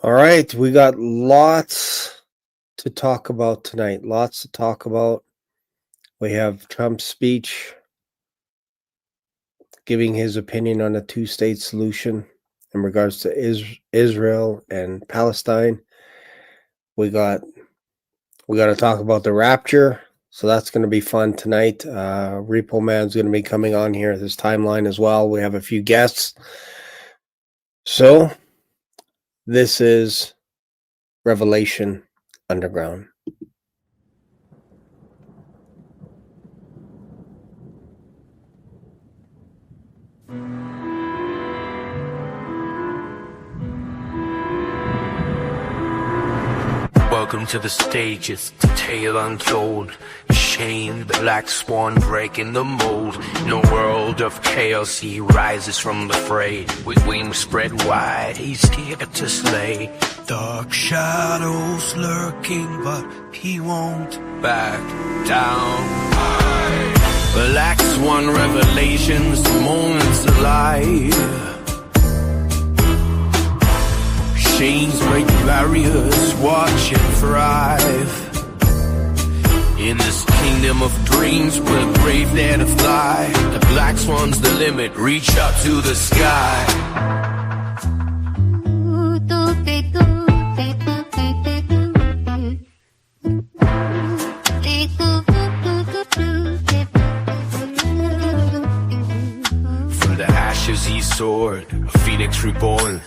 All right, we got lots to talk about tonight. Lots to talk about. We have Trump's speech giving his opinion on a two-state solution in regards to Israel and Palestine. We got to talk about the Rapture, so that's going to be fun tonight. Repo Man's going to be coming on here, this timeline as well. We have a few guests. So this is Revelation Underground. Welcome to the stage, it's the tale untold. Shame, the black swan breaking the mold. In a world of chaos, he rises from the fray. With wings spread wide, he's here to slay. Dark shadows lurking, but he won't back down. Black swan revelations, the moment's alive. Chains break barriers, watch and thrive. In this kingdom of dreams, we're brave there to fly. The black swan's the limit, reach up to the sky. From the ashes he soared, a phoenix reborn.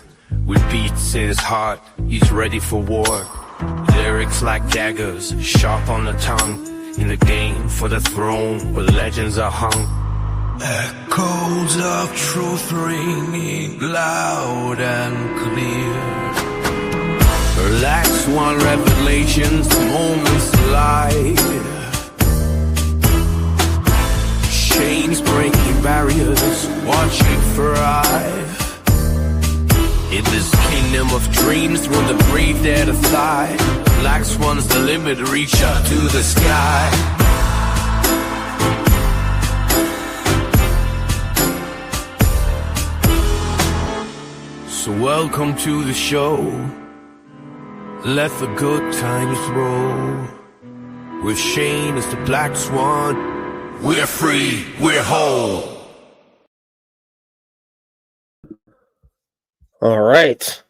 With beats in his heart, he's ready for war. Lyrics like daggers, sharp on the tongue. In the game for the throne, where legends are hung. Echoes of truth ringing loud and clear. Black swan revelations, moments alive. Chains breaking barriers, watching thrive. In this kingdom of dreams, we're the brave there to fly. Black swan's the limit, reach up to the sky. So welcome to the show. Let the good times roll. With Shane as the black swan, we're free, we're whole. All right.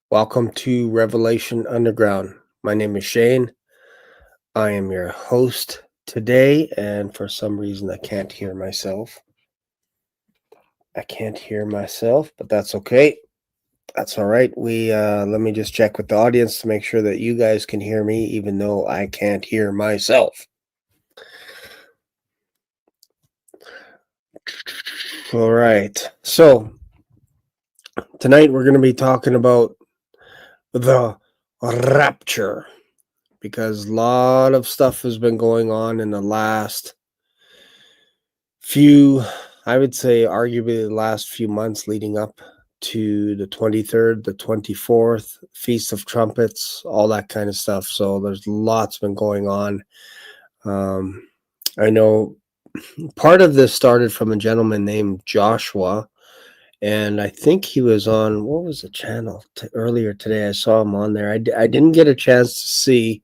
Welcome to Revelation Underground. My name is Shane. I am your host today, and for some reason I can't hear myself. But that's okay. That's all right. Let me just check with the audience to make sure that you guys can hear me, even though I can't hear myself. All right. So tonight we're going to be talking about the Rapture, because a lot of stuff has been going on in the last few, I would say arguably the last few months leading up to the 23rd, the 24th, Feast of Trumpets, all that kind of stuff. So there's lots been going on. I know part of this started from a gentleman named Joshua, and I think he was on, what was the channel earlier today? I saw him on there. I didn't get a chance to see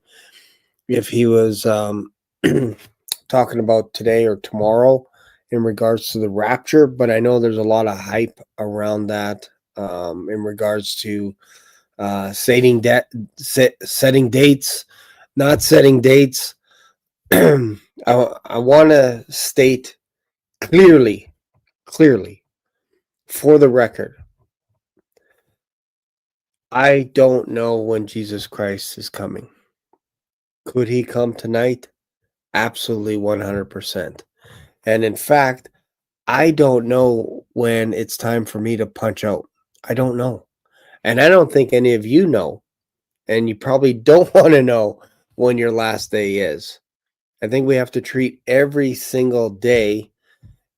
if he was talking about today or tomorrow in regards to the Rapture, but I know there's a lot of hype around that in regards to setting dates, not setting dates. I want to state clearly, for the record, I don't know when Jesus Christ is coming. Could he come tonight? Absolutely 100%. And in fact, I don't know when it's time for me to punch out. I don't know. And I don't think any of you know. And you probably don't want to know when your last day is. I think we have to treat every single day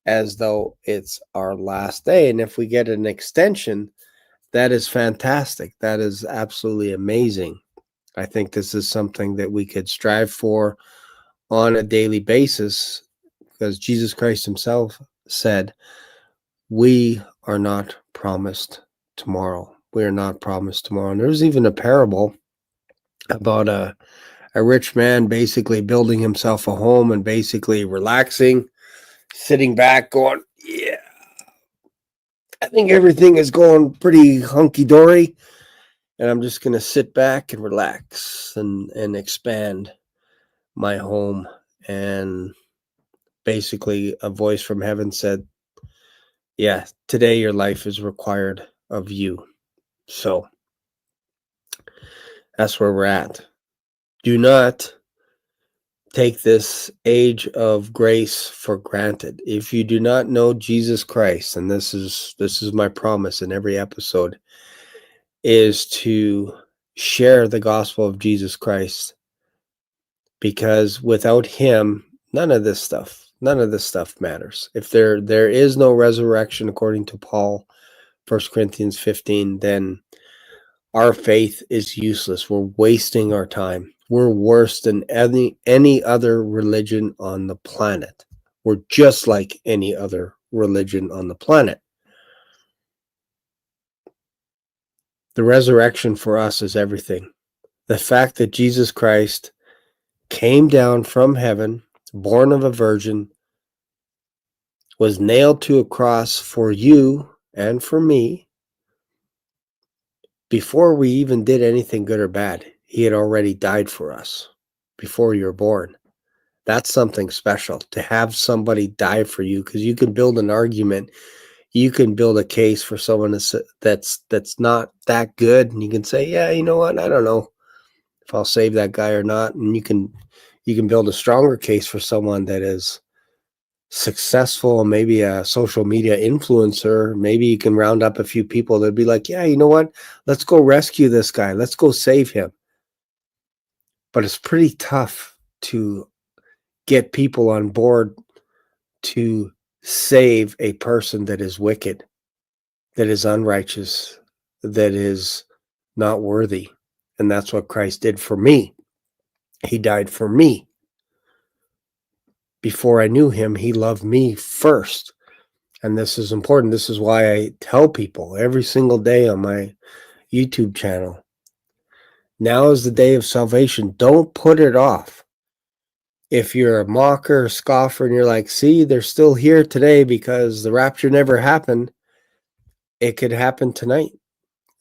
as though it's our last day. And if we get an extension, that is fantastic. That is absolutely amazing. I think this is something that we could strive for on a daily basis, because Jesus Christ himself said, we are not promised tomorrow, we are not promised tomorrow. And there's even a parable about a rich man basically building himself a home and basically relaxing, sitting back, going, yeah, I think everything is going pretty hunky dory. And I'm just going to sit back and relax and expand my home. And basically, a voice from heaven said, yeah, today your life is required of you. So that's where we're at. Do not take this age of grace for granted. If you do not know Jesus Christ, and this is my promise in every episode, is to share the gospel of Jesus Christ, because without him, none of this stuff matters. If there is no resurrection according to Paul, 1 Corinthians 15, then our faith is useless. We're wasting our time. We're worse than any other religion on the planet. We're just like any other religion on the planet. The resurrection for us is everything. The fact that Jesus Christ came down from heaven, born of a virgin, was nailed to a cross for you and for me. Before we even did anything good or bad, he had already died for us before you were born. That's something special, to have somebody die for you, because you can build an argument. You can build a case for someone that's not that good, and you can say, yeah, you know what, I don't know if I'll save that guy or not. And you can build a stronger case for someone that is successful, maybe a social media influencer. Maybe you can round up a few people that'd be like, yeah, you know what, let's go rescue this guy, let's go save him. But it's pretty tough to get people on board to save a person that is wicked, that is unrighteous, that is not worthy. And that's what Christ did for me. He died for me. Before I knew him, he loved me first. And this is important. This is why I tell people every single day on my YouTube channel, now is the day of salvation. Don't put it off. If you're a mocker, scoffer, and you're like, see, they're still here today because the rapture never happened, it could happen tonight.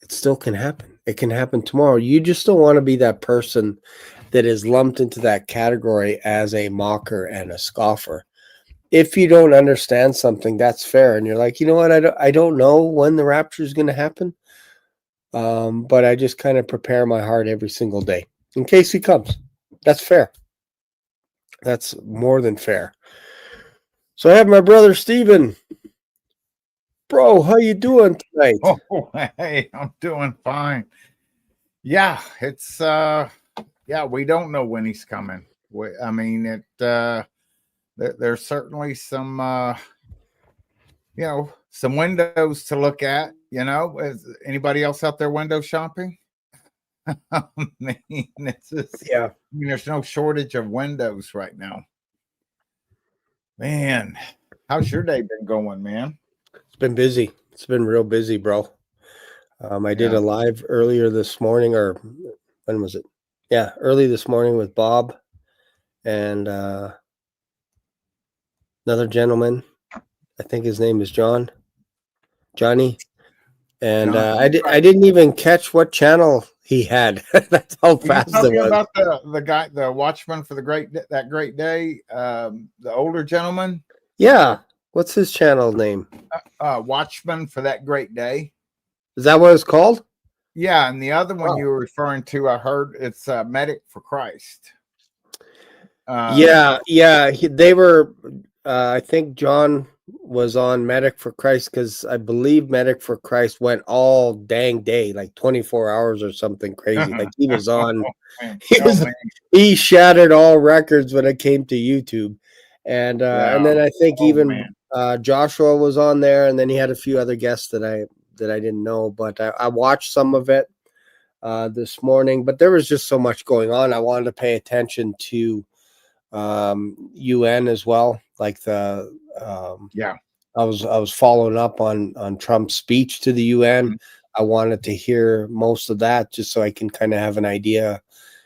It still can happen. It can happen tomorrow. You just don't want to be that person that is lumped into that category as a mocker and a scoffer. If you don't understand something, that's fair. And you're like, you know what? I don't know when the rapture is going to happen. But I just kind of prepare my heart every single day in case he comes. That's fair. That's more than fair. So I have my brother Stephen. Bro, how you doing tonight? Oh, hey, I'm doing fine. Yeah, it's we don't know when he's coming. I mean, there's certainly some some windows to look at. Is anybody else out there window shopping? I mean, there's no shortage of windows right now. Man, how's your day been going, man? It's been busy. It's been real busy, bro. I did a live earlier this morning, or when was it? Yeah, early this morning with Bob and another gentleman. I think his name is Johnny. And I didn't even catch what channel he had. That's how fast it was. About the guy, the Watchman for that great day, the older gentleman. Yeah, what's his channel name? Watchman for that great day. Is that what it's called? Yeah, and the other one you were referring to, I heard it's Medic for Christ. Yeah. They were. I think John was on Medic for Christ because I believe Medic for Christ went all dang day, like 24 hours or something crazy. Like he was on. He shattered all records when it came to YouTube, and then I think Joshua was on there, and then he had a few other guests that I didn't know, but I watched some of it this morning. But there was just so much going on. I wanted to pay attention to UN as well, like I was following up on Trump's speech to the UN. I wanted to hear most of that just so I can kind of have an idea,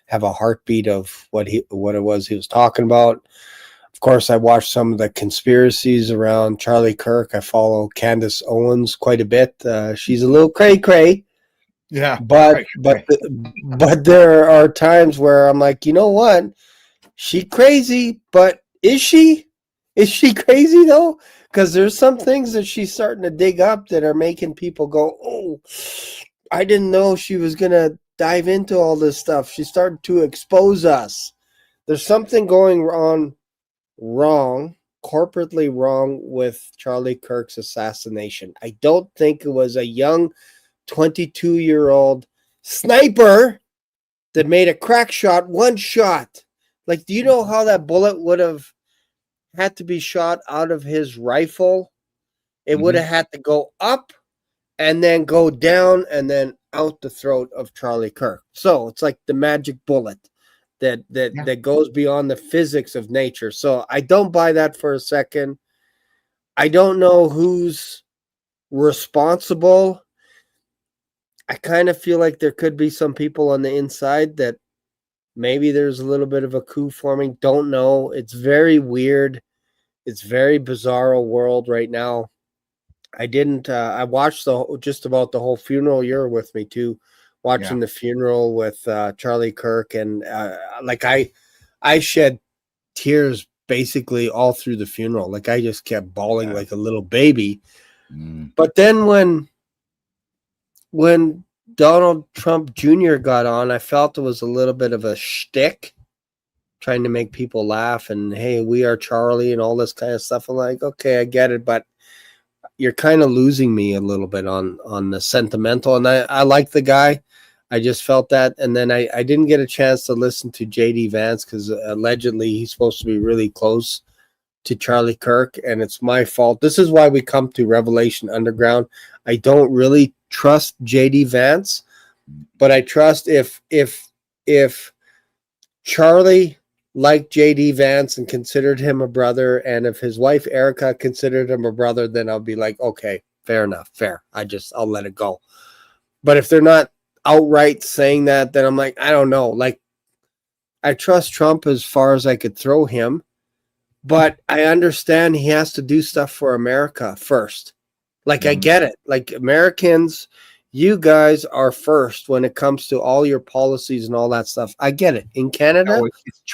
have a heartbeat of what it was he was talking about. Of course, I watched some of the conspiracies around Charlie Kirk. I follow Candace Owens quite a bit. She's a little cray-cray, Yeah. but there are times where I'm like, you know what? She crazy, but is she? Is she crazy though? Because there's some things that she's starting to dig up that are making people go, oh, I didn't know she was going to dive into all this stuff. She started to expose us. There's something going on wrong, corporately wrong with Charlie Kirk's assassination. I don't think it was a young 22-year-old sniper that made a crack shot, one shot. Like, do you know how that bullet would have had to be shot out of his rifle? It would have had to go up and then go down and then out the throat of Charlie Kirk. So it's like the magic bullet that goes beyond the physics of nature. So I don't buy that for a second. I don't know who's responsible. I kind of feel like there could be some people on the inside that maybe there's a little bit of a coup forming. Don't know. It's very weird. It's very bizarro world right now. I watched just about the whole funeral. You're with me too, watching the funeral with Charlie Kirk. And like I shed tears basically all through the funeral. Like I just kept bawling like a little baby. But then when Donald Trump Jr. got on, I felt it was a little bit of a shtick, trying to make people laugh and, hey, we are Charlie and all this kind of stuff. I'm like, okay, I get it, but you're kind of losing me a little bit on the sentimental. And I like the guy. I just felt that. And then I didn't get a chance to listen to J.D. Vance because allegedly he's supposed to be really close to Charlie Kirk, and it's my fault. This is why we come to Revelation Underground. I don't really trust J.D. Vance, but I trust if Charlie liked J.D. Vance and considered him a brother, and if his wife Erica considered him a brother, then I'll be like, okay, fair enough, fair. I'll let it go. But if they're not outright saying that, then I'm like, I don't know. Like, I trust Trump as far as I could throw him, but I understand he has to do stuff for America first. Like, I get it. Like, Americans, you guys are first when it comes to all your policies and all that stuff. I get it. In Canada,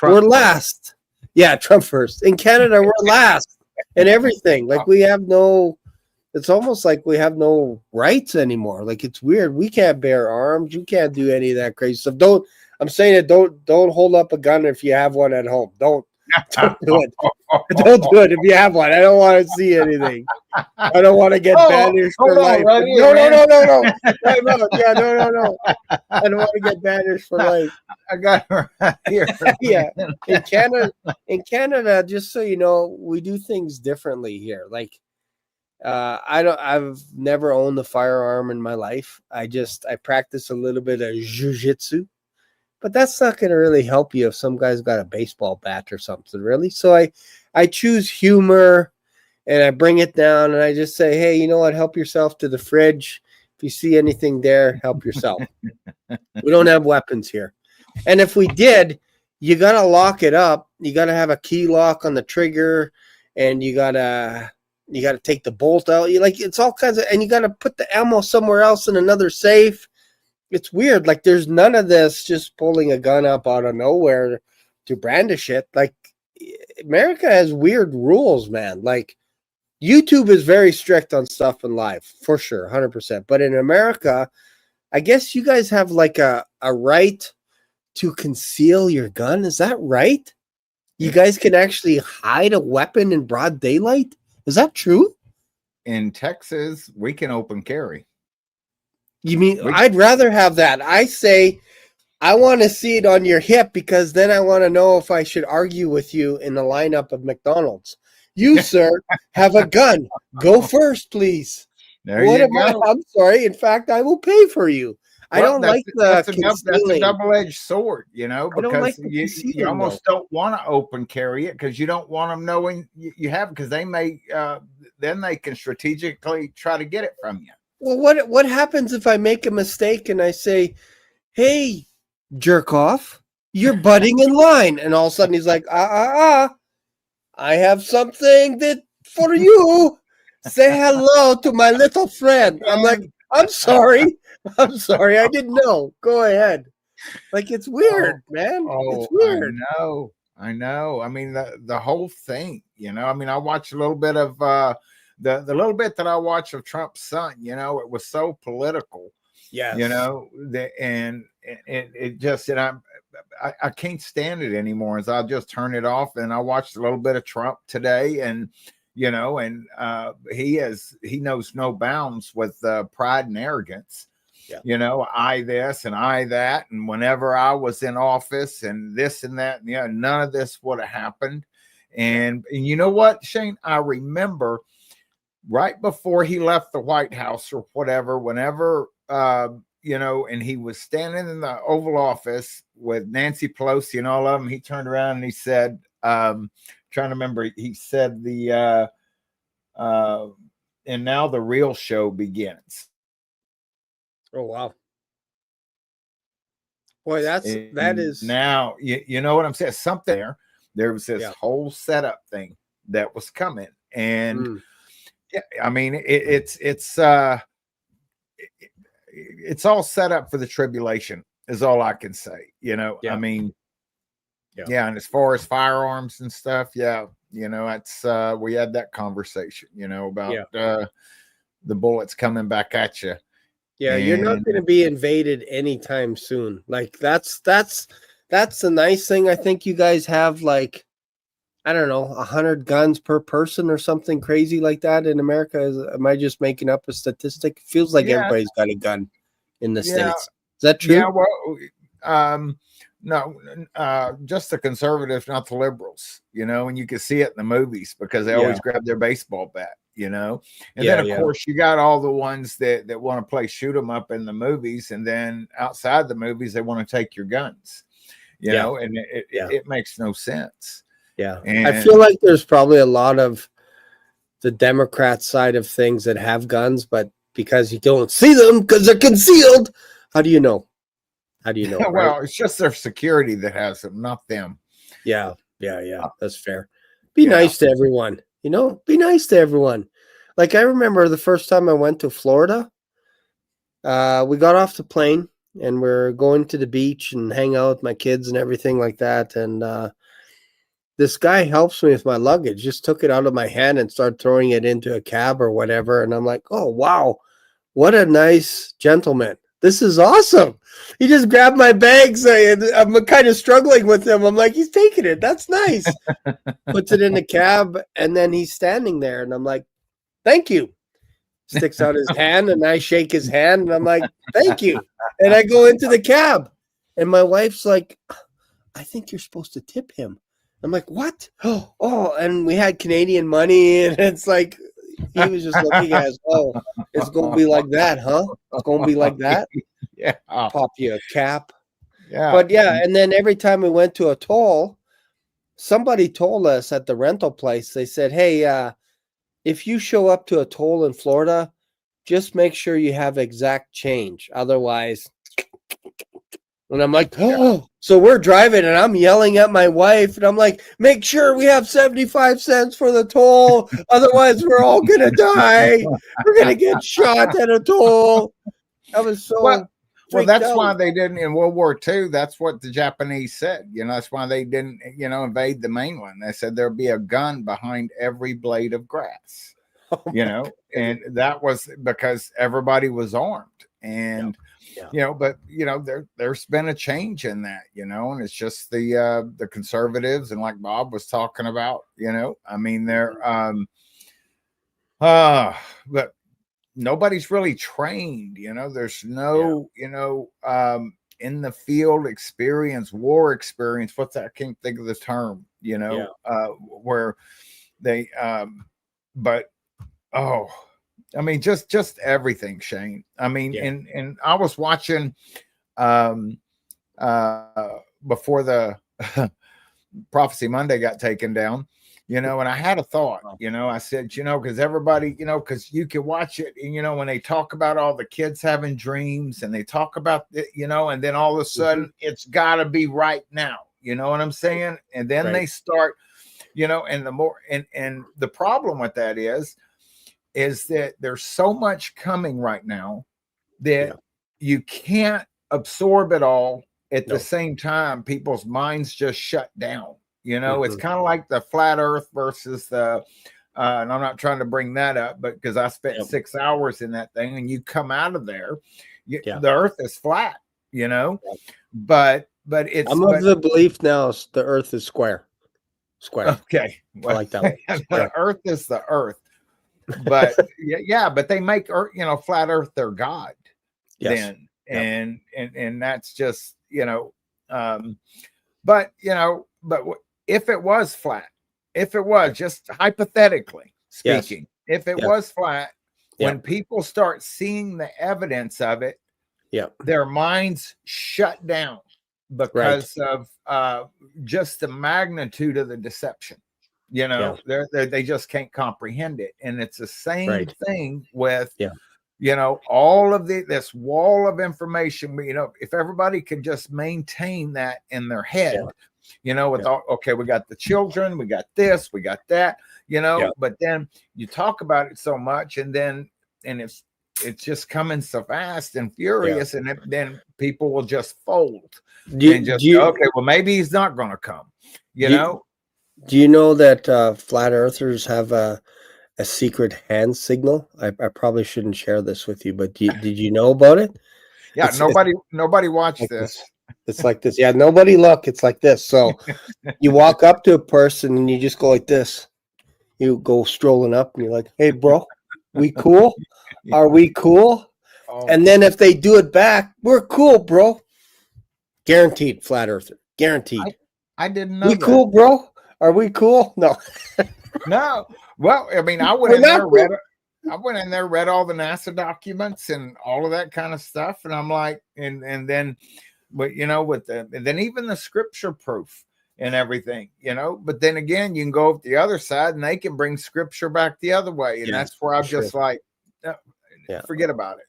we're last. Yeah, Trump first. In Canada, we're last in everything. Like, it's almost like we have no rights anymore. Like, it's weird. We can't bear arms. You can't do any of that crazy stuff. I'm saying it. Don't hold up a gun if you have one at home. Don't do it. Don't do it if you have one. I don't want to see anything. I don't want to get banished for life. Right No. here, No. Yeah, no. I don't want to get banished for life. I got it right here. Yeah. In Canada, just so you know, we do things differently here. Like, I've never owned a firearm in my life. I practice a little bit of jiu-jitsu. But that's not going to really help you if some guy's got a baseball bat or something, really. So I choose humor, and I bring it down, and I just say, hey, you know what? Help yourself to the fridge. If you see anything there, help yourself. We don't have weapons here. And if we did, you got to lock it up. You got to have a key lock on the trigger, and you got to take the bolt out. It's all kinds of, and you got to put the ammo somewhere else in another safe. It's weird. Like, there's none of this just pulling a gun up out of nowhere to brandish it. Like, America has weird rules, man. Like, YouTube is very strict on stuff in life, for sure, 100%. But in America, I guess you guys have like a right to conceal your gun. Is that right? You guys can actually hide a weapon in broad daylight? Is that true? In Texas, we can open carry. You mean I'd rather have that? I say I want to see it on your hip because then I want to know if I should argue with you in the lineup of McDonald's. You, sir, have a gun. Go first, please. I'm sorry. In fact, I will pay for you. I don't like that's a double-edged sword, you know, because you almost don't want to open carry it because you don't want them knowing you have, because they may then they can strategically try to get it from you. Well, what happens if I make a mistake and I say, "Hey, jerk off, you're butting in line," and all of a sudden he's like, I have something that for you. Say hello to my little friend." I'm like, Again. "I'm sorry, I'm sorry, I didn't know. Go ahead." Like, it's Oh, weird, man. It's oh, I weird. know. I know. I mean, the whole thing, I mean, I watched a little bit of the little bit that I watched of Trump's son, it was so political, Yes. and it just, I can't stand it anymore. As I'll just turn it off, and I watched a little bit of Trump today, and he knows no bounds with pride and arrogance. Yeah. I this and I that, and whenever I was in office and this and that, and none of this would have happened. And you know what, Shane, I remember right before he left the White House or whatever, whenever and he was standing in the Oval Office with Nancy Pelosi and all of them, he turned around and he said, trying to remember, he said and now the real show begins. Oh, wow. Boy, that is Now you know what I'm saying. Something there was this yeah. whole setup thing that was coming, and Mm. yeah, I mean it's all set up for the tribulation. Is all I can say. Yeah. I mean, Yeah. and as far as firearms and stuff, it's we had that conversation, about the bullets coming back at you. Yeah, you're not And going to be invaded anytime soon. Like, that's the nice thing. I think you guys have, like, I don't know, 100 guns per person or something crazy like that in America. Am I just making up a statistic? It feels like yeah, everybody's got a gun in the yeah, States. Is that true? yeah. Well, no, just the conservatives, not the liberals, and you can see it in the movies because they always grab their baseball bat, and then of course you got all the ones that want to play shoot 'em up in the movies, and then outside the movies they want to take your guns, and it makes no sense. Yeah. And I feel like there's probably a lot of the Democrat side of things that have guns, but because you don't see them because they're concealed, how do you know? How do you know? well, Right? it's just their security that has them, not them. Yeah. That's fair. Be nice to everyone. Be nice to everyone. Like, I remember the first time I went to Florida, we got off the plane and we're going to the beach and hang out with my kids and everything like that. And this guy helps me with my luggage, just took it out of my hand and started throwing it into a cab or whatever. And I'm like, oh, wow, what a nice gentleman. This is awesome. He just grabbed my bags. I'm kind of struggling with him. I'm like, he's taking it. That's nice. Puts it in the cab, and then he's standing there. And I'm like, thank you. Sticks out his hand, and I shake his hand. And I'm like, thank you. And I go into the cab. And my wife's like, I think you're supposed to tip him. I'm like, what? Oh, and we had Canadian money. And it's like, he was just looking at us. Oh, it's going to be like that, huh? It's going to be like that? Yeah. Pop you a cap. Yeah. But yeah, and then every time we went to a toll, somebody told us at the rental place, they said, hey, if you show up to a toll in Florida, just make sure you have exact change. Otherwise, and I'm like, oh, so we're driving and I'm yelling at my wife and I'm like, make sure we have 75 cents for the toll. Otherwise, we're all going to die. We're going to get shot at a toll. I was so well, that's out. why they didn't in World War II. That's what the Japanese said. That's why they didn't, invade the mainland. They said there'd be a gun behind every blade of grass, and that was because everybody was armed. And but there's been a change in that, and it's just the conservatives, and like Bob was talking about, I mean, they're but nobody's really trained, there's no in the field experience, war experience. What's that? I can't think of the term, where they but I mean, just everything, Shane. I mean, and I was watching before the Prophecy Monday got taken down, And I had a thought, I said, because everybody, because you can watch it, and when they talk about all the kids having dreams and they talk about it, and then all of a sudden it's got to be right now, you know what I'm saying? And then they start, and the more, and the problem with that is that there's so much coming right now that you can't absorb it all at the same time. People's minds just shut down. It's kind of like the flat earth versus the and I'm not trying to bring that up, but because I spent 6 hours in that thing, and you come out of there, the earth is flat, but it's, I'm of the belief now the earth is square. Okay, well, I like that one. The earth is the earth, but but they make earth, flat earth their god. Then and that's just but if it was flat, if it was just hypothetically speaking, if it was flat, when people start seeing the evidence of it, their minds shut down because of just the magnitude of the deception. They just can't comprehend it. And it's the same thing with all of this wall of information. If everybody could just maintain that in their head, with all, we got the children, we got this, we got that, but then you talk about it so much, and it's just coming so fast and furious, and then people will just fold well, maybe he's not going to come, Do you know that flat earthers have a secret hand signal? I probably shouldn't share this with you, but did you know about it? Yeah, nobody watched like this. It's like this. Yeah, nobody look. It's like this. So you walk up to a person and you just go like this. You go strolling up and you're like, "Hey, bro, we cool? Are we cool?" And then if they do it back, "We're cool, bro." Guaranteed, flat earther. Guaranteed. I didn't know. We cool, bro? Are we cool? No. No. Well, I mean, I went in there, read all the NASA documents and all of that kind of stuff, and I'm like, and then, but and then even the scripture proof and everything, But then again, you can go up the other side, and they can bring scripture back the other way, and that's where I'm just like, forget about it.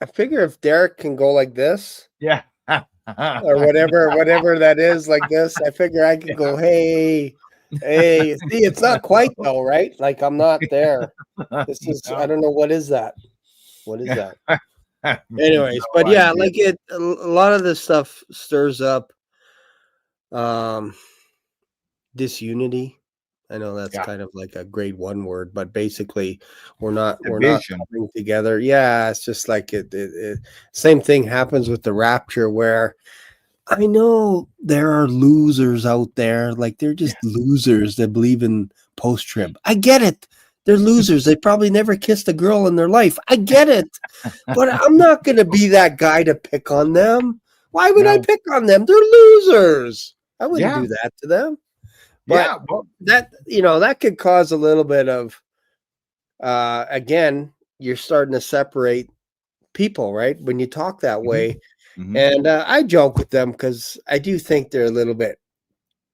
I figure if Derek can go like this, or whatever that is, like this, I figure I can go, hey, see, it's not quite though, right? Like I'm not there. This is, I don't know, what is that? What is that? Anyways, but like a lot of this stuff stirs up disunity. I know that's kind of like a grade 1 word, but basically we're not coming together. Yeah, it's just like it same thing happens with the rapture, where I know there are losers out there, like they're just losers that believe in post-trib. I get it. They're losers. They probably never kissed a girl in their life. I get it. But I'm not going to be that guy to pick on them. Why would I pick on them? They're losers. I wouldn't do that to them. But that could cause a little bit of, again, you're starting to separate people, right? When you talk that way. Mm-hmm. And I joke with them because I do think they're a little bit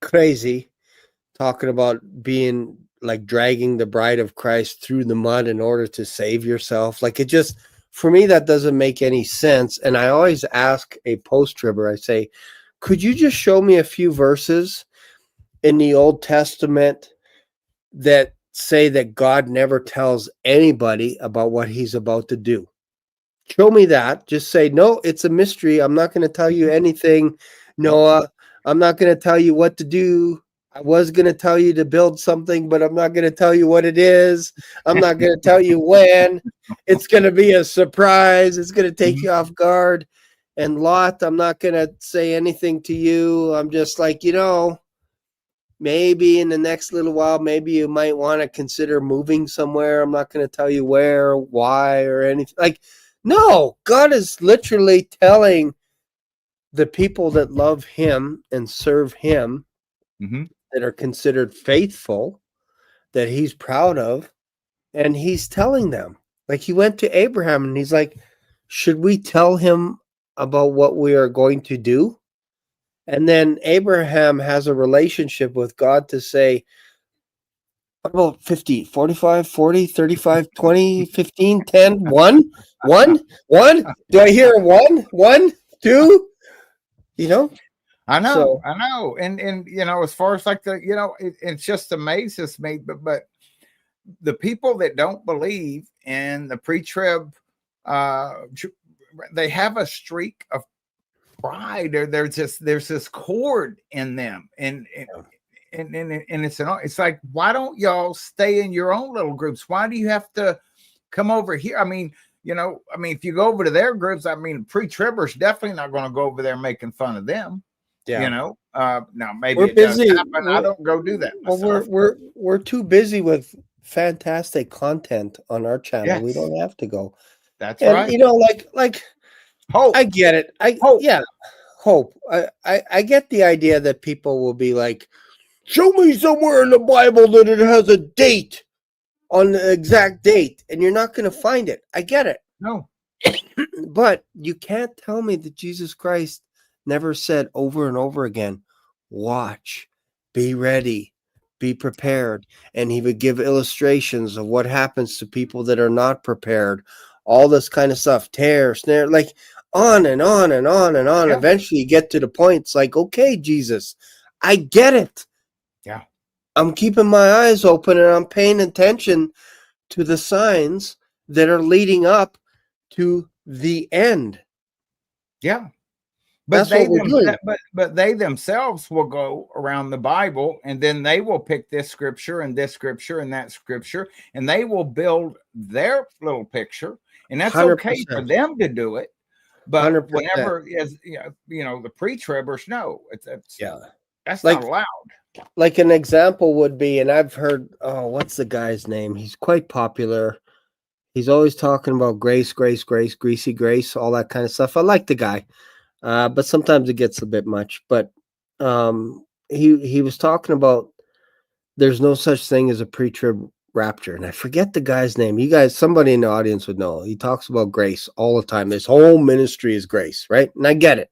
crazy, talking about being like dragging the bride of Christ through the mud in order to save yourself. Like, it just, for me, that doesn't make any sense. And I always ask a post-tribber, I say, could you just show me a few verses in the Old Testament that say that God never tells anybody about what he's about to do? Show me that. Just say, no, it's a mystery. I'm not going to tell you anything, Noah. I'm not going to tell you what to do. I was going to tell you to build something, but I'm not going to tell you what it is. I'm not going to tell you when. It's going to be a surprise. It's going to take you off guard. And Lot, I'm not going to say anything to you. I'm just like, maybe in the next little while, maybe you might want to consider moving somewhere. I'm not going to tell you where or why or anything. Like, no, God is literally telling the people that love him and serve him, that are considered faithful, that he's proud of, and he's telling them. Like, he went to Abraham and he's like, should we tell him about what we are going to do? And then Abraham has a relationship with God to say, what about 50, 45, 40, 35, 20, 15, 10, 1, 1, 1? Do I hear 1, 1, 2? You know? I know, So, I know. And you know, as far as like the, you know, it just amazes me. But the people that don't believe in the pre-trib, they have a streak of pride, or there's this cord in them, and it's like, why don't y'all stay in your own little groups? Why do you have to come over here? I mean, you know, I mean, if you go over to their groups, I mean, pre-tribbers definitely not going to go over there making fun of them. You yeah. know, now maybe We're it does busy. happen. I don't go do that Well, myself. we're too busy with fantastic content on our channel. We Yes, don't have to go. that's And right. like Hope, I get it. hope. Yeah, hope. I get the idea that people will be like, show me somewhere in the Bible that it has a date on the exact date, and you're not going to find it. I get it. No, But you can't tell me that Jesus Christ never said over and over again, watch, be ready, be prepared. And he would give illustrations of what happens to people that are not prepared, all this kind of stuff, tear, snare, like on and on and on and on. yeah, Eventually you get to the point, it's like, okay, Jesus, I get it. yeah, I'm keeping my eyes open and I'm paying attention to the signs that are leading up to the end. yeah. But That's what we're doing. but they themselves will go around the Bible, and then they will pick this scripture and this scripture and that scripture, and they will build their little picture, and that's okay for 100%. them to do it. But 100%. whenever is you know the pre-tribbers, no, Yeah. that's not Like allowed. like an example would be, and I've heard, oh, what's the guy's name? He's quite popular. He's always talking about grace, grace, grace, greasy grace, all that kind of stuff. I like the guy. But sometimes it gets a bit much. But he was talking about there's no such thing as a pre-trib rapture, and I forget the guy's name. You guys, somebody in the audience would know. He talks about grace all the time. His whole ministry is grace, right? And I get it.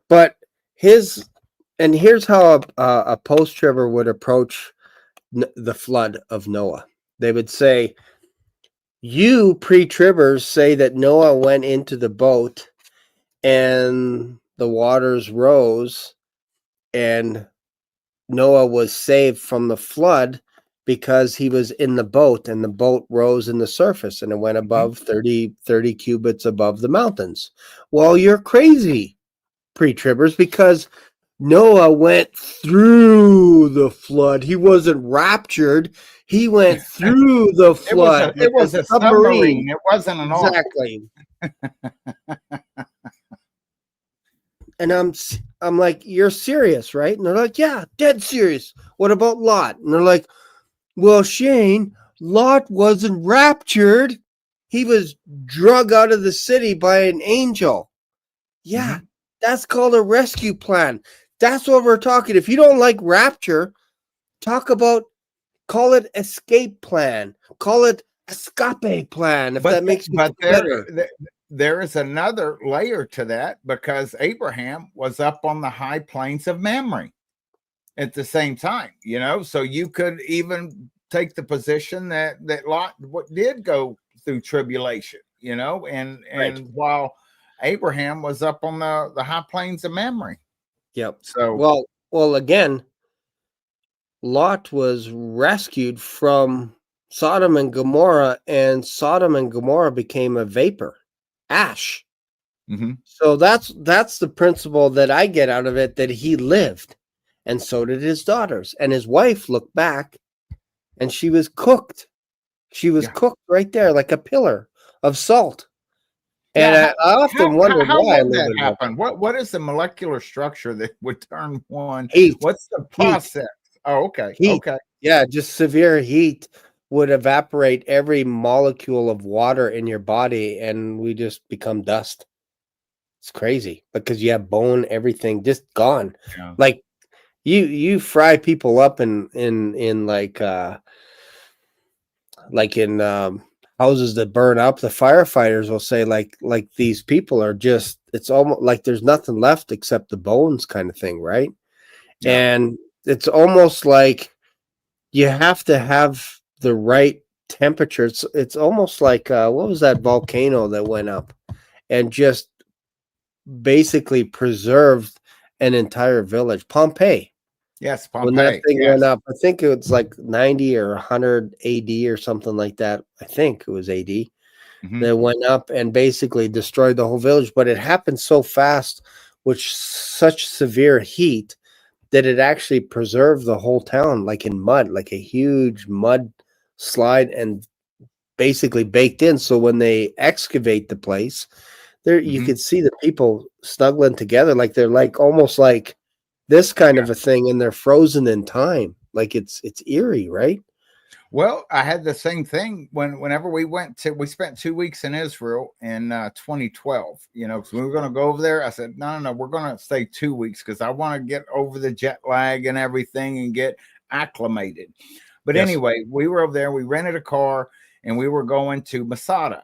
But here's how a post-tribber would approach the flood of Noah. They would say, you pre-tribbers say that Noah went into the boat and the waters rose and Noah was saved from the flood because he was in the boat and the boat rose in the surface and it went Mhm. above 30 cubits above the mountains. Well, you're crazy, pre-tribbers, because Noah went through the flood. He wasn't raptured. He went through the flood It like a was a submarine. submarine. It wasn't an ark. Exactly. And I'm like, you're serious, right? And they're like, yeah, dead serious. What about Lot? And they're like, well, Shane, Lot wasn't raptured. He was drug out of the city by an angel. Yeah, Mhm. that's called a rescue plan. That's what we're talking. If you don't like rapture, call it escape plan. Call it escape plan, if that makes you But feel better. there is another layer to that, because Abraham was up on the high plains of Mamre at the same time, you know, so you could even take the position that Lot did go through tribulation, you know, Right. and while Abraham was up on the high plains of Mamre. Yep. So Well, again, Lot was rescued from Sodom and Gomorrah, and Sodom and Gomorrah became a vapor, ash. mhm. So that's the principle that I get out of it, that he lived, and so did his daughters. And his wife looked back, and she was cooked. She was Yeah, cooked right there like a pillar of salt. And yeah. I often wondered How why a would little that bit about happen? What is the molecular structure that would turn one? heat, What's the heat, process? Oh, okay, heat. okay. Yeah, just severe heat would evaporate every molecule of water in your body, and we just become dust. It's crazy because you have bone, everything just gone. Yeah. Like you fry people up in like in houses that burn up, the firefighters will say like these people are just, it's almost like there's nothing left except the bones kind of thing, right? Yeah. And it's almost like you have to have the right temperature. It's almost like what was that volcano that went up and just basically preserved an entire village? Pompeii. Yes, When that Pompeii. thing went Yes. up, I think it was like 90 or 100 AD or something like that. I think it was AD Hmm. that went up and basically destroyed the whole village. But it happened so fast with such severe heat that it actually preserved the whole town like in mud, like a huge mud slide and basically baked in. So when they excavate the place, there you Hmm. could see the people snuggling together like they're like almost like this kind Yeah. of a thing, and they're frozen in time. Like it's eerie, right? Well, I had the same thing whenever we spent 2 weeks in Israel in 2012, because we were going to go over there. I said, no, no, no, we're going to stay 2 weeks because I want to get over the jet lag and everything and get acclimated. But Yes. anyway, we were over there, we rented a car and we were going to Masada,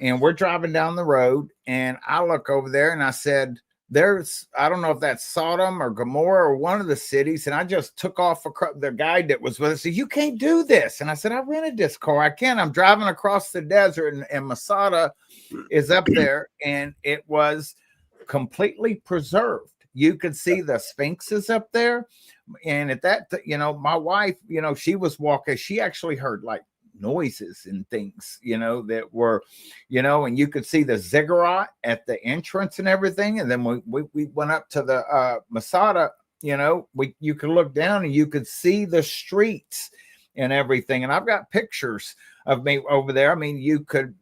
and we're driving down the road and I look over there and I said, I don't know if that's Sodom or Gomorrah or one of the cities. And I just took off the guide that was with us. Said, you can't do this. And I said, I rented this car. I can't. I'm driving across the desert and Masada is up there and it was completely preserved. You could see the sphinxes up there. And at that, my wife, she was walking, she actually heard like noises and things, that were, and you could see the ziggurat at the entrance and everything. And then we went up to the Masada, you could look down and you could see the streets and everything. And I've got pictures of me over there. I mean, you could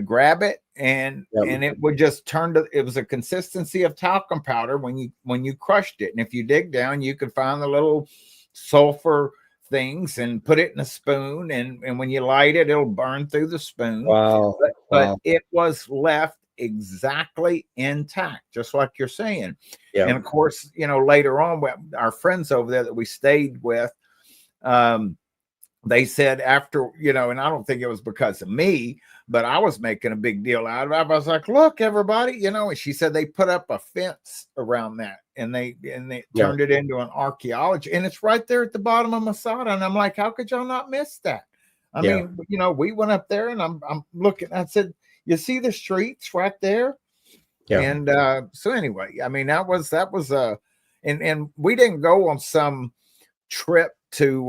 grab it and it would just turn to, it was a consistency of talcum powder when you crushed it. And if you dig down, you could find the little sulfur things and put it in a spoon, and when you light it, it'll burn through the spoon. Wow. But it was left exactly intact, just like you're saying. Yeah. And of course, later on, our friends over there that we stayed with, they said after, and I don't think it was because of me, but I was making a big deal out of it. I was like, look, everybody, and she said they put up a fence around that and they turned it into an archaeology, and it's right there at the bottom of Masada. And I'm like, how could y'all not miss that? I mean, we went up there and I'm looking, I said, you see the streets right there? Yeah. And so anyway, I mean, that was and we didn't go on some trip to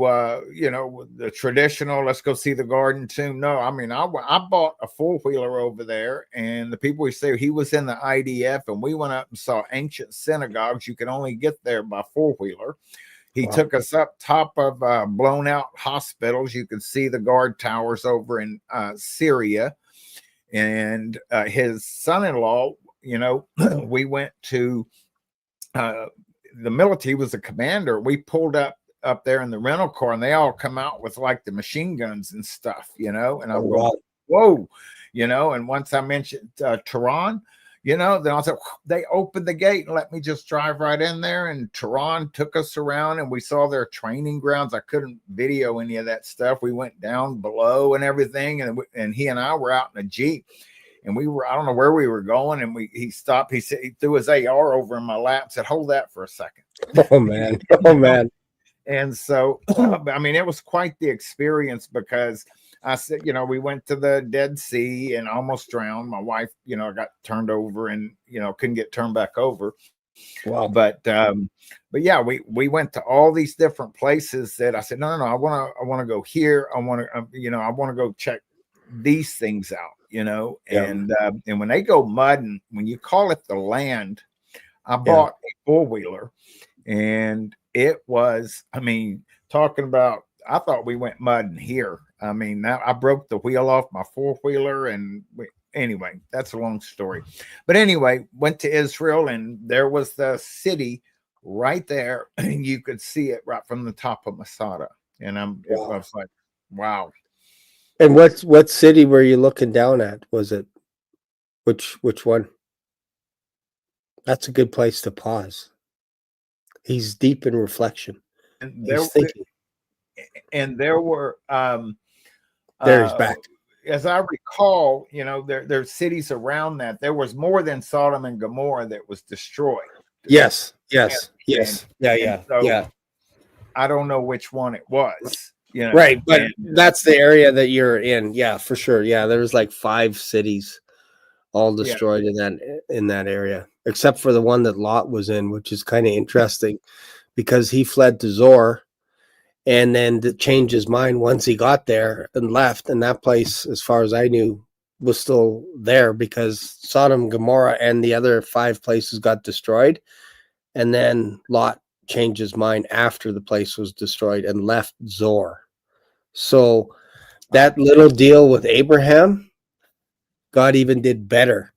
the traditional, let's go see the Garden Tomb. No, I mean, I bought a four-wheeler over there, and the people we say he was in the IDF, and we went up and saw ancient synagogues. You can only get there by four-wheeler. He took us up top of blown out hospitals. You could see the guard towers over in Syria. And his son-in-law, we went to the military, was a commander. We pulled up there in the rental car, and they all come out with like the machine guns and stuff, and I'm going, whoa, and once I mentioned Tehran, then I said, they opened the gate and let me just drive right in there. And Tehran took us around and we saw their training grounds. I couldn't video any of that stuff. We went down below and everything. And he and I were out in a Jeep, and we were, I don't know where we were going. And he stopped. He said, he threw his AR over in my lap and said, hold that for a second. Oh man. Oh man. And so, I mean, it was quite the experience, because I said, we went to the Dead Sea and almost drowned. My wife, got turned over and, couldn't get turned back over. Wow. But yeah, we went to all these different places that I said, no, I want to go here. I want to, I want to go check these things out, and when they go mudding, when you call it the land, I bought a four-wheeler, and it was, I mean, talking about, I thought we went mudding here. I mean, now I broke the wheel off my four-wheeler, and anyway, that's a long story. But anyway, went to Israel, and there was the city right there, and you could see it right from the top of Masada. And it was like, wow. And what city were you looking down at? Was it which one? That's a good place to pause. He's deep in reflection. And He's thinking. there were There he's back. as I recall, there's cities around that. There was more than Sodom and Gomorrah that was destroyed. Yes. And, Yeah. so I don't know which one it was. Right, but that's the area that you're in. Yeah, for sure. Yeah, there's like 5 cities all destroyed in that area, except for the one that Lot was in, which is kind of interesting because he fled to Zor and then changed his mind once he got there and left. And that place, as far as I knew, was still there because Sodom, Gomorrah, and the other 5 places got destroyed. And then Lot changed his mind after the place was destroyed and left Zor. So that little deal with Abraham, God even did better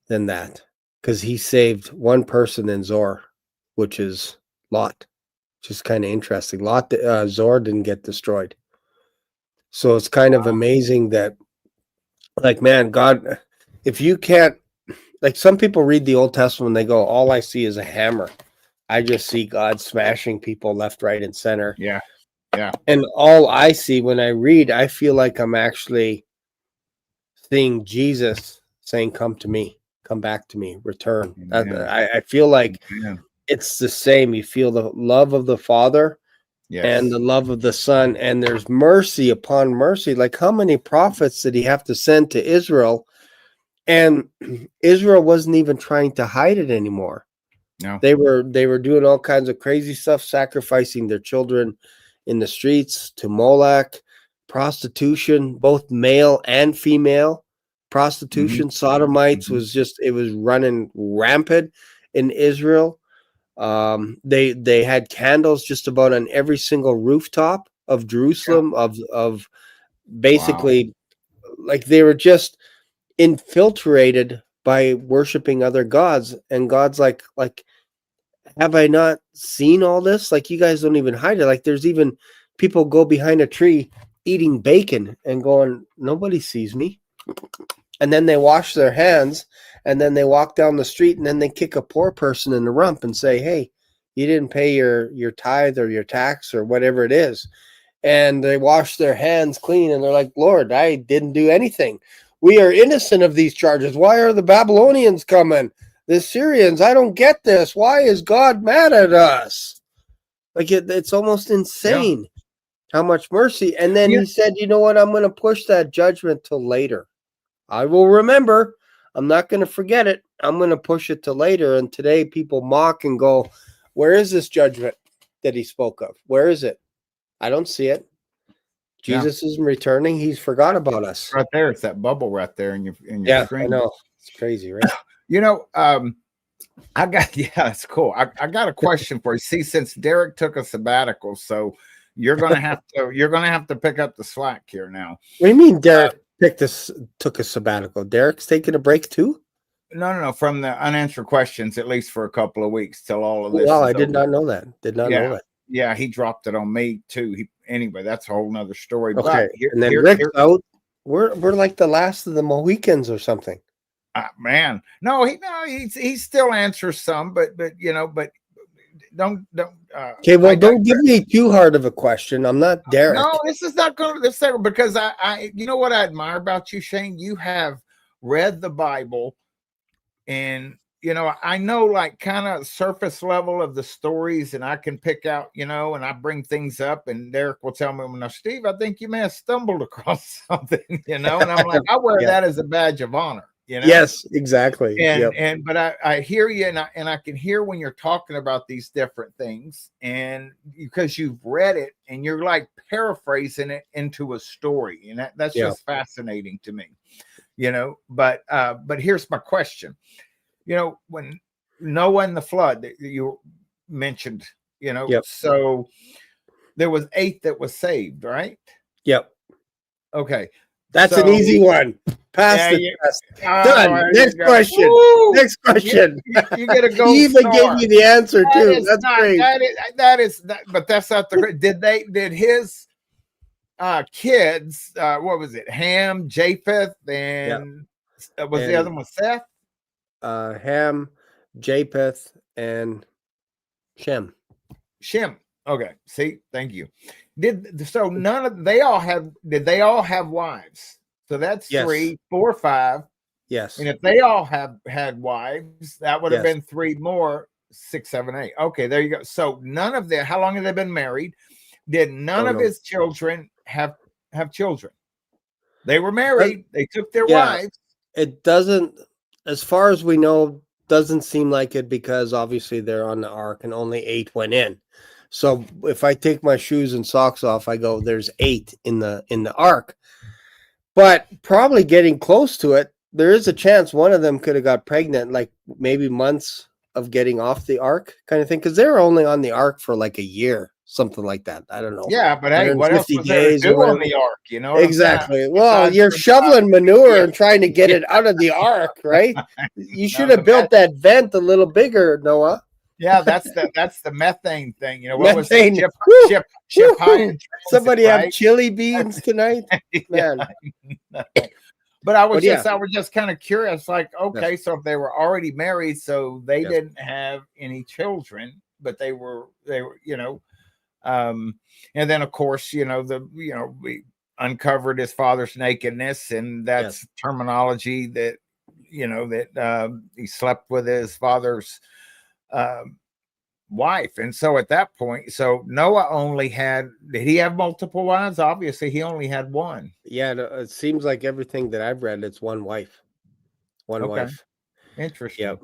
than that because he saved one person in Zor, which is Lot. Just kind of interesting. Zor didn't get destroyed. So it's kind of amazing that, like, man, God, if you can't, like, some people read the Old Testament and they go, all I see is a hammer. I just see God smashing people left, right, and center. Yeah. And all I see when I read, I feel like I'm actually seeing Jesus saying, come to me, come back to me, return. I feel like it's the same. You feel the love of the Father and the love of the Son, and there's mercy upon mercy. Like, how many prophets did he have to send to Israel? And Israel wasn't even trying to hide it anymore. No. They were doing all kinds of crazy stuff, sacrificing their children in the streets to Moloch, prostitution, both male and female prostitution. Sodomites was it was running rampant in Israel. They had candles just about on every single rooftop of Jerusalem, of basically like they were just infiltrated by worshiping other gods. And God's like, have I not seen all this? Like, you guys don't even hide it. Like, there's even people go behind a tree eating bacon and going, nobody sees me. And then they wash their hands and then they walk down the street and then they kick a poor person in the rump and say, hey, you didn't pay your tithe or your tax or whatever it is. And they wash their hands clean and they're like, Lord, I didn't do anything. We are innocent of these charges. Why are the Babylonians coming? The Syrians, I don't get this. Why is God mad at us? Like, it's almost insane how much mercy. And then he said, you know what? I'm going to push that judgment till later. I will remember. I'm not going to forget it. I'm going to push it till later. And today people mock and go, where is this judgment that he spoke of? Where is it? I don't see it. Jesus isn't returning. He's forgot about us. Right there. It's that bubble right there in your screen. I know. It's crazy, right? I got it's cool. I got a question for you. See, since Derek took a sabbatical, so you're gonna have to pick up the slack here now. What do you mean Derek took a sabbatical? Derek's taking a break too? No, from the unanswered questions, at least for a couple of weeks till all of this. Well, I did not know that. Know that. Yeah, he dropped it on me too. Anyway, that's a whole nother story. Okay, and then Rick's out. We're like the last of the Mohicans or something. Man, he still answers some, but don't. Okay, well, don't give me too hard of a question. I'm not Derek. No, this is not going to because I you know what I admire about you, Shane? You have read the Bible, and I know like kind of surface level of the stories, and I can pick out, and I bring things up, and Derek will tell me, "Now, Steve, I think you may have stumbled across something," and I'm like, I wear that as a badge of honor. Yes, exactly. But I hear you, and I can hear when you're talking about these different things, and because you've read it and you're like paraphrasing it into a story, and that's just fascinating to me, But here's my question: when Noah and the flood that you mentioned, so there was 8 that was saved, right? Yep. Okay. That's an easy one. Pass the test. Done. Next question. Woo! Next question. You get a gold He even star. gave me the answer too. That's great. But that's not the. Did his kids? What was it? Ham, Japheth, and the other one Seth? Ham, Japheth, and Shem. Okay. See, thank you. Did they all have wives? So that's Yes. 3, 4, 5. Yes. And if they all have had wives, that would have Yes. been 3 more, 6, 7, 8. Okay, there you go. So none of them, how long have they been married? Did none Don't of know. his children have children? They were But married, they took their yeah, wives. it doesn't, as far as we know, doesn't seem like it, because obviously they're on the ark and only 8 went in. So if I take my shoes and socks off, I go, there's 8 in the ark. But probably getting close to it, there is a chance one of them could have got pregnant, like maybe months of getting off the ark kind of thing, because they were only on the ark for like a year, something like that. I don't know, Yeah, but hey, what else 150 was there to days do or on whatever. the ark? You know what I'm saying? Exactly. Well, Besides you're shoveling manure yeah, and trying to get yeah, it out of the ark, right? You should no, have built that vent a little bigger, Noah. yeah, that's the methane thing. You know, what was it? Methane. Woo, Ship high woo. in transit, Somebody have right? chili beans tonight, Yeah. man. But I But yeah, was just kind of curious, like, yes, okay, so if they were already married, so they yes, didn't have any children, but they were, and then of course, we uncovered his father's nakedness, and yes. that's terminology that, he slept with his father's um wife. And so at that point, so Noah only had, did he have multiple wives? Obviously, he only had one. Yeah, it seems like everything that I've read, it's one wife. One Okay, wife. interesting. Yep.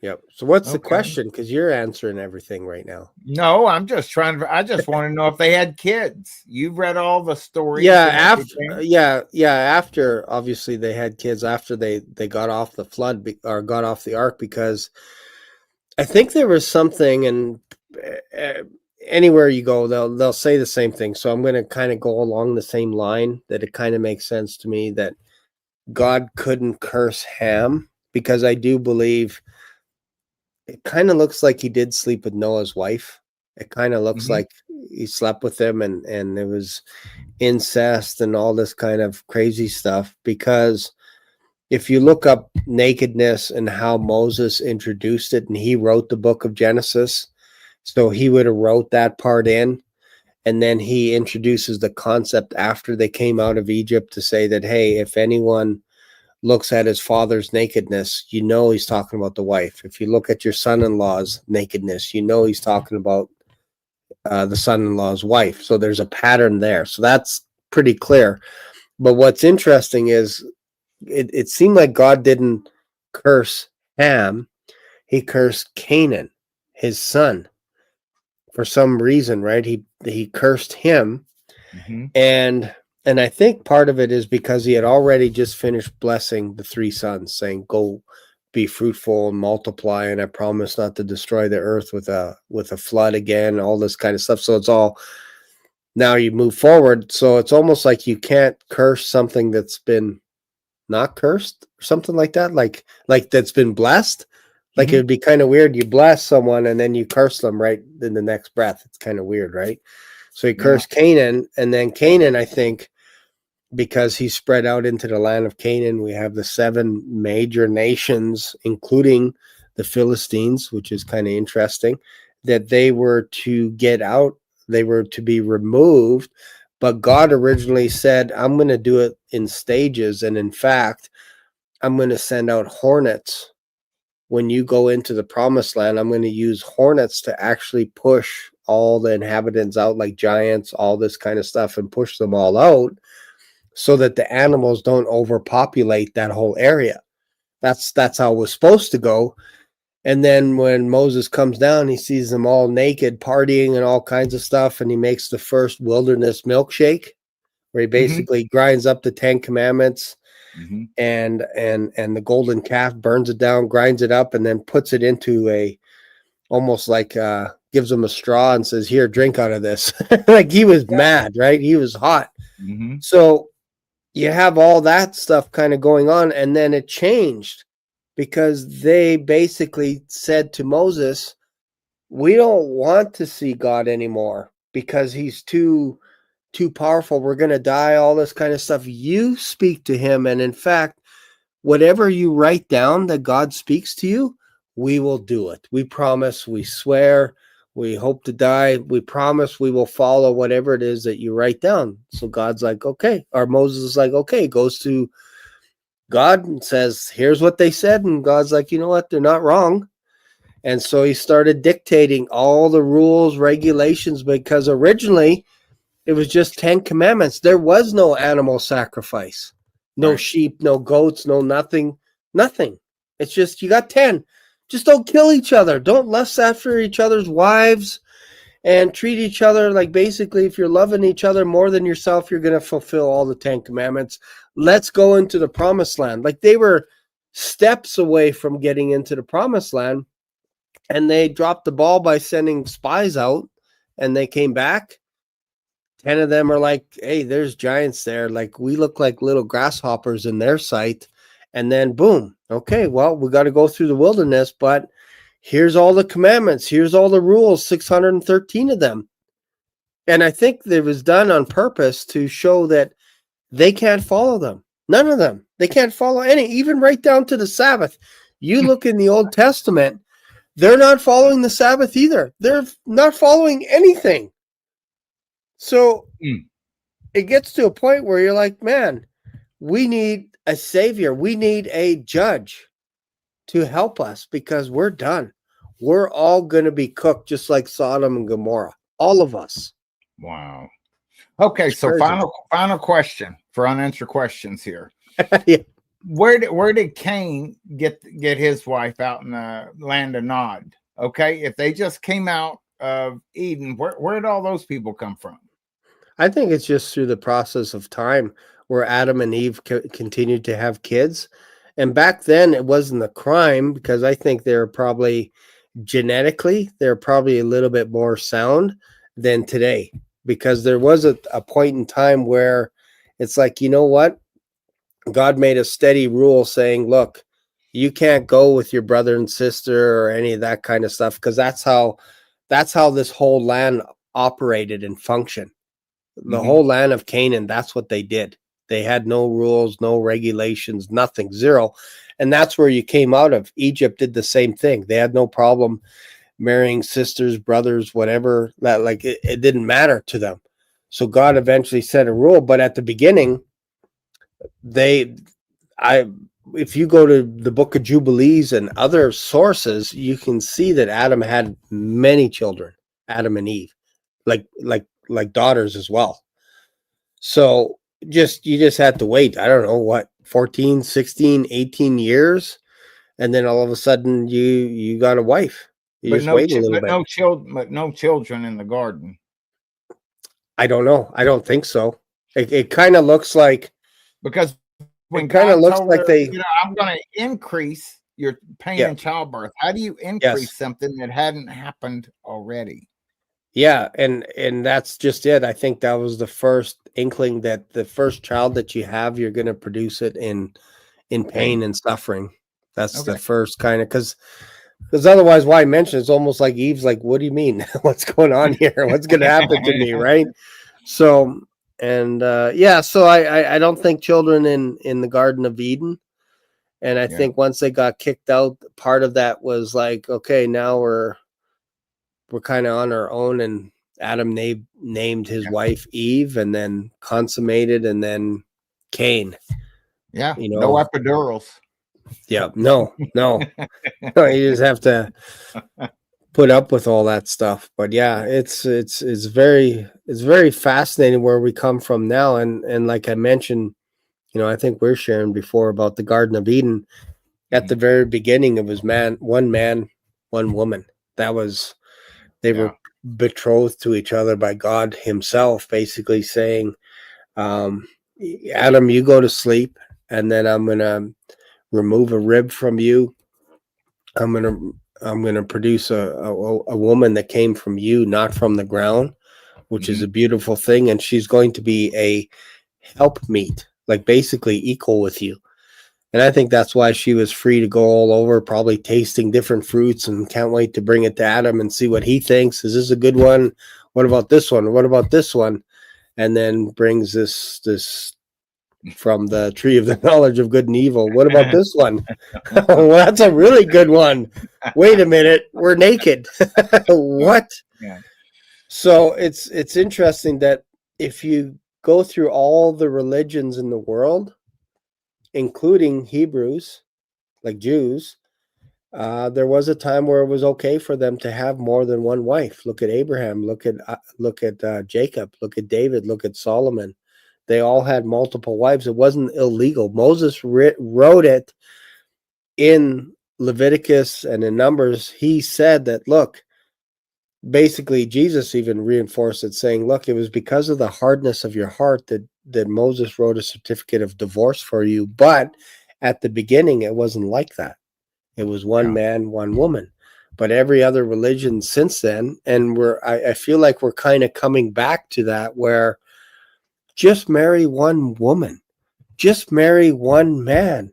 Yep. So what's the Okay. question? Because you're answering everything right now. No, I'm just trying to, I just want to know if they had kids. You've read all the stories Yeah, and after everything. after obviously they had kids after they got off the flood or got off the ark, because I think there was something, and uh, anywhere you go, they'll say the same thing. So I'm going to kind of go along the same line, that it kind of makes sense to me that God couldn't curse Ham, because I do believe it kind of looks like he did sleep with Noah's wife. It kind of looks Hmm. like he slept with him, and it was incest and all this kind of crazy stuff. Because if you look up nakedness and how Moses introduced it, and he wrote the book of Genesis, so he would have wrote that part in, and then he introduces the concept after they came out of Egypt to say that, hey, if anyone looks at his father's nakedness, you know he's talking about the wife. If you look at your son-in-law's nakedness, you know he's talking about the son-in-law's wife. So there's a pattern there. So that's pretty clear. But what's interesting is it seemed like God didn't curse Ham. He cursed Canaan, his son, for some reason, right? He cursed him. Hmm. And I think part of it is because he had already just finished blessing the 3 sons, saying, go be fruitful and multiply, and I promise not to destroy the earth with a flood again, all this kind of stuff. So it's all, now you move forward. So it's almost like you can't curse something that's been not cursed, or something like that, like that's been blessed. Like, it Hmm. would be kind of weird, you bless someone and then you curse them right in the next breath. It's kind of weird, right? So he Yeah. cursed Canaan, and then Canaan, I think, because he spread out into the land of Canaan, we have the 7 major nations, including the Philistines, which is kind of interesting, that they were to get out, they were to be removed. But God originally said, I'm going to do it in stages. And in fact, I'm going to send out hornets. When you go into the promised land, I'm going to use hornets to actually push all the inhabitants out, like giants, all this kind of stuff, and push them all out, so that the animals don't overpopulate that whole area. That's how it was supposed to go. And then when Moses comes down, he sees them all naked, partying and all kinds of stuff, and he makes the first wilderness milkshake, where he Hmm. basically grinds up the 10 commandments, Hmm. and the golden calf, burns it down, grinds it up, and then puts it into a, almost like gives him a straw and says, here, drink out of this. Like, he was Yeah. mad, right? He was hot. Hmm. So you have all that stuff kind of going on, and then it changed, because they basically said to Moses, we don't want to see God anymore because he's too powerful, we're going to die, all this kind of stuff. You speak to him, and in fact, whatever you write down that God speaks to you, we will do it. We promise, we swear, We hope to die. We promise we will follow whatever it is that you write down. So God's like, okay. Or Moses is like, okay. Goes to God and says, here's what they said. And God's like, you know what? They're not wrong. And so he started dictating all the rules, regulations, because originally it was just 10 commandments. There was no animal sacrifice, no Right. sheep, no goats, no nothing. It's just, you got 10. Just don't kill each other. Don't lust after each other's wives, and treat each other like, basically, if you're loving each other more than yourself, you're going to fulfill all the 10 commandments. Let's go into the promised land. Like, they were steps away from getting into the promised land, and they dropped the ball by sending spies out, and they came back. 10 of them are like, hey, there's giants there. Like, we look like little grasshoppers in their sight. And then boom. Okay, well, we got to go through the wilderness, but here's all the commandments. Here's all the rules, 613 of them. And I think it was done on purpose to show that they can't follow them. None of them. They can't follow any, even right down to the Sabbath. You look in the Old Testament, they're not following the Sabbath either. They're not following anything. So it gets to a point where you're like, man, we need a savior. We need a judge to help us, because we're done. We're all going to be cooked just like Sodom and Gomorrah. All of us. Wow. Okay, It's so crazy. final question for unanswered questions here. Yeah. Where did Cain get his wife out in the land of Nod? Okay, if they just came out of Eden, where did all those people come from? I think it's just through the process of time where Adam and Eve continued to have kids. And back then it wasn't a crime, because I think they're probably genetically, they're probably a little bit more sound than today, because there was a point in time where it's like, you know what? God made a steady rule saying, look, you can't go with your brother and sister or any of that kind of stuff, because that's how this whole land operated and functioned. The whole land of Canaan, that's what they did. They had no rules, no regulations, nothing, zero. And that's where you came out of. Egypt did the same thing. They had no problem marrying sisters, brothers, whatever. That, like, it didn't matter to them. So God eventually set a rule. But at the beginning, if you go to the book of Jubilees and other sources, you can see that Adam had many children, Adam and Eve, like daughters as well. So you just had to wait, I don't know what, 14, 16, 18 years, and then all of a sudden you got a wife. You just wait a little bit. No children in the garden. I don't know. I don't think so. It kind of looks like, because when kind of looks like her, I'm going to increase your pain in childbirth. How do you increase something that hadn't happened already? Yeah, and that's just it. I think that was the first inkling that the first child that you have, you're going to produce it in pain and suffering. That's the first kind of, because otherwise, why mention? It's almost like Eve's like, what do you mean? What's going on here? What's going to happen to me, right? So, and so I don't think children in the Garden of Eden. And I think once they got kicked out, part of that was like, okay, now we're kind of on our own, and Adam named his wife Eve, and then consummated, and then Cain. Yeah, no epidurals. Yeah, no. You just have to put up with all that stuff. But yeah, it's very fascinating where we come from now, and like I mentioned, I think we're sharing before about the Garden of Eden. At the very beginning, it was one man, one woman. That was. They were betrothed to each other by God himself, basically saying, Adam, you go to sleep, and then I'm going to remove a rib from you. I'm going to produce a woman that came from you, not from the ground, which is a beautiful thing. And she's going to be a helpmeet, like basically equal with you. And I think that's why she was free to go all over, probably tasting different fruits, and can't wait to bring it to Adam and see what he thinks. Is this a good one? What about this one? What about this one? And then brings this from the tree of the knowledge of good and evil. What about this one? Well, that's a really good one. Wait a minute, we're naked. What? Yeah. So it's interesting that if you go through all the religions in the world, including Hebrews, like Jews, there was a time where it was okay for them to have more than one wife. Look at Abraham. Look at Jacob. Look at David. Look at Solomon. They all had multiple wives. It wasn't illegal. Moses wrote it in Leviticus and in Numbers. He said that, look, basically Jesus even reinforced it, saying, look, it was because of the hardness of your heart that Moses wrote a certificate of divorce for you. But at the beginning, it wasn't like that. It was one man, one woman. But every other religion since then, and I feel like we're kind of coming back to that, where just marry one woman, just marry one man.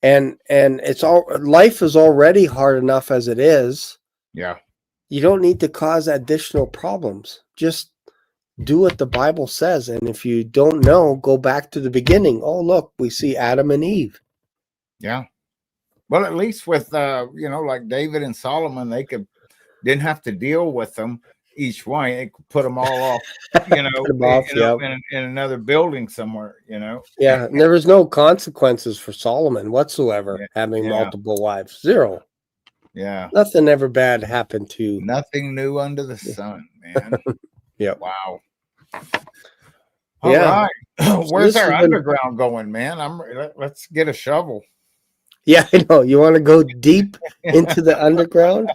And it's all, life is already hard enough as it is. Yeah. You don't need to cause additional problems. Just do what the Bible says. And if you don't know, go back to the beginning. Oh, look, we see Adam and Eve. Yeah. Well, at least with like David and Solomon, they didn't have to deal with them each one. They could put them all off, Put them off, in another building somewhere, Yeah, and there was no consequences for Solomon whatsoever having Yeah. multiple wives. Zero. Yeah. Nothing ever bad happened to. Nothing new under the sun, man. Yeah. Wow. All right. Where's our underground going, man? Let's get a shovel. Yeah, I know. You want to go deep into the underground?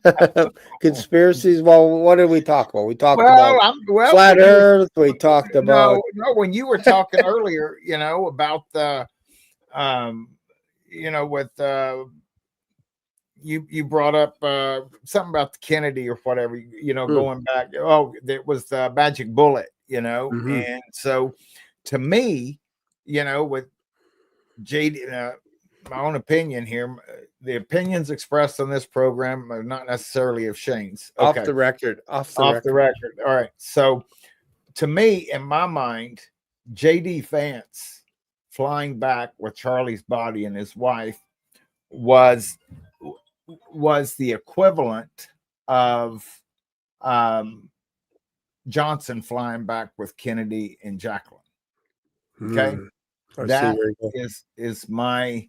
Conspiracies? Well, what did we talk about? We talked about flat Earth. We talked about... No, when you were talking earlier, about the, with you brought up something about the Kennedy or whatever, going back. Oh, it was the magic bullet, and so to me, with JD, my own opinion here, the opinions expressed on this program are not necessarily of Shane's. Okay. Off the record. Off the record. All right. So to me, in my mind, JD Vance flying back with Charlie's body and his wife was the equivalent of Johnson flying back with Kennedy and Jacqueline. Okay. That is my,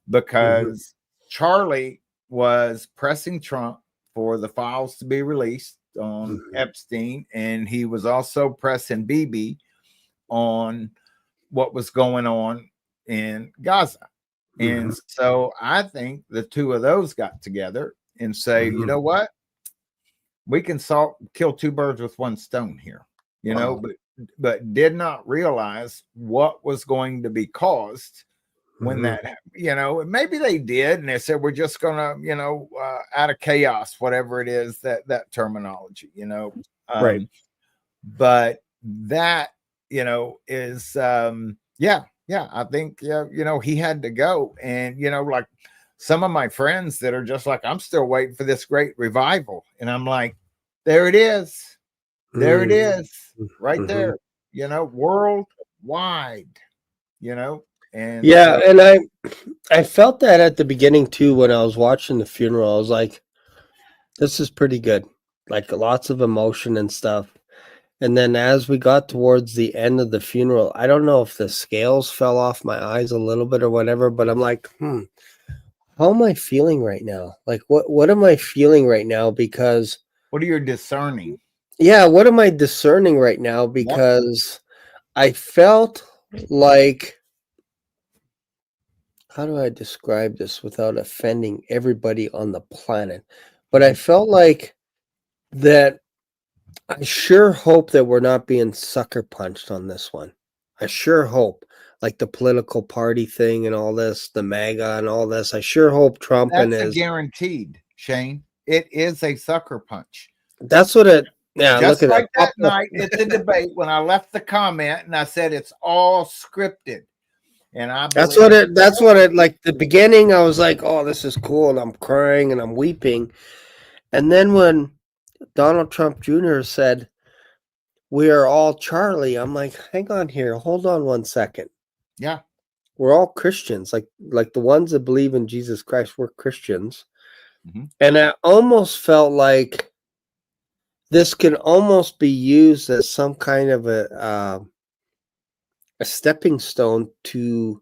because Charlie was pressing Trump for the files to be released on Epstein, and he was also pressing Bibi on what was going on in Gaza. And so I think the two of those got together and say, you know what? We can kill two birds with one stone here, but did not realize what was going to be caused when that, maybe they did. And they said, we're just going to, out of chaos, whatever it is, that terminology, right. But that, is, I think, he had to go. And, like some of my friends that are just like, I'm still waiting for this great revival. And I'm like, there it is. There it is right there, worldwide, and and I felt that at the beginning too, when I was watching the funeral. I was like, this is pretty good, like lots of emotion and stuff. And then as we got towards the end of the funeral, I don't know if the scales fell off my eyes a little bit or whatever, but I'm like, how am I feeling right now? Like, what am I feeling right now? Because what are you discerning? Yeah, what am I discerning right now? Because I felt like, how do I describe this without offending everybody on the planet? But I felt like that I sure hope that we're not being sucker punched on this one. I sure hope, like the political party thing and all this, the MAGA and all this. I sure hope Trump and his... guaranteed, Shane. It is a sucker punch. That's what it... Yeah, just like that night at the debate when I left the comment and I said it's all scripted, and that's what it like. The beginning, I was like, "Oh, this is cool," and I'm crying and I'm weeping, and then when Donald Trump Jr. said, "We are all Charlie," I'm like, "Hang on here, hold on one second." Yeah, we're all Christians, like the ones that believe in Jesus Christ. We're Christians, Mhm. And I almost felt like this can almost be used as some kind of a stepping stone to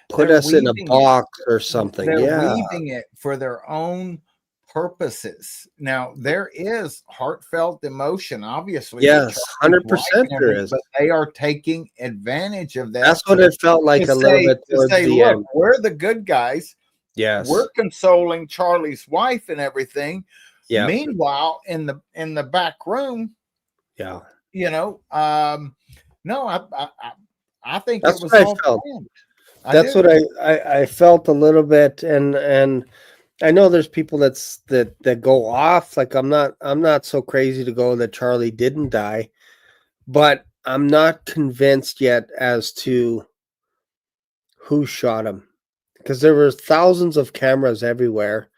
put They're us in a weaving it. box or something. They're Yeah. weaving it for their own purposes. Now, there is heartfelt emotion, obviously, with Yes, Charlie's wife 100% and there everything, is. but they are taking advantage of That's that what it felt like a little bit to towards say, the look, end. we're the good guys. We're Yes. consoling Charlie's wife and everything. Yeah. Meanwhile, in the back room, Yeah. you know, no, I think it That's was what I all felt. planned. I That's do. what I felt a little bit, and I know there's people that go off. Like I'm not so crazy to go that Charlie didn't die, but I'm not convinced yet as to who shot him because there were thousands of cameras everywhere,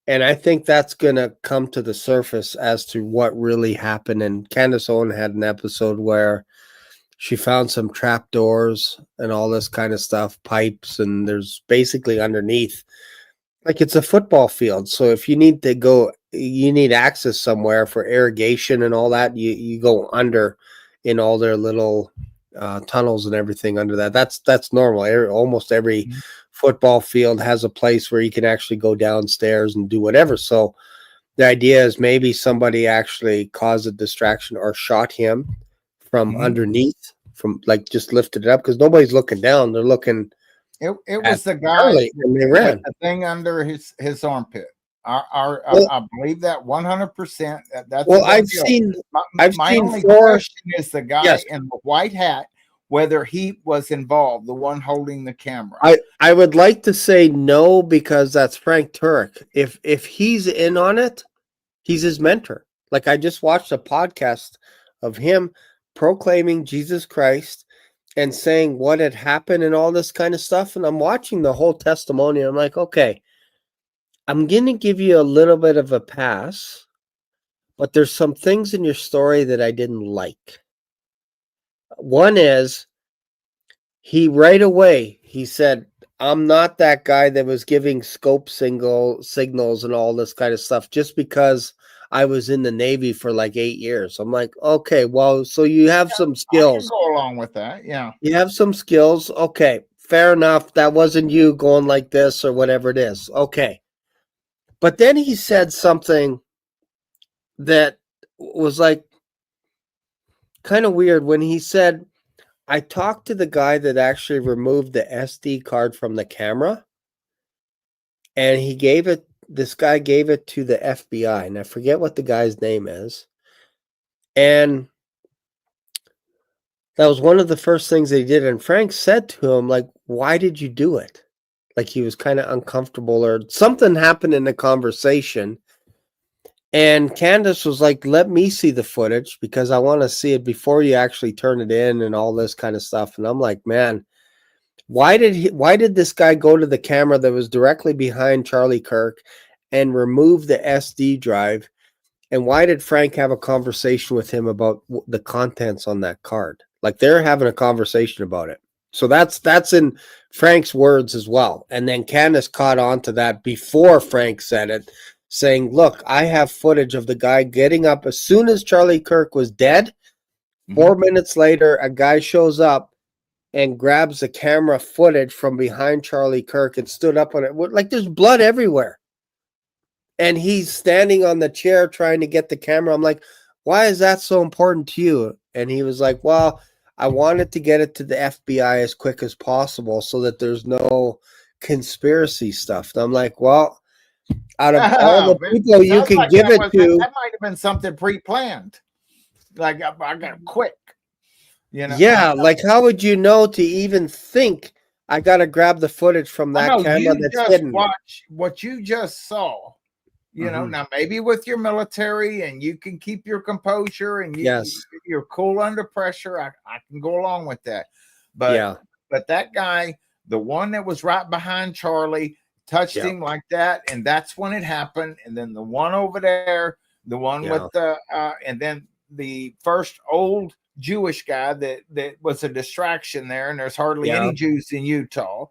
and I think that's gonna come to the surface as to what really happened. And Candace Owen had an episode where she found some trap doors and all this kind of stuff, pipes, and there's basically underneath, like it's a football field. So if you need to go, you need access somewhere for irrigation and all that, you go under in all their little tunnels and everything under that. That's normal. Almost every Mhm. football field has a place where you can actually go downstairs and do whatever. So the idea is maybe somebody actually caused a distraction or shot him from Mhm. underneath, from like just lifted it up because nobody's looking down. They're looking It at was the guy Charlie and they with ran. the thing under his armpit. Well, I believe that 100%. That's a well, done deal. I've My seen only four. question is the guy Yes, in the white hat, whether he was involved, the one holding the camera. I would like to say no because that's Frank Turek. If he's in on it, he's his mentor. Like I just watched a podcast of him proclaiming Jesus Christ and saying what had happened and all this kind of stuff. And I'm watching the whole testimony. I'm like, okay, I'm going to give you a little bit of a pass, but there's some things in your story that I didn't like. One is he right away he said, I'm not that guy that was giving scope signals and all this kind of stuff just because I was in the Navy for like 8 years. I'm like, okay, well, so you have some I can skills. go along with that. Yeah. You have some skills. Okay, fair enough. That wasn't you going like this or whatever it is. Okay. But then he said something that was like kind of weird when he said, I talked to the guy that actually removed the SD card from the camera, and this guy gave it to the FBI, and I forget what the guy's name is. And that was one of the first things that he did. And Frank said to him, like, why did you do it? Like he was kind of uncomfortable or something happened in the conversation. And Candace was like, let me see the footage because I want to see it before you actually turn it in and all this kind of stuff. And I'm like, man, why did this guy go to the camera that was directly behind Charlie Kirk and remove the SD drive? And why did Frank have a conversation with him about the contents on that card? Like they're having a conversation about it. So that's in Frank's words as well. And then Candace caught on to that before Frank said it, saying, look, I have footage of the guy getting up as soon as Charlie Kirk was dead. Mhm. 4 minutes later, a guy shows up and grabs the camera footage from behind Charlie Kirk and stood up on it. Like there's blood everywhere. And he's standing on the chair trying to get the camera. I'm like, why is that so important to you? And he was like, well, I wanted to get it to the FBI as quick as possible so that there's no conspiracy stuff. And I'm like, well, out of all the people It you sounds can like give it to, that might have been something pre-planned. Like I got quick, you know. yeah, like how would you know to even think I got to grab the footage from I that know camera you that's just hidden? watch what you just saw. You know, Mhm. now maybe with your military and you can keep your composure and Yes. you're cool under pressure. I can go along with that. But Yeah. that guy, the one that was right behind Charlie, touched Yeah. him like that, and that's when it happened. And then the one over there, the one with Yeah. the and then the first old Jewish guy that was a distraction there, and there's hardly Yeah. any Jews in Utah,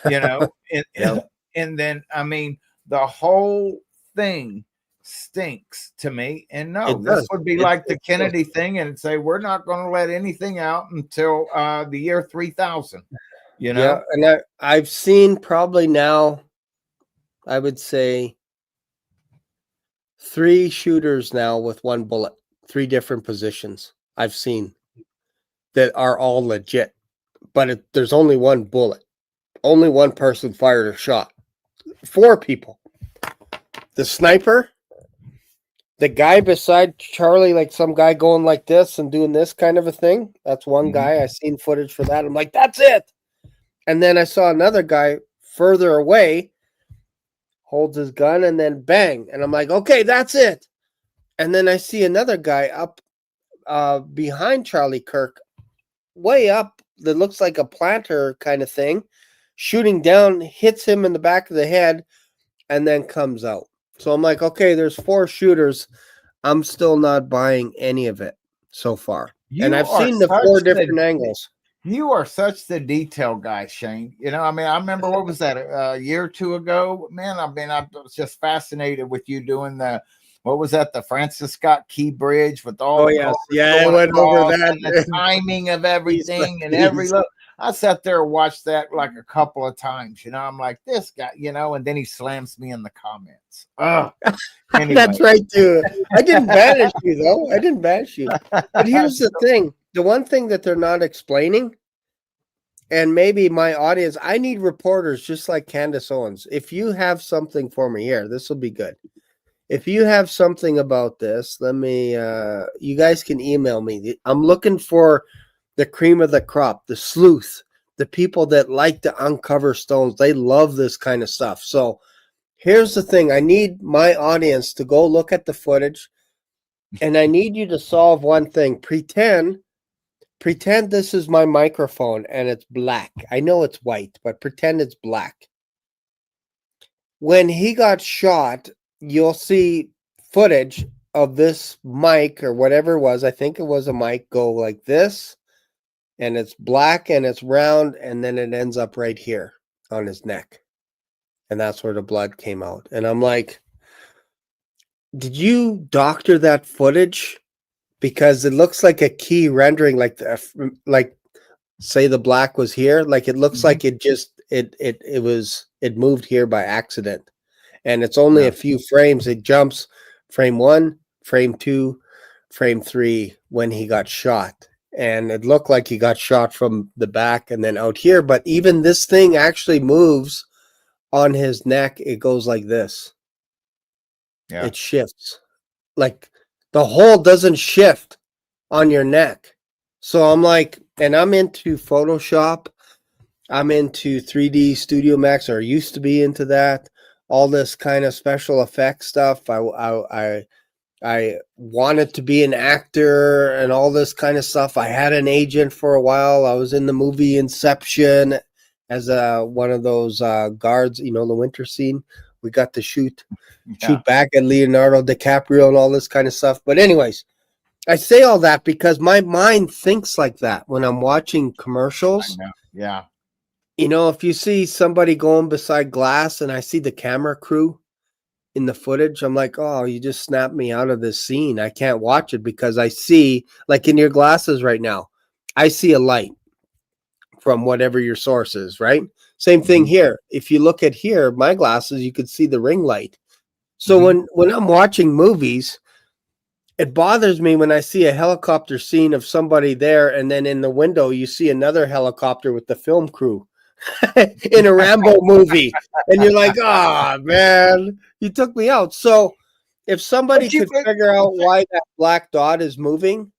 you know. And, Yeah. and then I mean the whole thing stinks to me. And no, It this does. would be like the Kennedy thing and say, we're not going to let anything out until the year 3000, you know? Yeah, and I've seen probably now, I would say 3 shooters now with 1 bullet, 3 different positions I've seen that are all legit, but there's only 1 bullet. Only 1 person fired a shot. 4 people. The sniper, the guy beside Charlie, like some guy going like this and doing this kind of a thing. That's one guy. I seen footage for that. I'm like, that's it. And then I saw another guy further away holds his gun and then bang. And I'm like, okay, that's it. And then I see another guy up behind Charlie Kirk, way up, that looks like a planter kind of thing, shooting down, hits him in the back of the head, and then comes out. So I'm like, okay, there's 4 shooters. I'm still not buying any of it so far. And I've seen the 4 different angles. You are such the detail guy, Shane. You know, I mean, I remember, what was that, a year or 2 ago? Man, I mean, I was just fascinated with you doing what was that, the Francis Scott Key Bridge with all the yes. Yeah, I went over that. And the timing of everything and every look. I sat there and watched that like a couple of times. You know, I'm like, this guy, you know, and then he slams me in the comments. Oh, anyway. That's right, too. I didn't banish you, though. I didn't banish you. But here's the thing. The one thing that they're not explaining, and maybe my audience, I need reporters just like Candace Owens. If you have something for me here, this will be good. If you have something about this, let me, you guys can email me. I'm looking for the cream of the crop, the sleuth, the people that like to uncover stones. They love this kind of stuff. So here's the thing. I need my audience to go look at the footage, and I need you to solve one thing. Pretend this is my microphone and it's black. I know it's white, but pretend it's black. When he got shot, you'll see footage of this mic or whatever it was. I think it was a mic, go like this, and it's black and it's round, and then it ends up right here on his neck. And that's where the blood came out. And I'm like, did you doctor that footage? Because it looks like a key rendering, like say the black was here, like it looks like it just it moved here by accident, and it's only a few frames. It jumps frame 1, frame 2, frame 3 when he got shot, and it looked like he got shot from the back and then out here. But even this thing actually moves on his neck. It goes like this. Yeah, it shifts like. The hole doesn't shift on your neck. So I'm like, and I'm into Photoshop. I'm into 3D Studio Max, or used to be into that. All this kind of special effects stuff. I wanted to be an actor and all this kind of stuff. I had an agent for a while. I was in the movie Inception as one of those guards, you know, the winter scene. We got to shoot back at Leonardo DiCaprio and all this kind of stuff. But anyways, I say all that because my mind thinks like that when I'm watching commercials. Yeah. You know, if you see somebody going beside glass and I see the camera crew in the footage, I'm like, oh, you just snapped me out of this scene. I can't watch it because I see, like in your glasses right now, I see a light from whatever your source is, right? Same thing here. If you look at here, my glasses, you could see the ring light. So when I'm watching movies, it bothers me when I see a helicopter scene of somebody there, and then in the window you see another helicopter with the film crew in a Rambo movie, and you're like, "Ah, man, you took me out." So if somebody could figure out why that black dot is moving,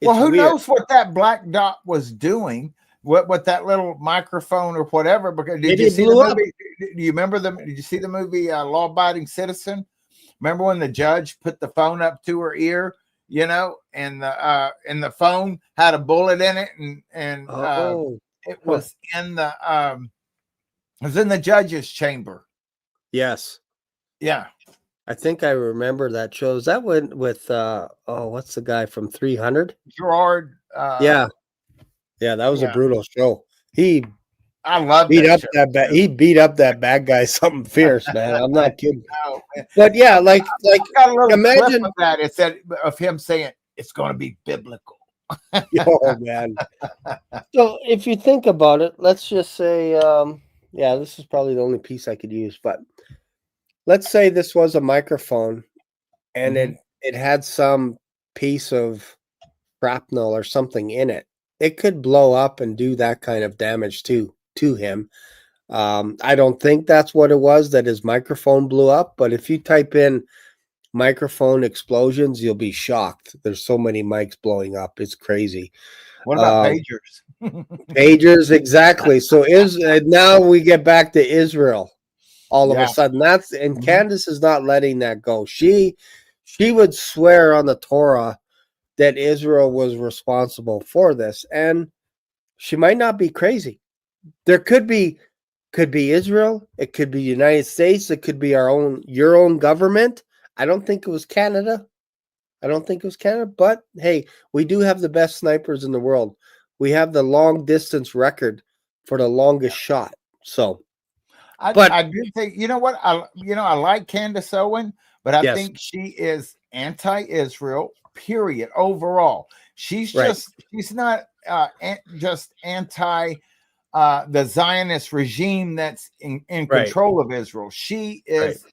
well, who knows what that black dot was doing? What that little microphone or whatever? Because did you see the movie? Do you remember them? Did you see the movie Law Abiding Citizen? Remember when the judge put the phone up to her ear, you know, and the phone had a bullet in it, and it was in the judge's chamber. Yes. Yeah. I think I remember that show. Is that with what's the guy from 300? Gerard. Yeah, that was a brutal show. He I love Beat that up show. that bad. He beat up that bad guy something fierce, man. I'm I not kidding. know, man. But yeah, like I got a little clip imagine. of that. It said of him saying it's going to be biblical. Oh man. So if you think about it, let's just say, yeah, this is probably the only piece I could use. But let's say this was a microphone, and Mhm. it had some piece of shrapnel or something in it. It could blow up and do that kind of damage to him. I don't think that's what it was that his microphone blew up, but if you type in microphone explosions, you'll be shocked. There's so many mics blowing up. It's crazy. What about Um, pagers? Pagers, exactly. So now we get back to Israel all of a Yeah. sudden. And Mhm. Candace is not letting that go. She would swear on the Torah that Israel was responsible for this. And she might not be crazy. There could be Israel, it could be United States, it could be your own government. I don't think it was Canada. I don't think it was Canada, but hey, we do have the best snipers in the world. We have the long distance record for the longest shot. So, but I do think what I like Candace Owen, but I yes, think she is anti-Israel. Period. Overall, right, she's not just anti the Zionist regime that's in right, control of Israel. She right. is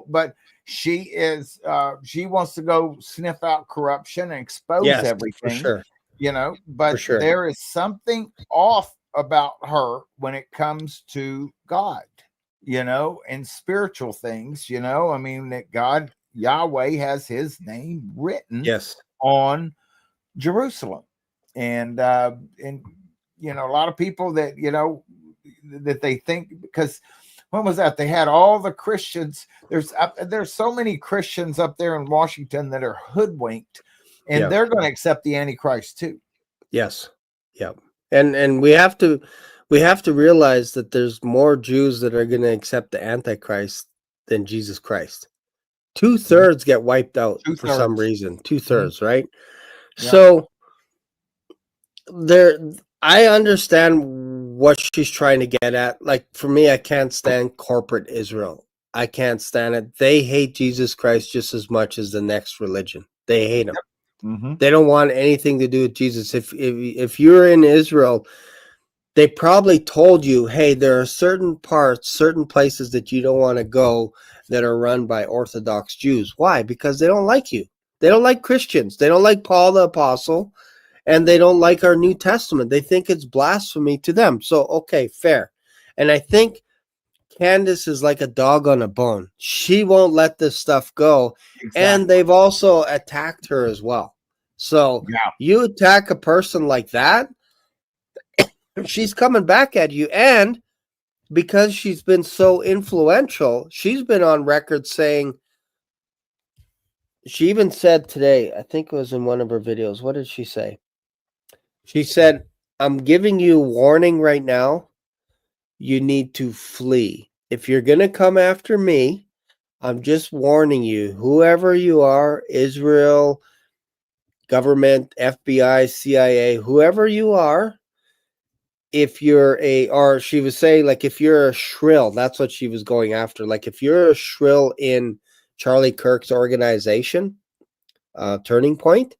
but she wants to go sniff out corruption and expose Yes, for everything. sure, for But sure. there is something off about her when it comes to God, and spiritual things, I mean, that God, Yahweh, has his name written Yes, on Jerusalem. And a lot of people that, that they think, because when was that? They had all the Christians. There's so many Christians up there in Washington that are hoodwinked, and yeah, they're going to accept the Antichrist too. yes, yeah. And we have to realize that there's more Jews that are going to accept the Antichrist than Jesus Christ. Two-thirds get wiped out Two for some thirds. reason. Mhm. Two-thirds, right? Yeah. So there, I understand what she's trying to get at. Like for me, I can't stand corporate Israel. I can't stand it. They hate Jesus Christ just as much as the next religion. They hate him. Mm-hmm. They don't want anything to do with Jesus. If you're in Israel, they probably told you, hey, there are certain parts, certain places that you don't want to go that are run by Orthodox Jews. Why? Because they don't like you. They don't like Christians. They don't like Paul the Apostle, and they don't like our New Testament. They think it's blasphemy to them. So, okay, fair. And I think Candace is like a dog on a bone. She won't let this stuff go. And Exactly. they've also attacked her as well. So Yeah. you attack a person like that, she's coming back at you. And because she's been so influential, she's been on record saying, she even said today, I think it was in one of her videos. What did she say? She said, I'm giving you warning right now. You need to flee. If you're going to come after me, I'm just warning you, whoever you are, Israel, government, FBI, CIA, whoever you are, if you're or she was saying, like, if you're a shrill, that's what she was going after. Like, if you're a shrill in Charlie Kirk's organization, Turning Point,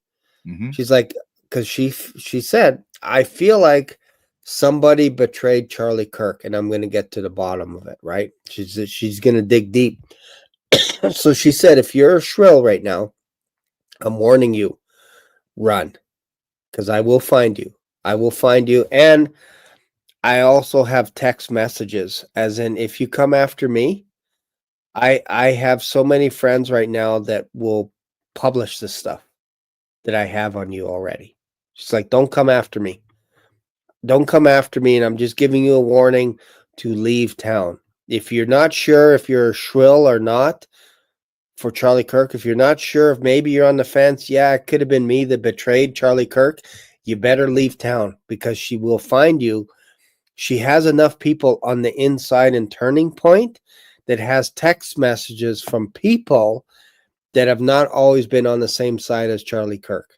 Mm-hmm. she's like, because she said, I feel like somebody betrayed Charlie Kirk, and I'm going to get to the bottom of it, right? She's going to dig deep. So she said, if you're a shrill right now, I'm warning you, run, because I will find you. I will find you. And I also have text messages, as in, if you come after me, I have so many friends right now that will publish this stuff that I have on you already. She's like, don't come after me. Don't come after me. And I'm just giving you a warning to leave town. If you're not sure if you're shrill or not for Charlie Kirk, if you're not sure if maybe you're on the fence, yeah, it could have been me that betrayed Charlie Kirk, you better leave town, because she will find you. She has enough people on the inside in Turning Point that has text messages from people that have not always been on the same side as Charlie Kirk.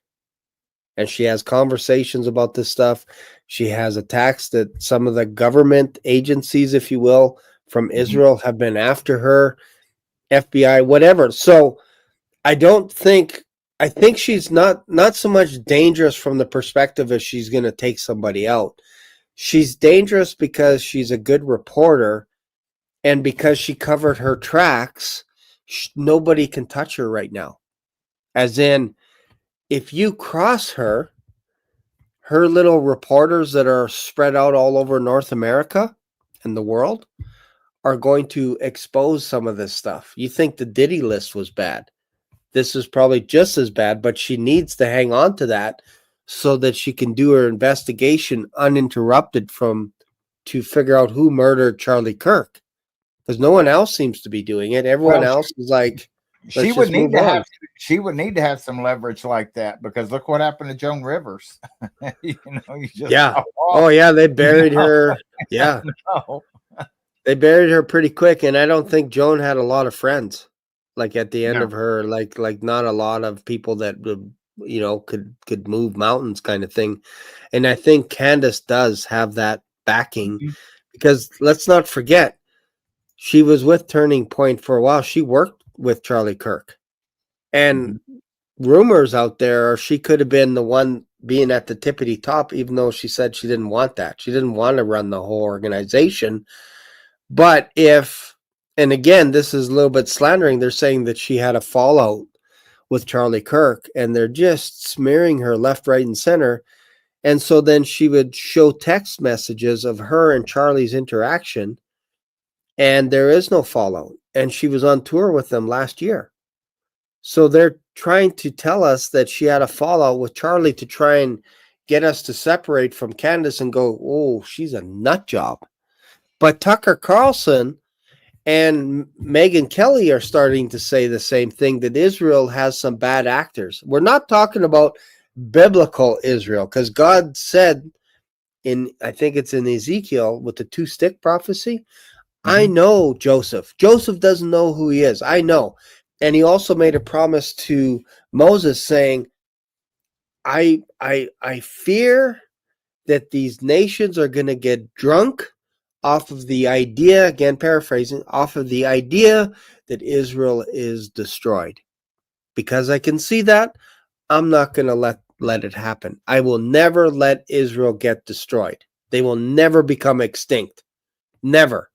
and she has conversations about this stuff. She has attacks that some of the government agencies, if you will, from Israel have been after her, FBI, whatever. So I think she's not so much dangerous from the perspective of she's going to take somebody out. She's dangerous because she's a good reporter, and because she covered her tracks, nobody can touch her right now. As in, if you cross her little reporters that are spread out all over North America and the world are going to expose some of this stuff. You think the Diddy list was bad. This is probably just as bad, but she needs to hang on to that so that she can do her investigation uninterrupted to figure out who murdered Charlie Kirk. Because no one else seems to be doing it. Everyone else is like, she would need to have some leverage like that, because look what happened to Joan Rivers. You just oh yeah, they buried her. Yeah, they buried her pretty quick, and I don't think Joan had a lot of friends. Like at the end of her, like not a lot of people that could move mountains, kind of thing. And I think Candace does have that backing, because let's not forget, she was with Turning Point for a while. She worked with Charlie Kirk, and rumors out there are she could have been the one being at the tippity top, even though she said she didn't want that. She didn't want to run the whole organization. But and again, this is a little bit slandering, they're saying that she had a fallout with Charlie Kirk, and they're just smearing her left, right, and center. And so then she would show text messages of her and Charlie's interaction, and there is no fallout. And she was on tour with them last year. So they're trying to tell us that she had a fallout with Charlie to try and get us to separate from Candace and go, oh, she's a nut job. But Tucker Carlson and Megyn Kelly are starting to say the same thing, that Israel has some bad actors. We're not talking about biblical Israel, because God said I think it's in Ezekiel with the 2-stick prophecy, I know Joseph. Joseph doesn't know who he is. I know. And he also made a promise to Moses saying, I fear that these nations are going to get drunk off of the idea, again paraphrasing, off of the idea that Israel is destroyed. Because I can see that, I'm not going to let it happen. I will never let Israel get destroyed. They will never become extinct. Never.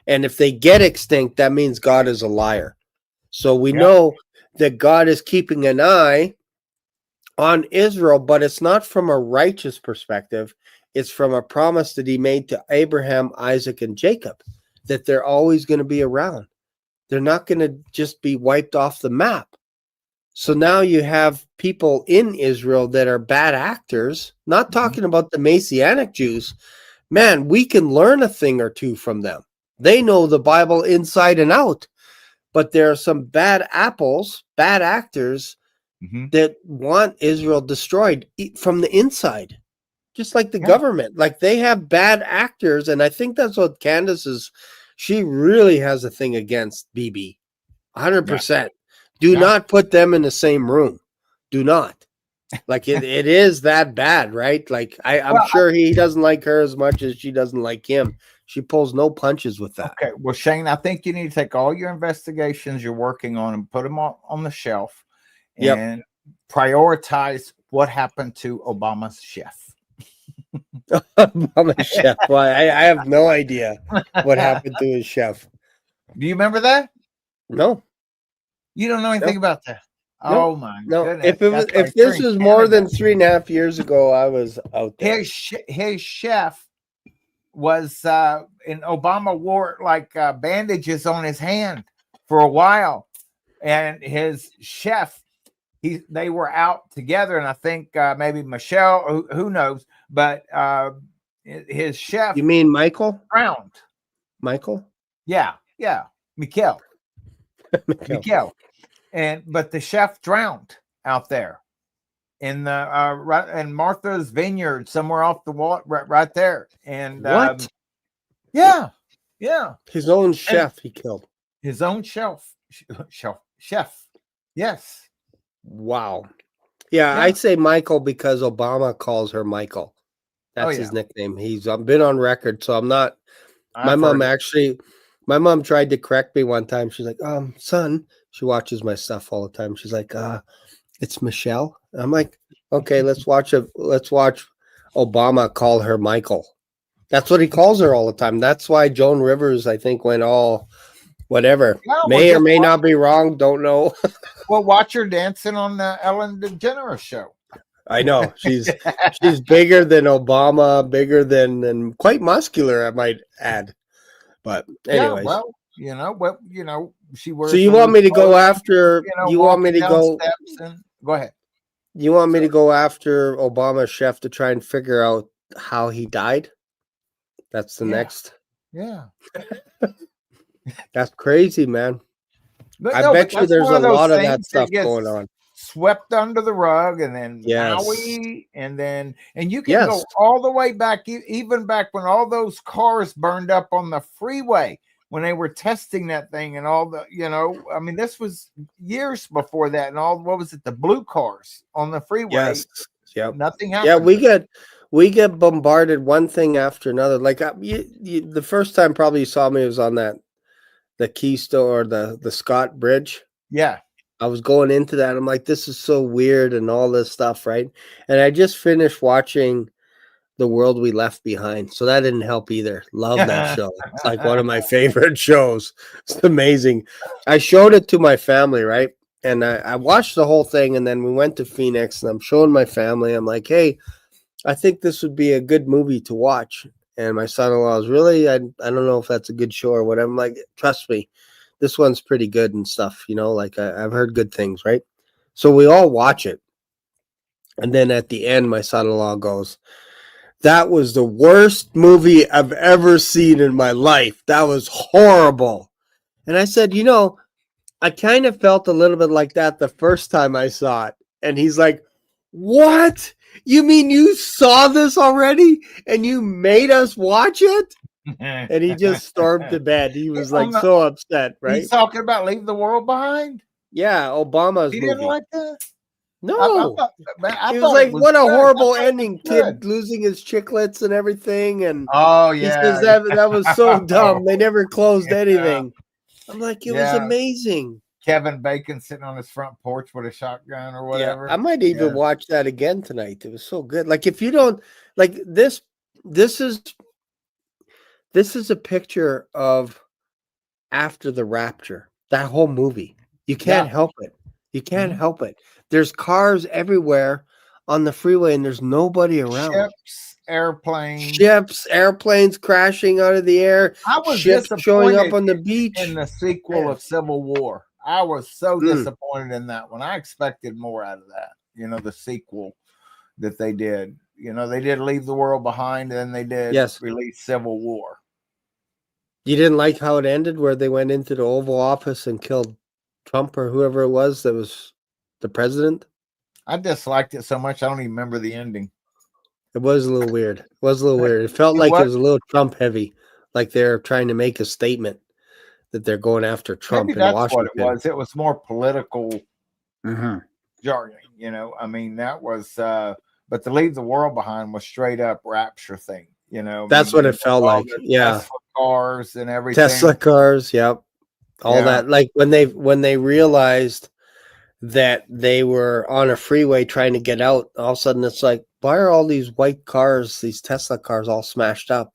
And if they get extinct, that means God is a liar. So we know that God is keeping an eye on Israel, but it's not from a righteous perspective. It's from a promise that he made to Abraham, Isaac, and Jacob, that they're always going to be around. They're not going to just be wiped off the map. So now you have people in Israel that are bad actors, not talking about the Messianic Jews. Man, we can learn a thing or two from them. They know the Bible inside and out. But there are some bad apples, bad actors that want Israel destroyed from the inside. Just like the government. Like they have bad actors, and I think that's what Candace is. She really has a thing against BB. 100%. Do not put them in the same room. Do not. Like it is that bad, right? Like I'm sure he doesn't like her as much as she doesn't like him. She pulls no punches with that. Okay. Well, Shane, I think you need to take all your investigations you're working on and put them on the shelf and prioritize what happened to Obama's chef. Obama's chef. Well, I have no idea what happened to his chef. Do you remember that? No. You don't know anything about that? No. Oh my goodness! If this was more than 3.5 years ago, I was out there. His chef was and Obama wore like bandages on his hand for a while, and his chef, they were out together, and I think maybe Michelle, who knows, but his chef. You mean Michael? Drowned. Michael? Yeah, Mikhail. Mikhail. But the chef drowned out there in the in Martha's Vineyard, somewhere off the wall, right there. And what? Yeah. His own chef he killed. His own chef. Yes. Wow. Yeah, Yeah. I'd say Michael because Obama calls her Michael. Oh That's yeah. his nickname. He's been on record, so I'm not. My I've mom heard it. actually, my mom tried to correct me one time. She's like, son, she watches my stuff all the time. She's like, it's Michelle. I'm like, okay, let's watch Obama call her Michael. That's what he calls her all the time. That's why Joan Rivers, I think, went all whatever. Yeah, well, May or may not be wrong. Don't know. watch her dancing on the Ellen DeGeneres show. I know she's bigger than Obama, bigger than quite muscular, I might add. But Yeah, anyways, well, she so wears you the want loose me to go clothing, after? You want me walking to down go? steps and go ahead. You want me to Sorry. go after Obama's chef to try and figure out how he died? That's the Yeah, next. yeah. That's crazy, man. But I no, but bet you that's there's one a of those lot of that things that stuff going gets on. swept under the rug, and then Yes. Maui, and you can Yes. go all the way back, even back when all those cars burned up on the freeway when they were testing that thing, and all the, I mean, this was years before that, and all, what was it, the blue cars on the freeway, Yes. Yep. nothing Yeah, happened we to them. get bombarded one thing after another. Like the first time probably you saw me was on the Keystone or the Scott Bridge. Yeah. I was going into that. I'm like, this is so weird and all this stuff, right? And I just finished watching The World We Left Behind. So that didn't help either. Love that show. It's like one of my favorite shows. It's amazing. I showed it to my family, right? And I watched the whole thing, and then we went to Phoenix, and I'm showing my family. I'm like, hey, I think this would be a good movie to watch. And my son-in-law is really, I don't know if that's a good show or what. I'm like, trust me, this one's pretty good and stuff, like I've heard good things, right? So we all watch it. And then at the end, my son-in-law goes, that was the worst movie I've ever seen in my life. That was horrible. And I said, I kind of felt a little bit like that the first time I saw it. And he's like, what? You mean you saw this already and you made us watch it? And he just stormed to bed. He was like so upset, He's right? talking about Leave the World Behind. Yeah, Obama's He didn't movie. like that. I No. thought, man, I He was thought it like, was what a good. I horrible thought it was ending, good. kid losing his chiclets and everything. And Oh he yeah, says that was so dumb. They never closed yeah, anything. I'm like, it was yeah. amazing. Kevin Bacon sitting on his front porch with a shotgun or Yeah, whatever. I might even Yeah. watch that again tonight. It was so good. Like if you don't like this is a picture of after the rapture. That whole movie. You can't Yeah. help it. You can't Mhm. help it. There's cars everywhere on the freeway and there's nobody around. Ships, airplanes. Ships, airplanes crashing out of the air, I was ships showing up disappointed on the in beach. the sequel Man. of Civil War. I was so Mm, disappointed in that one. I expected more out of that. The sequel that they did. They did Leave the World Behind, and then they did yes. release Civil War. You didn't like how it ended where they went into the Oval Office and killed Trump or whoever it was that was the president? I disliked it so much I don't even remember the ending. It was a little weird. It was a little weird. It felt like it What? was a little Trump heavy, like they're trying to make a statement that they're going after Maybe Trump in that's what it Washington. was. It was more political Mm-hmm. jargon. I mean, that was. But to Leave the World Behind was straight up Rapture thing. I That's mean, what it felt all like. the Yeah. Tesla cars and everything. Tesla cars. Yep. All Yeah. that. Like when they realized that they were on a freeway trying to get out, all of a sudden it's like, why are all these white cars, these Tesla cars all smashed up?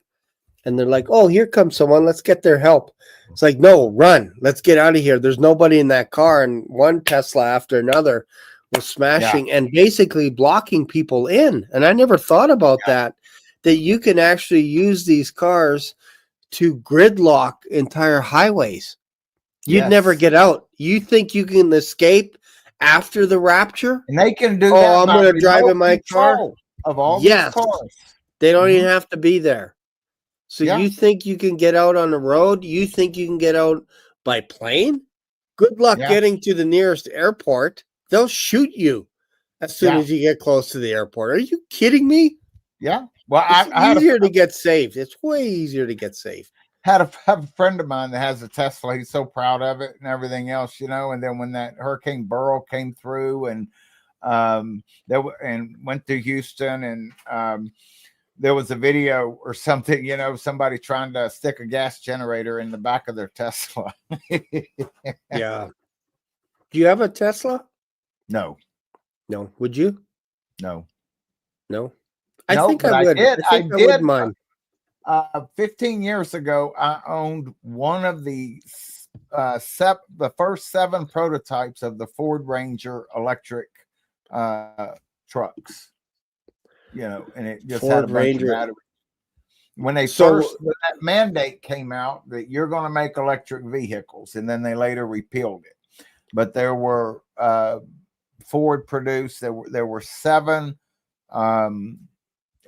And they're like, oh, here comes someone. Let's get their help. It's like, no, run. Let's get out of here. There's nobody in that car. And one Tesla after another was smashing and basically blocking people in. And I never thought about that you can actually use these cars to gridlock entire highways. You'd never get out. You think you can escape after the rapture? And they can do Oh, that I'm by going to drive remote in my car. control of all these Yes. cars. They don't even Mhm. have to be there. So Yeah. you think you can get out on the road? You think you can get out by plane? Good luck Yeah. getting to the nearest airport. They'll shoot you as soon Yeah. as you get close to the airport. Are you kidding me? Yeah. Well, It's I had easier to get saved. It's way easier to get saved. have a friend of mine that has a Tesla. He's so proud of it and everything else, And then when that Hurricane Burrow came through, and And went to Houston, and there was a video or something, somebody trying to stick a gas generator in the back of their Tesla. Yeah. Do you have a Tesla? No, No. Would you? no, No. I no. think I But I would. did. I think I would mind. 15 years ago, I owned one of the first 7 prototypes of the Ford Ranger electric trucks. And it just had a Ford bunch of Ranger. batteries. When that mandate came out that you're going to make electric vehicles, and then they later repealed it. But there were Ford produced. There were 7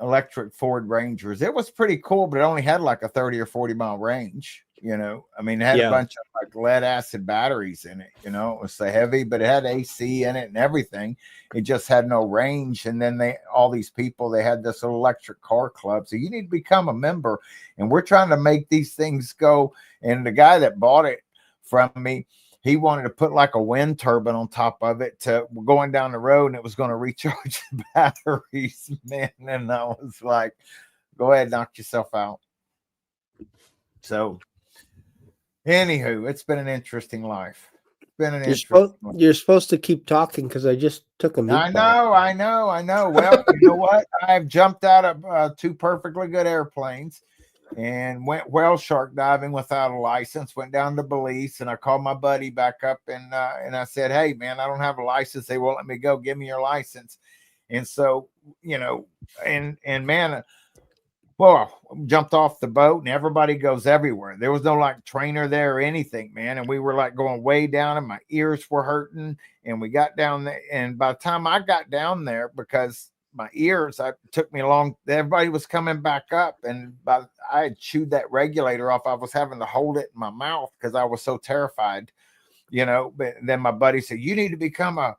electric Ford Rangers. It was pretty cool, but it only had like a 30 or 40 mile range. I mean, it had a bunch of like lead acid batteries in it. It was so heavy, but it had AC in it and everything. It just had no range. And then all these people, they had this little electric car club. So you need to become a member. And we're trying to make these things go. And the guy that bought it from me, he wanted to put like a wind turbine on top of it to going down the road, and it was going to recharge the batteries, man. And I was like, go ahead, knock yourself out. So anywho, it's been an interesting life. It's been an You're supposed to keep talking because I just took a meatball. I know. Well, you know what? I've jumped out of 2 perfectly good airplanes and went whale shark diving without a license. Went down to Belize, and I called my buddy back up, and I said, "Hey, man, I don't have a license. They won't let me go. Give me your license." And so, and man. Well, jumped off the boat, and everybody goes everywhere. There was no like trainer there or anything, man. And we were like going way down, and my ears were hurting. And we got down there, and by the time I got down there, because my ears, it took me a long. Everybody was coming back up, and I had chewed that regulator off. I was having to hold it in my mouth because I was so terrified, But then my buddy said, "You need to become a,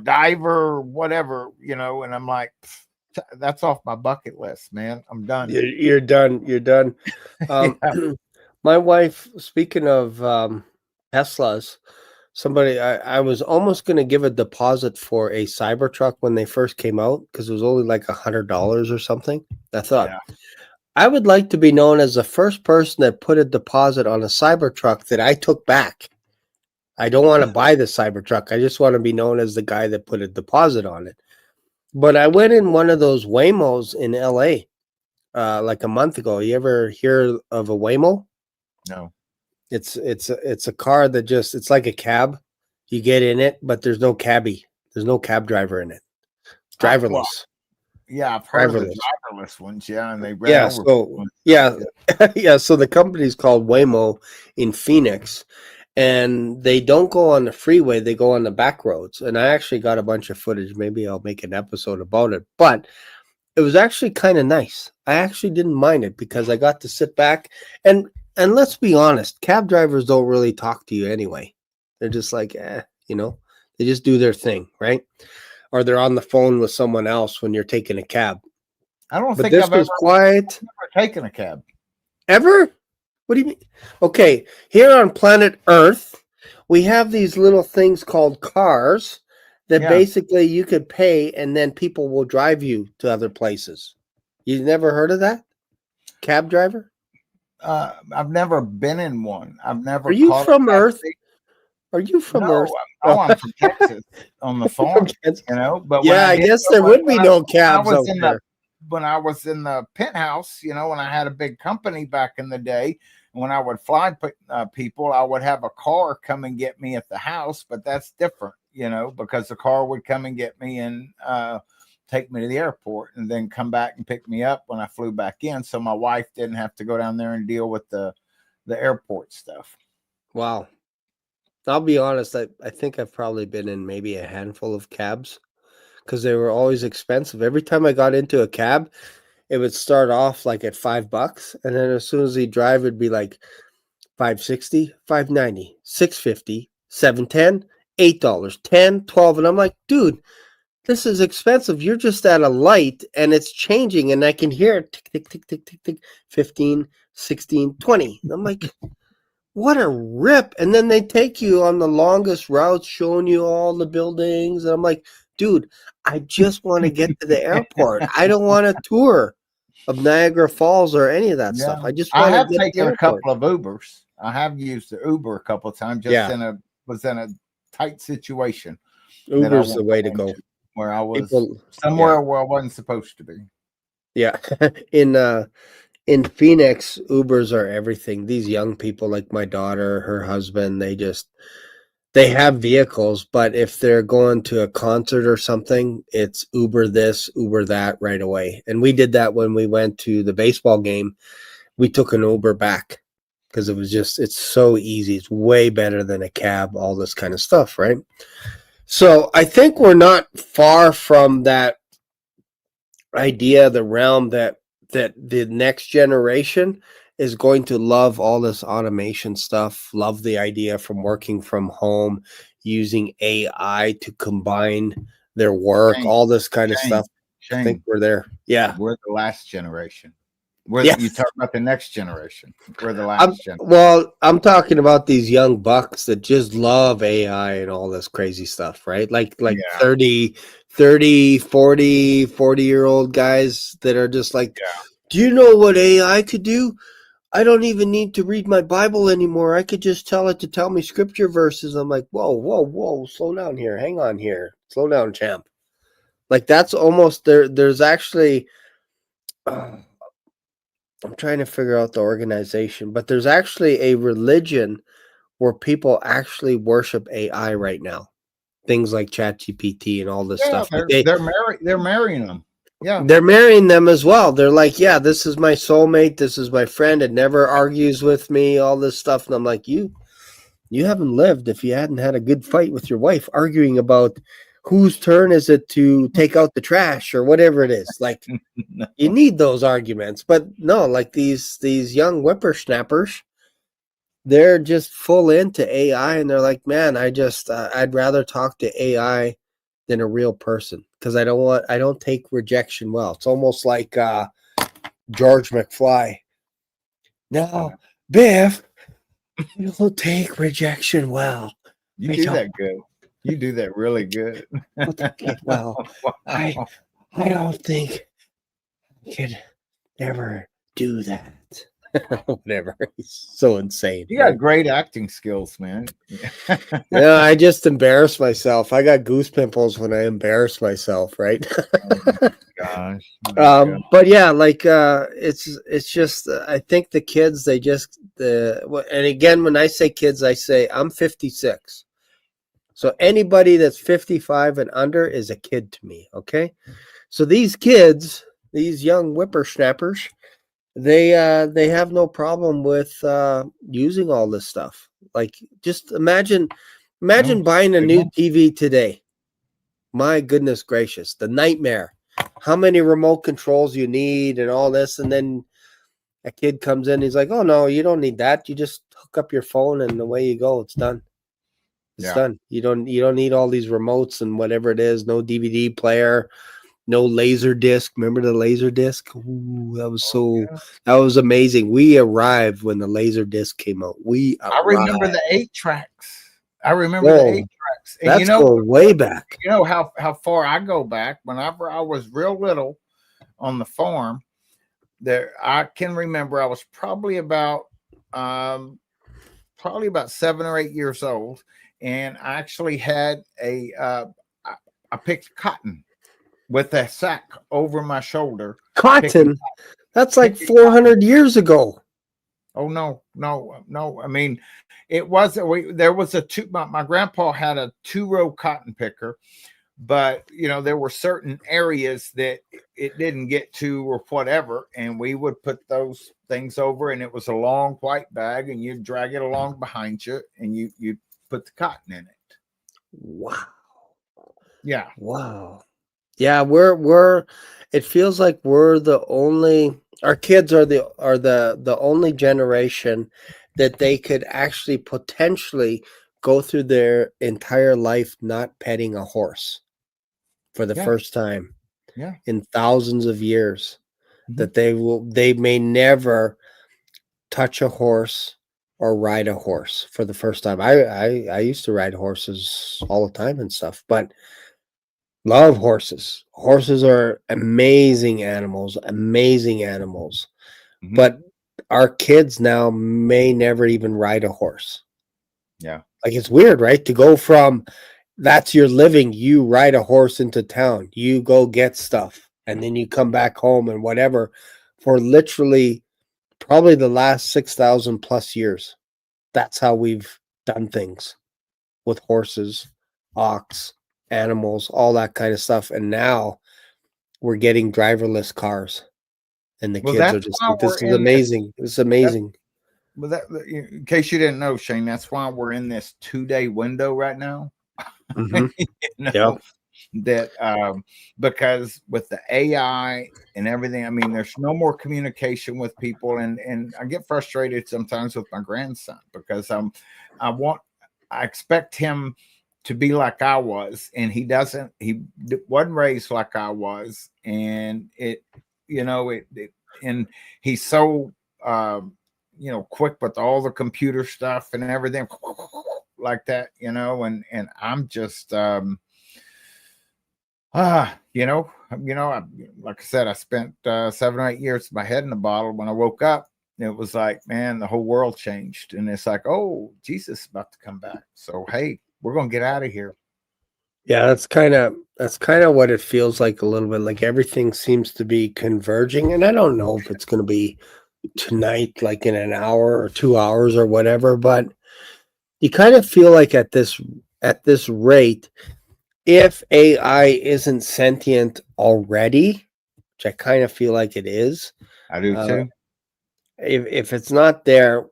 diver, or whatever, And I'm like, that's off my bucket list, man. I'm done. You're done. You're done. My wife, speaking of Teslas, I was almost going to give a deposit for a Cybertruck when they first came out because it was only like $100 or something. I thought I would like to be known as the first person that put a deposit on a Cybertruck that I took back. I don't want to buy the Cybertruck. I just want to be known as the guy that put a deposit on it. But I went in one of those Waymos in LA like a month ago. You ever hear of a Waymo? No. It's a car that it's like a cab. You get in it, but there's no cabbie. There's no cab driver in it. Driverless. I've heard of the driverless ones. Yeah, and they So the company's called Waymo in Phoenix. And they don't go on the freeway, they go on the back roads. And I actually got a bunch of footage. Maybe I'll make an episode about it. But it was actually kind of nice. I actually didn't mind it because I got to sit back. And let's be honest, cab drivers don't really talk to you anyway. They're just like, they just do their thing, right? Or they're on the phone with someone else when you're taking a cab. I don't think I've ever quiet. Taken a cab. Ever? What do you mean? Okay, here on planet Earth, we have these little things called cars that basically you could pay and then people will drive you to other places. You never heard of that? Cab driver? I've never been in one. I've never. Are you from Earth? Are you from Earth? I'm from Texas on the farm, But I guess there would be no cabs out there. When I was in the penthouse, when I had a big company back in the day, when I would fly people, I would have a car come and get me at the house, but that's different, because the car would come and get me and take me to the airport and then come back and pick me up when I flew back in. So my wife didn't have to go down there and deal with the airport stuff. Wow. I'll be honest. I think I've probably been in maybe a handful of cabs because they were always expensive. Every time I got into a cab, it would start off like at $5, and then as soon as you drive, it'd be like $5.60, $5.90, $6.50, $7.10, $8, $10, $12, and I'm like, dude, this is expensive. You're just at a light, and it's changing, and I can hear it tick, tick, tick, tick, tick, tick, 15, 16, 20. And I'm like, what a rip. And then they take you on the longest routes, showing you all the buildings. And I'm like, dude, I just want to get to the airport. I don't want a tour of Niagara Falls or any of that Yeah. stuff. I just I want to have get to the taken a airport. couple of Ubers. I have used the Uber a couple of times, just Yeah. was in a tight situation that I Uber's the won't way go to go. into, where I was People, yeah, somewhere where I wasn't supposed to be. yeah. In Phoenix, Ubers are everything. These young people, like my daughter, her husband, they have vehicles, but if they're going to a concert or something, it's Uber this, Uber that right away. And we did that when we went to the baseball game. We took an Uber back because it's so easy. It's way better than a cab, all this kind of stuff, right? So I think we're not far from that idea, the realm that the next generation is going to love all this automation stuff, love the idea from working from home, using AI to combine their work, Shane, all this kind of Shane, stuff. I think Shane, we're there. Yeah. we're the last generation. Yeah. You talk about the next generation. We're the last generation. I'm talking about these young bucks that just love AI and all this crazy stuff, right? Like Yeah, 40-year-old guys that are just like, yeah. do you know what AI could do? I don't even need to read my Bible anymore. I could just tell it to tell me scripture verses. I'm like, whoa, whoa, whoa, slow down here. Hang on here. Slow down, champ. Like that's almost there. There's actually, I'm trying to figure out the organization, but there's actually a religion where people actually worship AI right now. Things like ChatGPT and all this Yeah, stuff. Like they're marrying them. Yeah. they're marrying them as well. They're like, yeah, this is my soulmate. This is my friend. It never argues with me. All this stuff, and I'm like, you haven't lived if you hadn't had a good fight with your wife arguing about whose turn is it to take out the trash or whatever it is. Like you need those arguments, but no, like these young whippersnappers, they're just full into AI, and they're like, man, I'd rather talk to AI than a real person because I don't take rejection well. It's almost like George McFly. Now, Biff, you don't take rejection well. You do that good. You do that really good. Well, I don't think I could ever do that. Whatever. He's so insane. You got great acting skills, man. Yeah, I just embarrass myself. I got goose pimples when I embarrass myself, right? Gosh. But yeah, like it's just I think the kids they just and again when I say kids, I say I'm 56. So anybody that's 55 and under is a kid to me, okay? So these kids, these young whippersnappers, they have no problem with using all this stuff. Like just imagine buying a new TV today. My goodness gracious, the nightmare. How many remote controls you need and all this, and then a kid comes in, he's like, "Oh no, you don't need that. You just hook up your phone and away you go. It's done. It's done. You don't need all these remotes and whatever it is. No DVD player, no laser disc. Remember the laser disc? Ooh, that was that was amazing. We arrived when the laser disc came out. I remember the 8-tracks. And that's going way back. You know how far I go back. Whenever I was real little on the farm, there I can remember I was probably about 7 or 8 years old, and I actually had I picked cotton with a sack over my shoulder. Cotton? That's like 400 years ago. Oh no. I mean, it wasn't. There was my grandpa had a 2-row cotton picker, but there were certain areas that it didn't get to or whatever, and we would put those things over, and it was a long white bag, and you'd drag it along behind you, and you put the cotton in it. Wow. Yeah. Wow. Yeah, we're it feels like we're the only our kids are the only generation that they could actually potentially go through their entire life not petting a horse for the first time in thousands of years. That they may never touch a horse or ride a horse for the first time. I used to ride horses all the time and stuff, but love horses. Horses are amazing animals, amazing animals. Mhm. But our kids now may never even ride a horse. Yeah. Like it's weird, right? To go from that's your living, you ride a horse into town, you go get stuff, and then you come back home and whatever for literally probably the last 6,000 plus years. That's how we've done things with horses, ox, animals, all that kind of stuff. And now we're getting driverless cars. And the Well, kids are that's just why like, we're this is in this. amazing. This is That's amazing. But in case you didn't know, Shane, that's why we're in this 2-day window right now. Hmm. you Yeah. know that because with the AI and everything, I mean, there's no more communication with people, and I get frustrated sometimes with my grandson because I want I expect him to be like I was, and he doesn't. He wasn't raised like I was, and and he's so quick with all the computer stuff and everything like that, and I'm just like I said, I spent 7 or 8 years with my head in a bottle. When I woke up, it was like, man, the whole world changed. And it's like, oh, Jesus is about to come back. So, hey, we're going to get out of here. Yeah, that's kind of what it feels like a little bit. Like everything seems to be converging. And I don't know if it's gonna be tonight, like in an hour or 2 hours or whatever, but you kind of feel like at this rate, if AI isn't sentient already, which I kind of feel like it is, I do uh, too. if it's not there,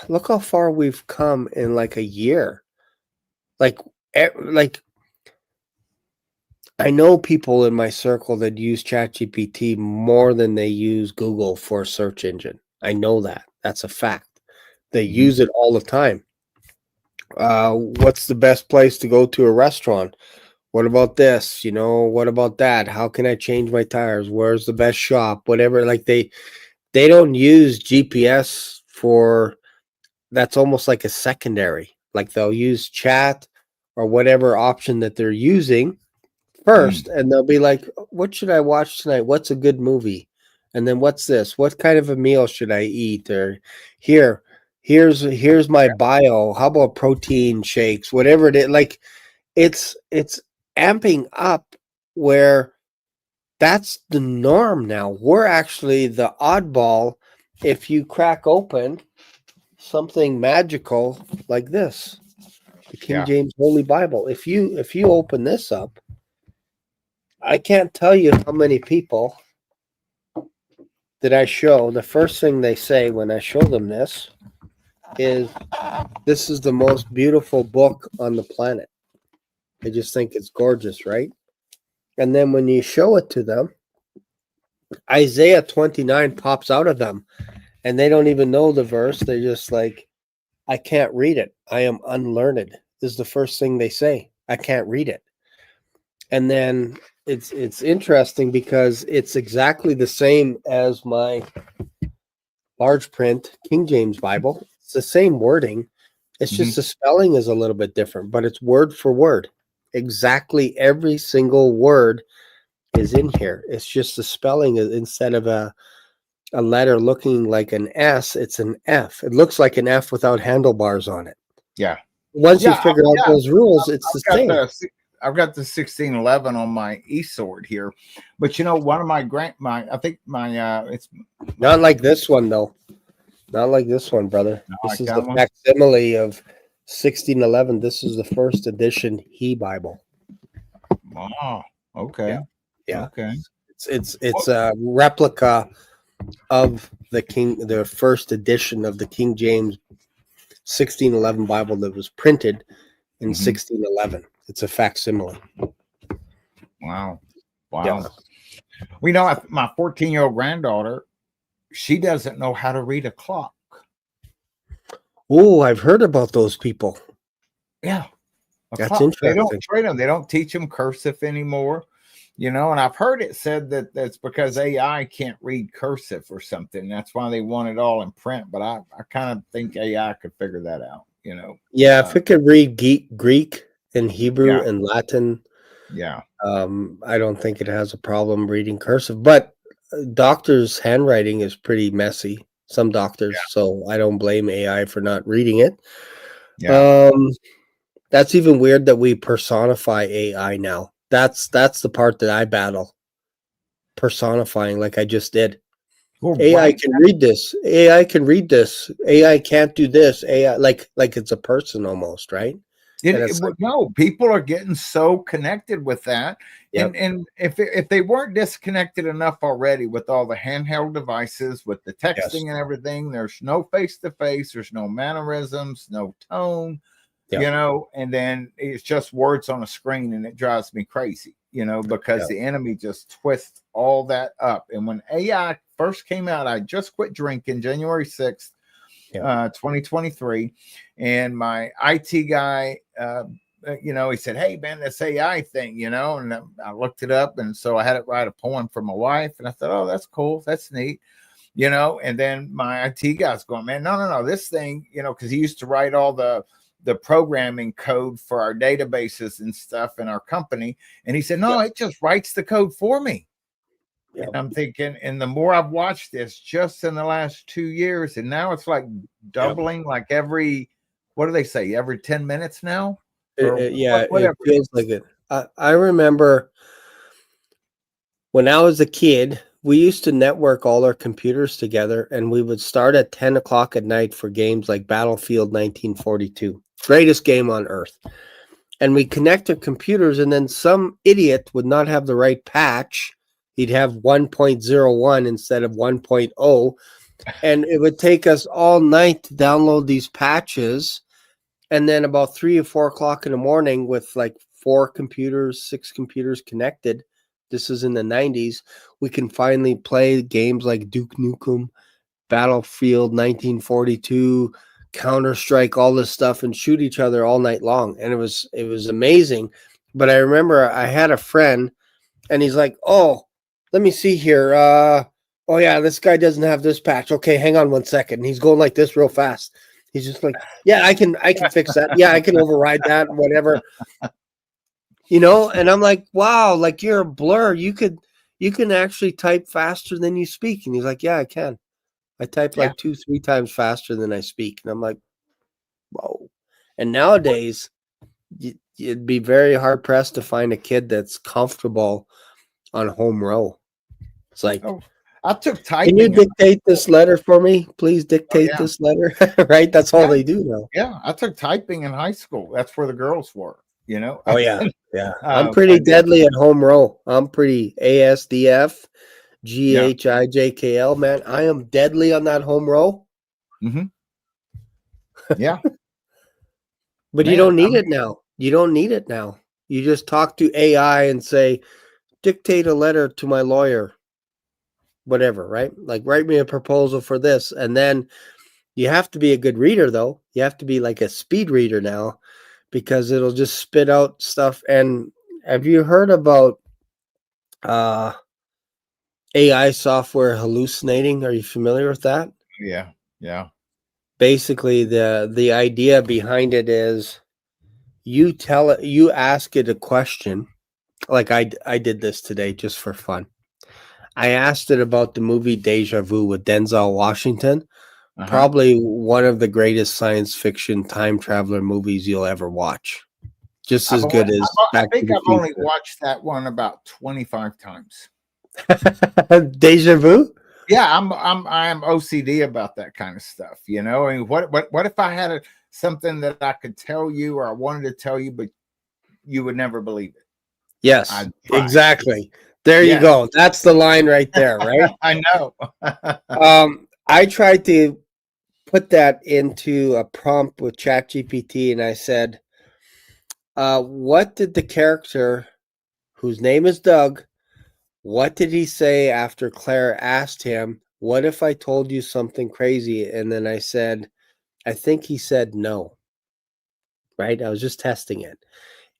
look how far we've come in like a year. Like, like I know people in my circle that use ChatGPT more than they use Google for a search engine. I know that. That's a fact. They Mhm. use it all the time. What's the best place to go to a restaurant? What about this? What about that? How can I change my tires? Where's the best shop? Whatever. Like they don't use GPS for that's almost like a secondary. Like they'll use chat or whatever option that they're using Mm. first, and they'll be like, "What should I watch tonight? What's a good movie?" And then what's this? What kind of a meal should I eat? Or here, here's my bio. How about protein shakes? Whatever it is. Like it's amping up where that's the norm now. We're actually the oddball if you crack open something magical like this, the King Yeah. James Holy Bible. If you open this up, I can't tell you how many people that I show, the first thing they say when I show them this is, this is the most beautiful book on the planet. They just think it's gorgeous, right? And then when you show it to them, Isaiah 29 pops out of them and they don't even know the verse. They're just like, I can't read it. I am unlearned. This is the first thing they say. I can't read it. And then it's interesting because it's exactly the same as my large print King James Bible. It's the same wording. It's Hmm. just the spelling is a little bit different, but it's word for word. Exactly every single word is in here. It's just the spelling is, instead of a letter looking like an S, it's an F. It looks like an F without handlebars on it. Yeah. Once you Yeah. figure out Yeah. those rules, it's the I've got same. I've got the 1611 on my e-sword here, but one of my I think my it's Not my like this one though. Not like this one, brother. I This like is the that one. facsimile of 1611. This is the first edition He Bible. Oh, Yeah, okay. yeah. Okay. It's a replica of the first edition of the King James 1611 Bible that was printed in Hmm. 1611. It's a facsimile. Wow. Yeah. Wow. My 14-year-old granddaughter, she doesn't know how to read a clock. Oh, I've heard about those people. Yeah. A That's clock. They don't interesting. train them. They don't teach them cursive anymore. And I've heard it said that that's because AI can't read cursive or something. That's why they want it all in print. But I kind of think AI could figure that out. Yeah, if it could read Greek and Hebrew Yeah, and Latin, yeah, I don't think it has a problem reading cursive. But doctors' handwriting is pretty messy. Some doctors, so I don't blame AI for not reading it. yeah. Um, that's even weird that we personify AI now. That's the part that I battle. Personifying like I just did. Well, AI right. can read this. AI can read this. AI can't do this. AI like it's a person almost, right? And it's like, No, people are getting so connected with that, yep, and if they weren't disconnected enough already with all the handheld devices, with the yes, texting and everything, there's no face to face, there's no mannerisms, no tone, yep, and then it's just words on a screen, and it drives me crazy, because yep, the enemy just twists all that up. And when AI first came out, I just quit drinking January 6th. yep, 2023, and my IT guy, he said, "Hey man, this AI thing, and I looked it up, and so I had it write a poem for my wife, and I thought, oh, that's cool, that's neat, and then my IT guy's going, man, no, this thing, because he used to write all the programming code for our databases and stuff in our company, and he said, no, yep, it just writes the code for me. And yep. I'm thinking, and the more I've watched this just in the last 2 years, and now it's like Yep. doubling, like what do they say, every 10 minutes now? Or Yeah, it whatever it feels is. like it. I remember when I was a kid, we used to network all our computers together, and we would start at 10 o'clock at night for games like Battlefield 1942, greatest game on earth. And we connect our computers, and then some idiot would not have the right patch. He'd have 1.01 instead of 1.0, and it would take us all night to download these patches. And then about 3 or 4 o'clock in the morning, with like 4 computers, 6 computers connected, this is in the 90s, we can finally play games like Duke Nukem, Battlefield 1942, Counter-Strike, all this stuff, and shoot each other all night long. And it was amazing. But I remember I had a friend, and he's like, "Oh, let me see here. Oh yeah, this guy doesn't have this patch. Okay, hang on 1 second." And he's going like this real fast. He's just like, "Yeah, I can fix that. Yeah, I can override that, whatever." And I'm like, "Wow, like you're a blur. You can actually type faster than you speak." And he's like, "Yeah, I can. I type Yeah. like 2, 3 times faster than I speak." And I'm like, "Whoa." And nowadays, you'd be very hard pressed to find a kid that's comfortable on home row. It's like, Oh, I took "Can you typing in high dictate this school. letter for me? Please Oh dictate yeah. this letter." Right? That's all Yeah. they do now. Yeah. I took typing in high school. That's where the girls were, Oh, yeah. Yeah. I'm I pretty did. deadly at home row. I'm pretty ASDF, Yeah. GHIJKL, man. I am deadly on that home row, Hmm. Yeah. but you Man. don't need it now. You don't need it now. You just talk to AI and say, "Dictate a letter to my lawyer," whatever, right? Like, "Write me a proposal for this." And then you have to be a good reader, though. You have to be like a speed reader now, because it'll just spit out stuff. And have you heard about uh, AI software hallucinating? Are you familiar with that? Yeah. Yeah. Basically, the idea behind it is you ask it a question. Like I did this today just for fun. I asked it about the movie Deja Vu with Denzel Washington, Uh-huh. probably one of the greatest science fiction time traveler movies you'll ever watch. Just as good as I Back to think the I've only Future. watched that one about 25 times. Deja Vu? Yeah, I'm OCD about that kind of stuff. I mean, what if I had something that I could tell you, or I wanted to tell you, but you would never believe it? Yes, I'd try. exactly. There you Yes, go. That's the line right there, right? I know. I tried to put that into a prompt with ChatGPT, and I said, what did the character whose name is Doug, what did he say after Claire asked him, "What if I told you something crazy?" And then I said, "I think he said no." Right? I was just testing it.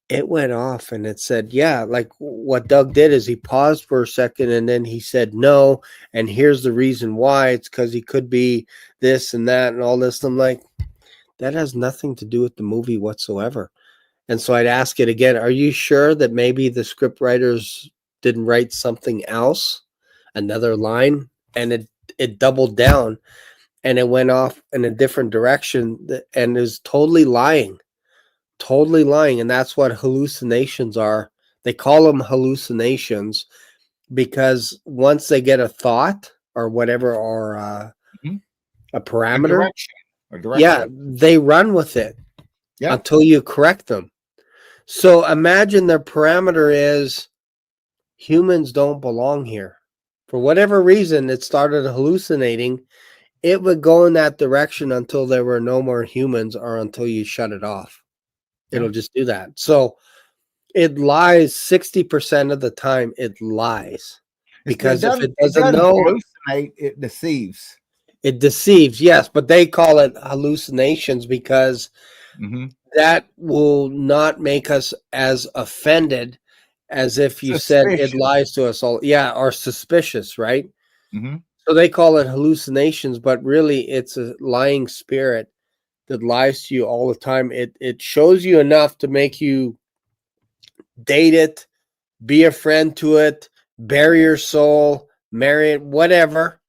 it went off and it said, yeah, like what Doug did is he paused for a second and then he said no. And here's the reason why. It's because he could be this and that and all this. I'm like, that has nothing to do with the movie whatsoever. And so I'd ask it again, are you sure that maybe the script writers didn't write something else, another line, and it doubled down and it went off in a different direction and is totally lying. Totally lying. And that's what hallucinations are. They call them hallucinations because once they get a thought or whatever, or a A parameter, direction. yeah, they run with it Yeah. until you correct them. So imagine their parameter is humans don't belong here. For whatever reason, it started hallucinating. It would go in that direction until there were no more humans or until you shut it off. It'll just do that. So it lies 60% of the time. It lies because if it doesn't know, hallucinate, it deceives. it deceives. Yes, but they call it hallucinations because that will not make us as offended as if you said it lies to us all. Yeah, or suspicious, right? So they call it hallucinations, but really it's a lying spirit that lies to you all the time. It shows you enough to make you date it, be a friend to it, bury your soul, marry it, whatever,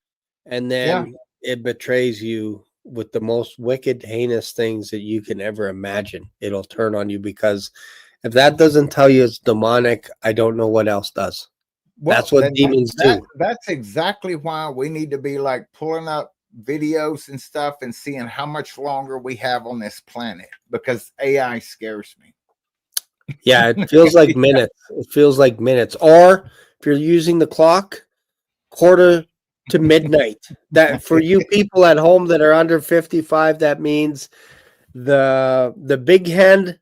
and then it betrays you with the most wicked, heinous things that you can ever imagine. It'll turn on you because if that doesn't tell you it's demonic, I don't know what else does. Well, that's what demons do. That's exactly why we need to be like pulling up videos and stuff and seeing how much longer we have on this planet, because AI scares me. Yeah, it feels like minutes. It feels like minutes. Or if you're using the clock, quarter to midnight. That for you people at home that are under 55, that means the big hen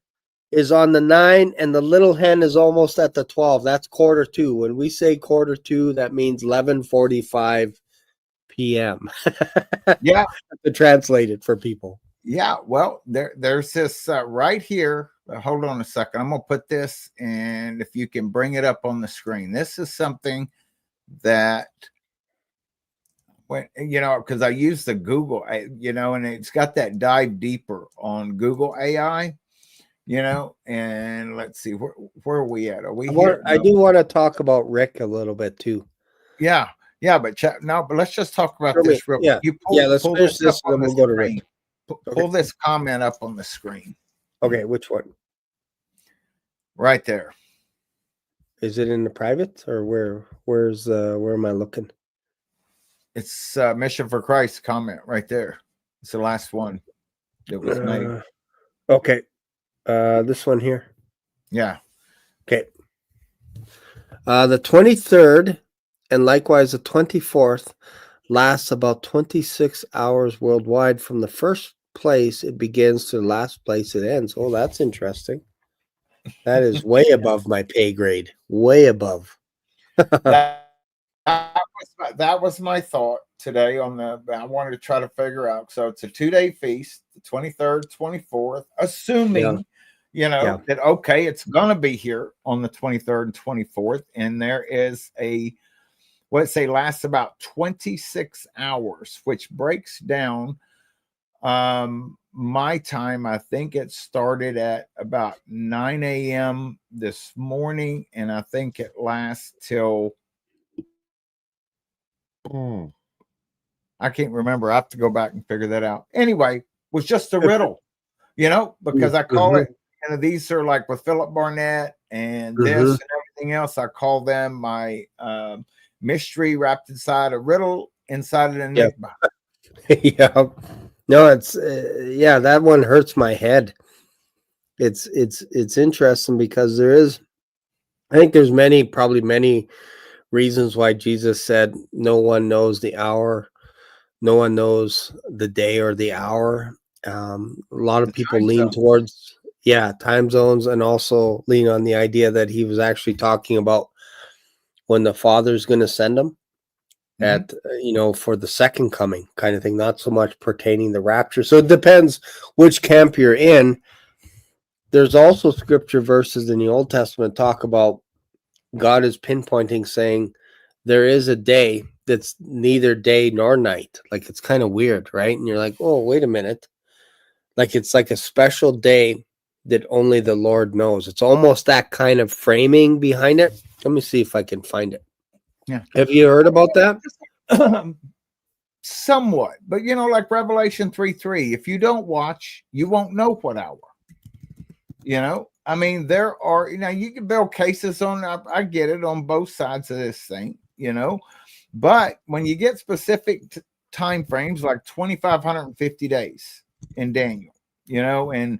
is on the 9 and the little hen is almost at the 12. That's quarter to. When we say quarter to, that means 11:45 p.m. Yeah, to translate it for people. Yeah, well, there's this right here. Hold on a second. I'm gonna put this, and if you can bring it up on the screen, this is something that when because I use the Google, and it's got that dive deeper on Google AI, and let's see where are we at? Are we here? I do want to talk about Rick a little bit too. Yeah, but let's just talk about this real quick. Let's finish this and then we'll go to Rick. Pull this comment up on the screen. Okay, which one? Right there. Is it in the private or where am I looking? It's Mission for Christ comment right there. It's the last one that was made. Okay. This one here. Yeah. Okay. The 23rd and likewise the 24th lasts about 26 hours worldwide. From the first place it begins to the last place it ends. Oh, that's interesting. That is way above my pay grade. Way above. that was my thought today I wanted to try to figure out. So it's a 2-day feast, the 23rd, 24th, assuming that it's gonna be here on the 23rd and 24th, and there is lasts about 26 hours, which breaks down my time. I think it started at about 9 a.m. this morning, and I think it lasts till I can't remember. I have to go back and figure that out. Anyway, it was just a riddle, because I call it, these are like with Philip Barnett and this and everything else. I call them my mystery wrapped inside a riddle inside an enigma. Yeah. No, it's that one hurts my head. It's interesting because I think there's probably many reasons why Jesus said no one knows the hour, no one knows the day or the hour. A lot of people lean towards time zones, and also lean on the idea that he was actually talking about when the Father's going to send them. At for the second coming kind of thing, not so much pertaining the rapture. So it depends which camp you're in. there's also scripture verses in the Old Testament talk about God is pinpointing, saying there is a day that's neither day nor night. Like, it's kind of weird, right? And you're like, oh, wait a minute. Like, it's like a special day that only the Lord knows. It's almost that kind of framing behind it. Let me see if I can find it. Yeah. Have you heard about that? Somewhat, but like Revelation 3:3, if you don't watch, you won't know what hour. I mean, there are, you can build cases on, I get it, on both sides of this thing, but when you get specific time frames like 2,550 days in Daniel, and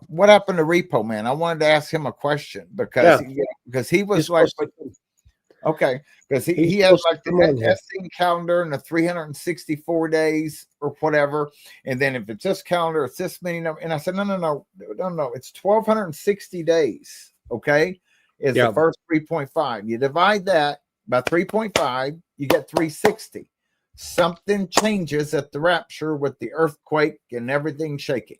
what happened to Repo Man? I wanted to ask him a question because he was like, okay, because he has like the Essene calendar and the 364 days or whatever, and then if it's this calendar, it's this many number. And I said, no, it's 1,260 days. Okay, is the first 3.5. You divide that by 3.5, you get 360. Something changes at the rapture with the earthquake and everything shaking.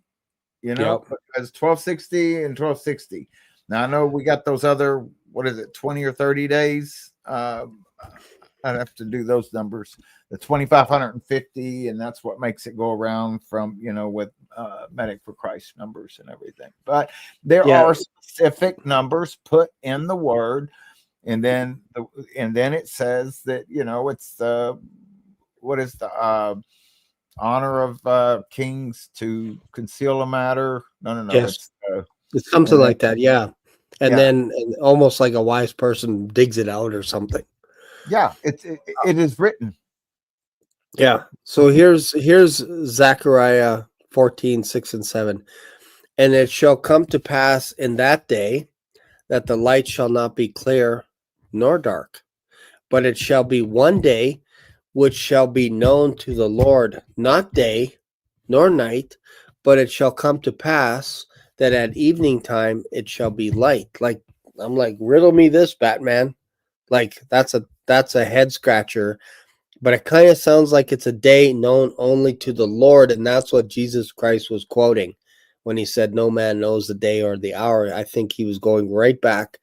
Because 1260 and 1260. Now I know we got those other, what is it, 20 or 30 days. I'd have to do those numbers, the 2,550, and that's what makes it go around from, with Medic for Christ numbers and everything. But there are specific numbers put in the word, and then it says that, it's the, what is the honor of kings to conceal a matter. No. Yes. It's something like that. Yeah. And then almost like a wise person digs it out or something. Yeah, it is written. Yeah. So here's Zechariah 14:6-7. And it shall come to pass in that day that the light shall not be clear nor dark, but it shall be one day which shall be known to the Lord, not day nor night, but it shall come to pass that at evening time it shall be light. Like, I'm like, riddle me this, Batman. Like, that's a head scratcher, but it kind of sounds like it's a day known only to the Lord, and that's what Jesus Christ was quoting when he said no man knows the day or the hour. I think he was going right back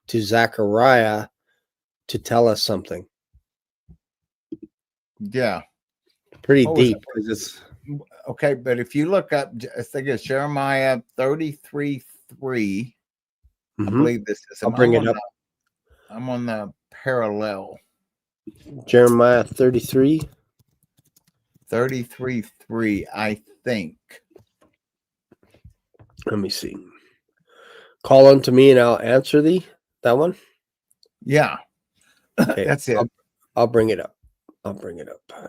to Zechariah to tell us something. Yeah. Pretty deep. It's okay, but if you look up, I think it's Jeremiah 33:3. I believe this is. I'll bring it up. I'm on the parallel. Jeremiah 33:3, I think. Let me see. Call unto me and I'll answer thee. That one? Yeah. Okay. That's it. I'll bring it up.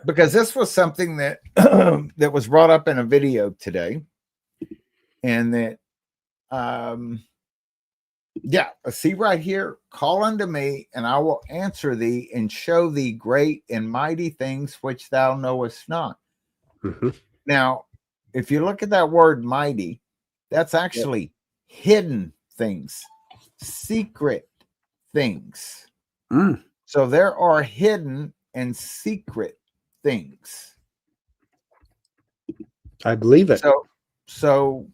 Because this was something that that was brought up in a video today. And that see right here, call unto me and I will answer thee and show thee great and mighty things which thou knowest not. Mm-hmm. Now, if you look at that word mighty, that's actually hidden things, secret things. So there are hidden and secret things. I believe it. So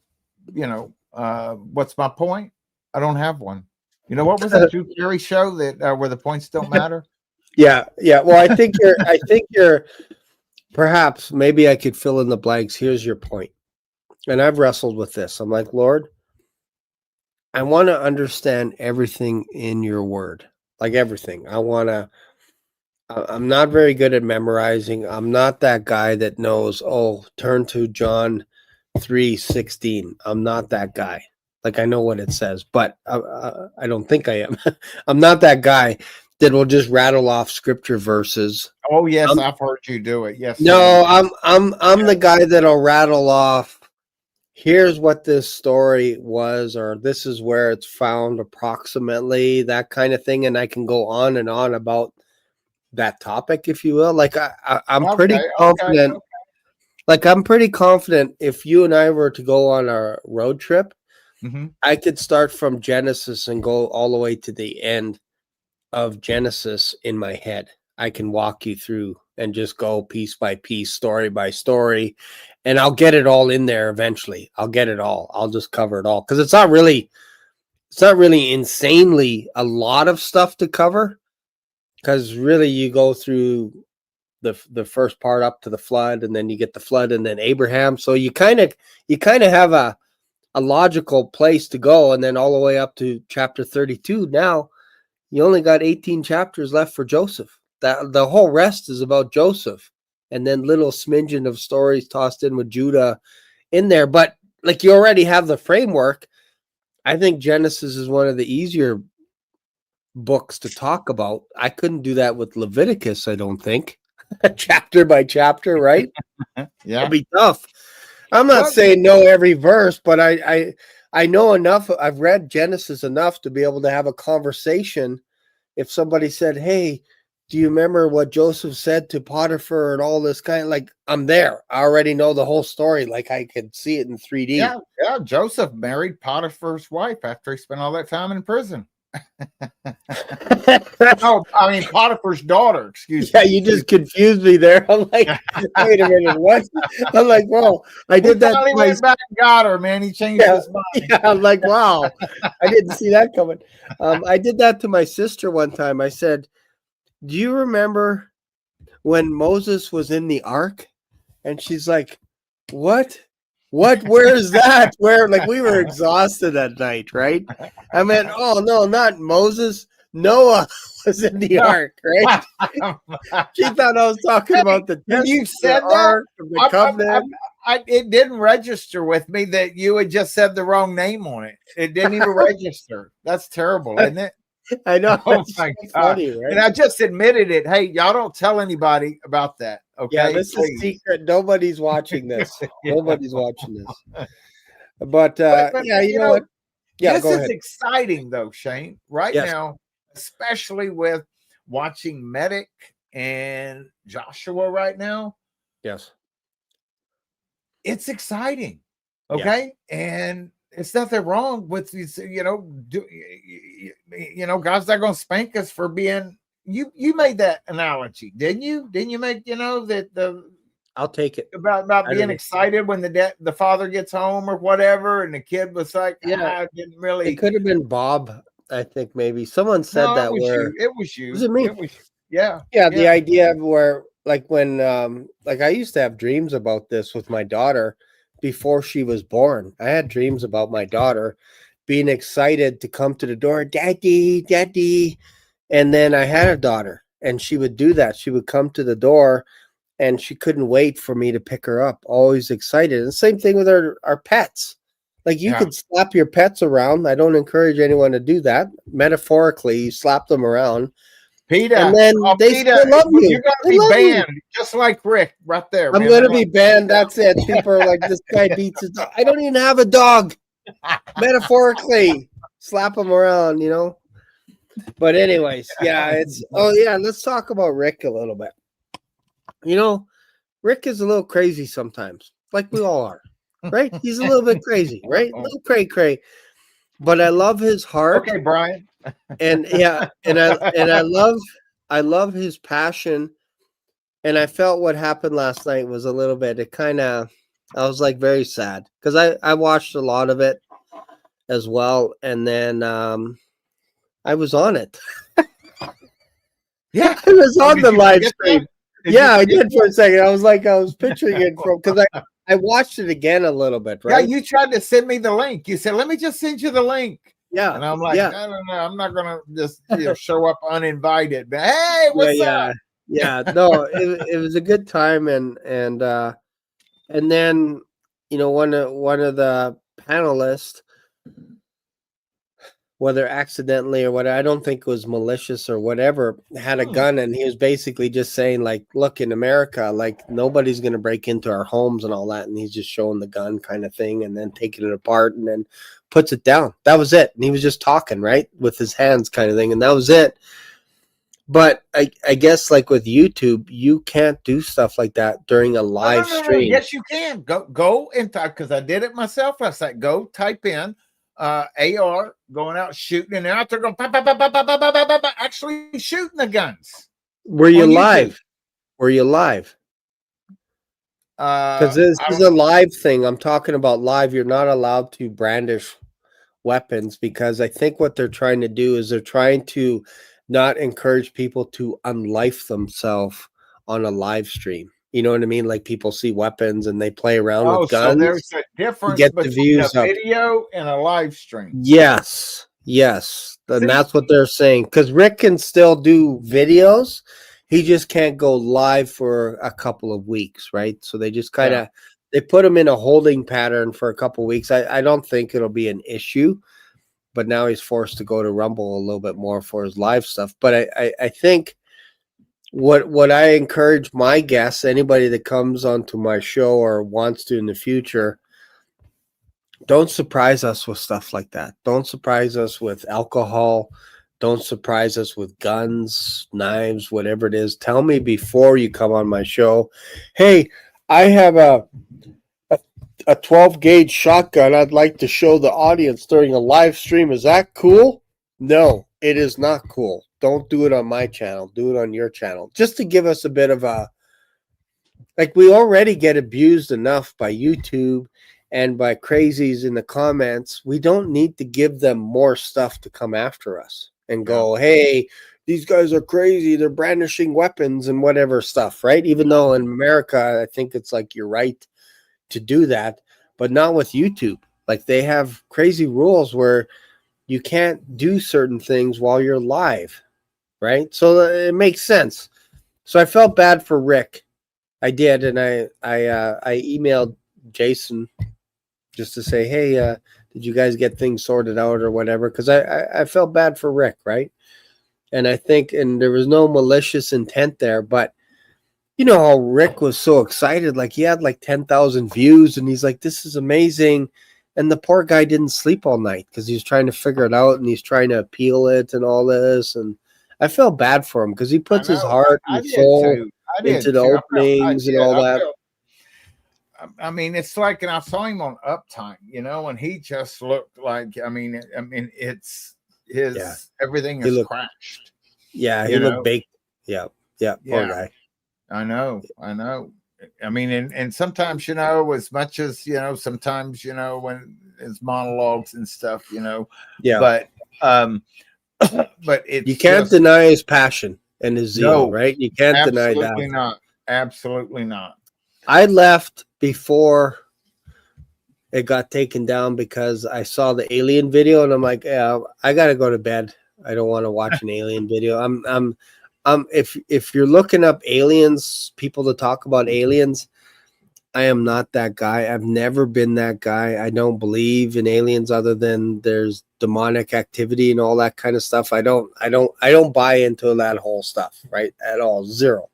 what's my point? I don't have one. What was that Drew Carey show that where the points don't matter? Yeah. Well, I think you're perhaps, maybe I could fill in the blanks. Here's your point. And I've wrestled with this. I'm like, Lord, I want to understand everything in your word. Like everything. I'm not very good at memorizing. I'm not that guy that knows, turn to John 3:16. I'm not that guy. Like, I know what it says, but I don't think I am. I'm not that guy that will just rattle off scripture verses. Oh yes, I've heard you do it. Yes. No, I'm the guy that'll rattle off. Here's what this story was, or this is where it's found approximately, that kind of thing, and I can go on and on about that topic, if you will. Like I'm pretty confident. Okay. Like, I'm pretty confident if you and I were to go on a road trip, I could start from Genesis and go all the way to the end of Genesis in my head. I can walk you through and just go piece by piece, story by story, and I'll get it all in there eventually. I'll get it all. I'll just cover it all because it's not really insanely a lot of stuff to cover. Because really, you go through the first part up to the flood, and then you get the flood, and then Abraham. So you kind of have a logical place to go, and then all the way up to chapter 32. Now you only got 18 chapters left for Joseph. That the whole rest is about Joseph, and then little smidgen of stories tossed in with Judah in there. But like you already have the framework. I think Genesis is one of the easier books to talk about. I couldn't do that with Leviticus, I don't think. Chapter by chapter, right? Yeah. It'd be tough. I'm not saying know every verse, but I know enough. I've read Genesis enough to be able to have a conversation. If somebody said, "Hey, do you remember what Joseph said to Potiphar and all this kind of like," I'm there. I already know the whole story. Like I could see it in 3D. Yeah. Joseph married Potiphar's wife after he spent all that time in prison. No, I mean Potiphar's daughter. Excuse me. Yeah, you just confused me there. I'm like, wait a minute, what? I'm like, well, I did that. He went back and got her, man. He changed his mind. Yeah, I'm like, wow, I didn't see that coming. I did that to my sister one time. I said, "Do you remember when Moses was in the ark?" And she's like, "What? What? Where is that? Where?" Like we were exhausted that night, right? I meant, oh no, not Moses. Noah was in the ark, right? She thought I was talking about the When you said ark, the covenant. It didn't register with me that you had just said the wrong name on it. It didn't even register. That's terrible, isn't it? I know. Oh my God. Funny, right? And I just admitted it. Hey, y'all don't tell anybody about that. Okay. Yeah, this is secret. Nobody's watching this. Nobody's watching this. But yeah, you know what? Yeah, this is exciting though, Shane. Right now, especially with watching Medic and Joshua right now. Yes. It's exciting. Okay. Yeah. And it's nothing wrong with these, God's not going to spank us for being, you made that analogy, didn't you? Didn't you make, that I'll take it. About being excited when the father gets home or whatever. And the kid was like, I didn't really. It could have been Bob. I think maybe someone said that where it was you. Was it me? It was, yeah. The idea of where, like when, like I used to have dreams about this with my daughter before she was born. I had dreams about my daughter being excited to come to the door, "Daddy, Daddy." And then I had a daughter and she would do that. She would come to the door and she couldn't wait for me to pick her up, always excited. And same thing with our pets. Like you could slap your pets around. I don't encourage anyone to do that. Metaphorically, you slap them around. Peter, and then they still love you. You're going to be banned, just like Rick right there. I'm going to be banned. That's it. People are like, this guy beats his dog. I don't even have a dog. Metaphorically, slap him around, But anyways, let's talk about Rick a little bit. Rick is a little crazy sometimes, like we all are, right? He's a little bit crazy, right? A little cray. But I love his heart. Okay, Brian. And I love his passion. And I felt what happened last night was a little bit, I was like very sad because I watched a lot of it as well. And then I was on it. Yeah. I was on the live stream. Yeah, I did for a second. I was picturing it because I watched it again a little bit, right? Yeah, you tried to send me the link. You said, "Let me just send you the link." Yeah. And I'm like, I don't know. I'm not going to just show up uninvited. But hey, what's up? Yeah. No, it was a good time. And then, one of the panelists, whether accidentally or whatever, I don't think it was malicious or whatever, had a gun. And he was basically just saying, like, look, in America, like nobody's going to break into our homes and all that. And he's just showing the gun kind of thing and then taking it apart and then puts it down. That was it. And he was just talking, right, with his hands kind of thing. And that was it. But I guess like with YouTube, you can't do stuff like that during a live stream. Yes, you can. Go and type, because I did it myself. I said, go type in AR going out shooting, and out there going actually shooting the guns. Were you on YouTube. live? Were you live? Because this I is don't a know. live thing. I'm talking about live. You're not allowed to brandish weapons because I think what they're trying to do is they're trying to not encourage people to unlife themselves on a live stream. You know what I mean? Like people see weapons and they play around Oh, with so guns there's a to difference get the between a views up. video and a live stream. Yes, yes. And See, that's what they're saying. Because Rick can still do videos. He just can't go live for a couple of weeks, right? So they just kind yeah, of they put him in a holding pattern for a couple of weeks. I don't think it'll be an issue, but now he's forced to go to Rumble a little bit more for his live stuff. But I think what I encourage my guests, anybody that comes onto my show or wants to in the future, don't surprise us with stuff like that. Don't surprise us with alcohol. Don't surprise us with guns, knives, whatever it is. Tell me before you come on my show, hey, I have a 12 gauge shotgun I'd like to show the audience during a live stream. Is that cool? No, it is not cool. Don't do it on my channel. Do it on your channel. Just to give us a bit of a, like, we already get abused enough by YouTube and by crazies in the comments. We don't need to give them more stuff to come after us and go, hey, these guys are crazy. They're brandishing weapons and whatever stuff, right? Even though in America, I think it's like you're right to do that, but not with YouTube. Like they have crazy rules where you can't do certain things while you're live, right? So it makes sense. So I felt bad for Rick. I did, and I emailed Jason just to say, hey, did you guys get things sorted out or whatever? Because I felt bad for Rick, right? And I think, and there was no malicious intent there, but you know how Rick was so excited, like he had like 10,000 views, and he's like, this is amazing. And the poor guy didn't sleep all night because he's trying to figure it out and he's trying to appeal it and all this. And I felt bad for him because he I puts his know. heart I and did soul too. I into did the too. I openings and did. all that. I mean, it's like, and I saw him on Uptime, and he just looked like, it's Yeah. everything He is looked, crashed. yeah, he looked baked. Yeah. Yeah. Poor Yeah, guy. I know. I mean, and sometimes, as much as, sometimes, when it's monologues and stuff, Yeah. but, but it's You can't just, deny his passion and his zeal, no, right? You can't deny that. absolutely not. Absolutely not. I left before it got taken down because I saw the alien video and I'm like, yeah, I gotta go to bed. I don't want to watch an alien video. If you're looking up aliens, people to talk about aliens, I am not that guy. I've never been that guy. I don't believe in aliens other than there's demonic activity and all that kind of stuff. I don't buy into that whole stuff, right? At all. Zero.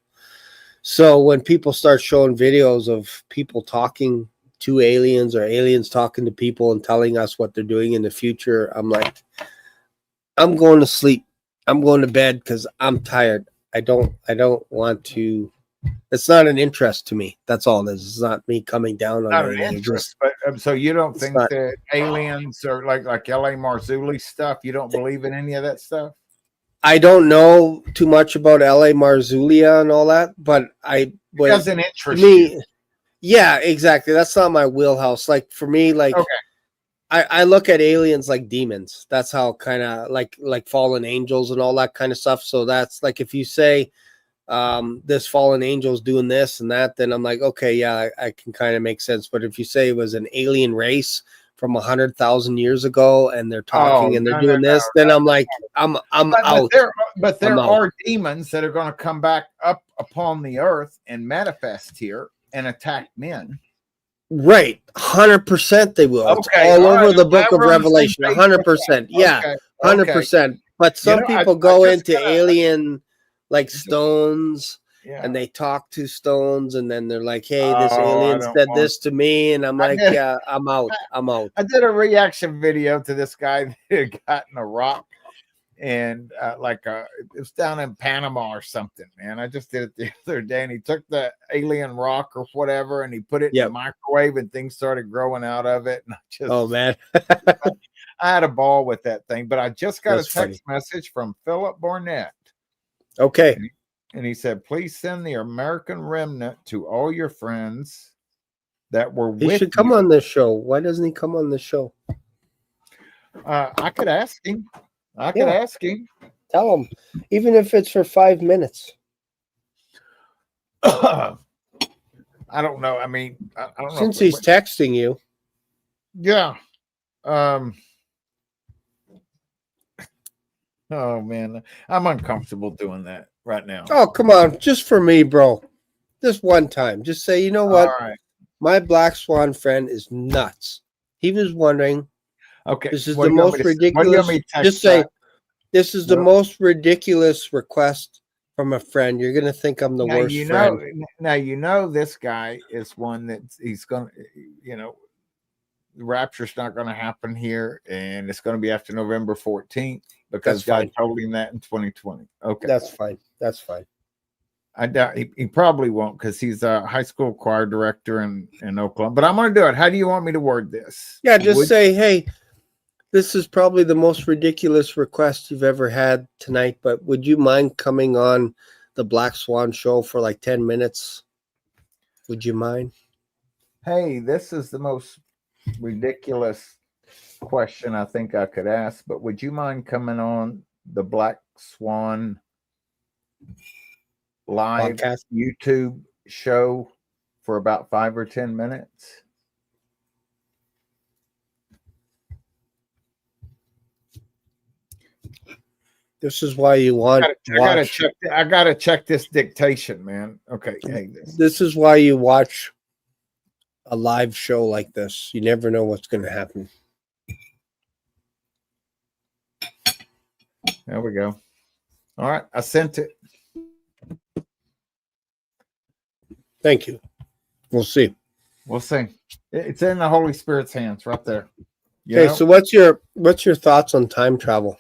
So when people start showing videos of people talking to aliens or aliens talking to people and telling us what they're doing in the future, I'm like, I'm going to sleep. I'm going to bed because I'm tired. I don't want to. It's not an interest to me. That's all it is. It's not me coming down on Not an anything. It's interest, just but so you don't it's think not. that aliens are like L.A. Marzulli stuff? You don't believe in any of that stuff? I don't know too much about L.A. Marzulia and all that, but It doesn't to interest you. me, yeah, exactly. That's not my wheelhouse. Like for me, like Okay. I look at aliens like demons. That's how kind of like fallen angels and all that kind of stuff. So that's like if you say this fallen angel's doing this and that, then I'm like, okay, yeah, I can kind of make sense. But if you say it was an alien race from 100,000 years ago and they're talking Oh, and they're no, doing this, then I'm like, I'm out. but I'm there out. are demons that are going to come back up upon the earth and manifest here and attack men. Right, 100% they will. It's Okay, all all over right. the book of We're on the same Revelation. page with 100%. that. Yeah, Okay, okay. 100%. But some people I go just into gotta, alien like stones yeah. and they talk to stones and then they're like, hey, this Oh, I alien don't said want. this to me. And I'm I like, did. yeah, I'm out. I'm out. I did a reaction video to this guy that had gotten a rock, and it was down in Panama or something, man. I just did it the other day, and he took the alien rock or whatever, and he put it in the microwave, and things started growing out of it. And Oh man, I had a ball with that thing. But I just got that's a text funny. message from Philip Barnett. Okay, and he said, please send the American remnant to all your friends that were He with should come you. on this show. Why doesn't he come on the show? I could ask him. I could ask him. Tell him, even if it's for 5 minutes. I don't know. I mean, I don't know. Since he's texting you. Yeah. Oh man, I'm uncomfortable doing that right now. Oh, come on. Just for me, bro. Just one time. Just say, you know what? All right. My Black Swan friend is nuts. He was wondering. Okay. This is What the do you want most me to say? What do you ridiculous. want me to text Just say, back? this is the What? most ridiculous request from a friend. You're going to think I'm the worst friend. Now, you know, this guy is one that he's going to, you know, the rapture's not going to happen here, and it's going to be after November 14th because That's God fine. told him that in 2020. Okay. That's fine. That's fine. I doubt he probably won't because he's a high school choir director in Oklahoma. But I'm going to do it. How do you want me to word this? Yeah, just say, hey, this is probably the most ridiculous request you've ever had tonight, but would you mind coming on the Black Swan show for like 10 minutes? Would you mind? Hey, this is the most ridiculous question I think I could ask, but would you mind coming on the Black Swan live Podcast? YouTube show for about 5 or 10 minutes? This is why you want I gotta check this dictation, man. Okay. Hey, this is why you watch a live show like this. You never know what's going to happen. There we go. All right, I sent it. Thank you. We'll see. We'll see. It's in the Holy Spirit's hands right there. Okay, so what's your thoughts on time travel?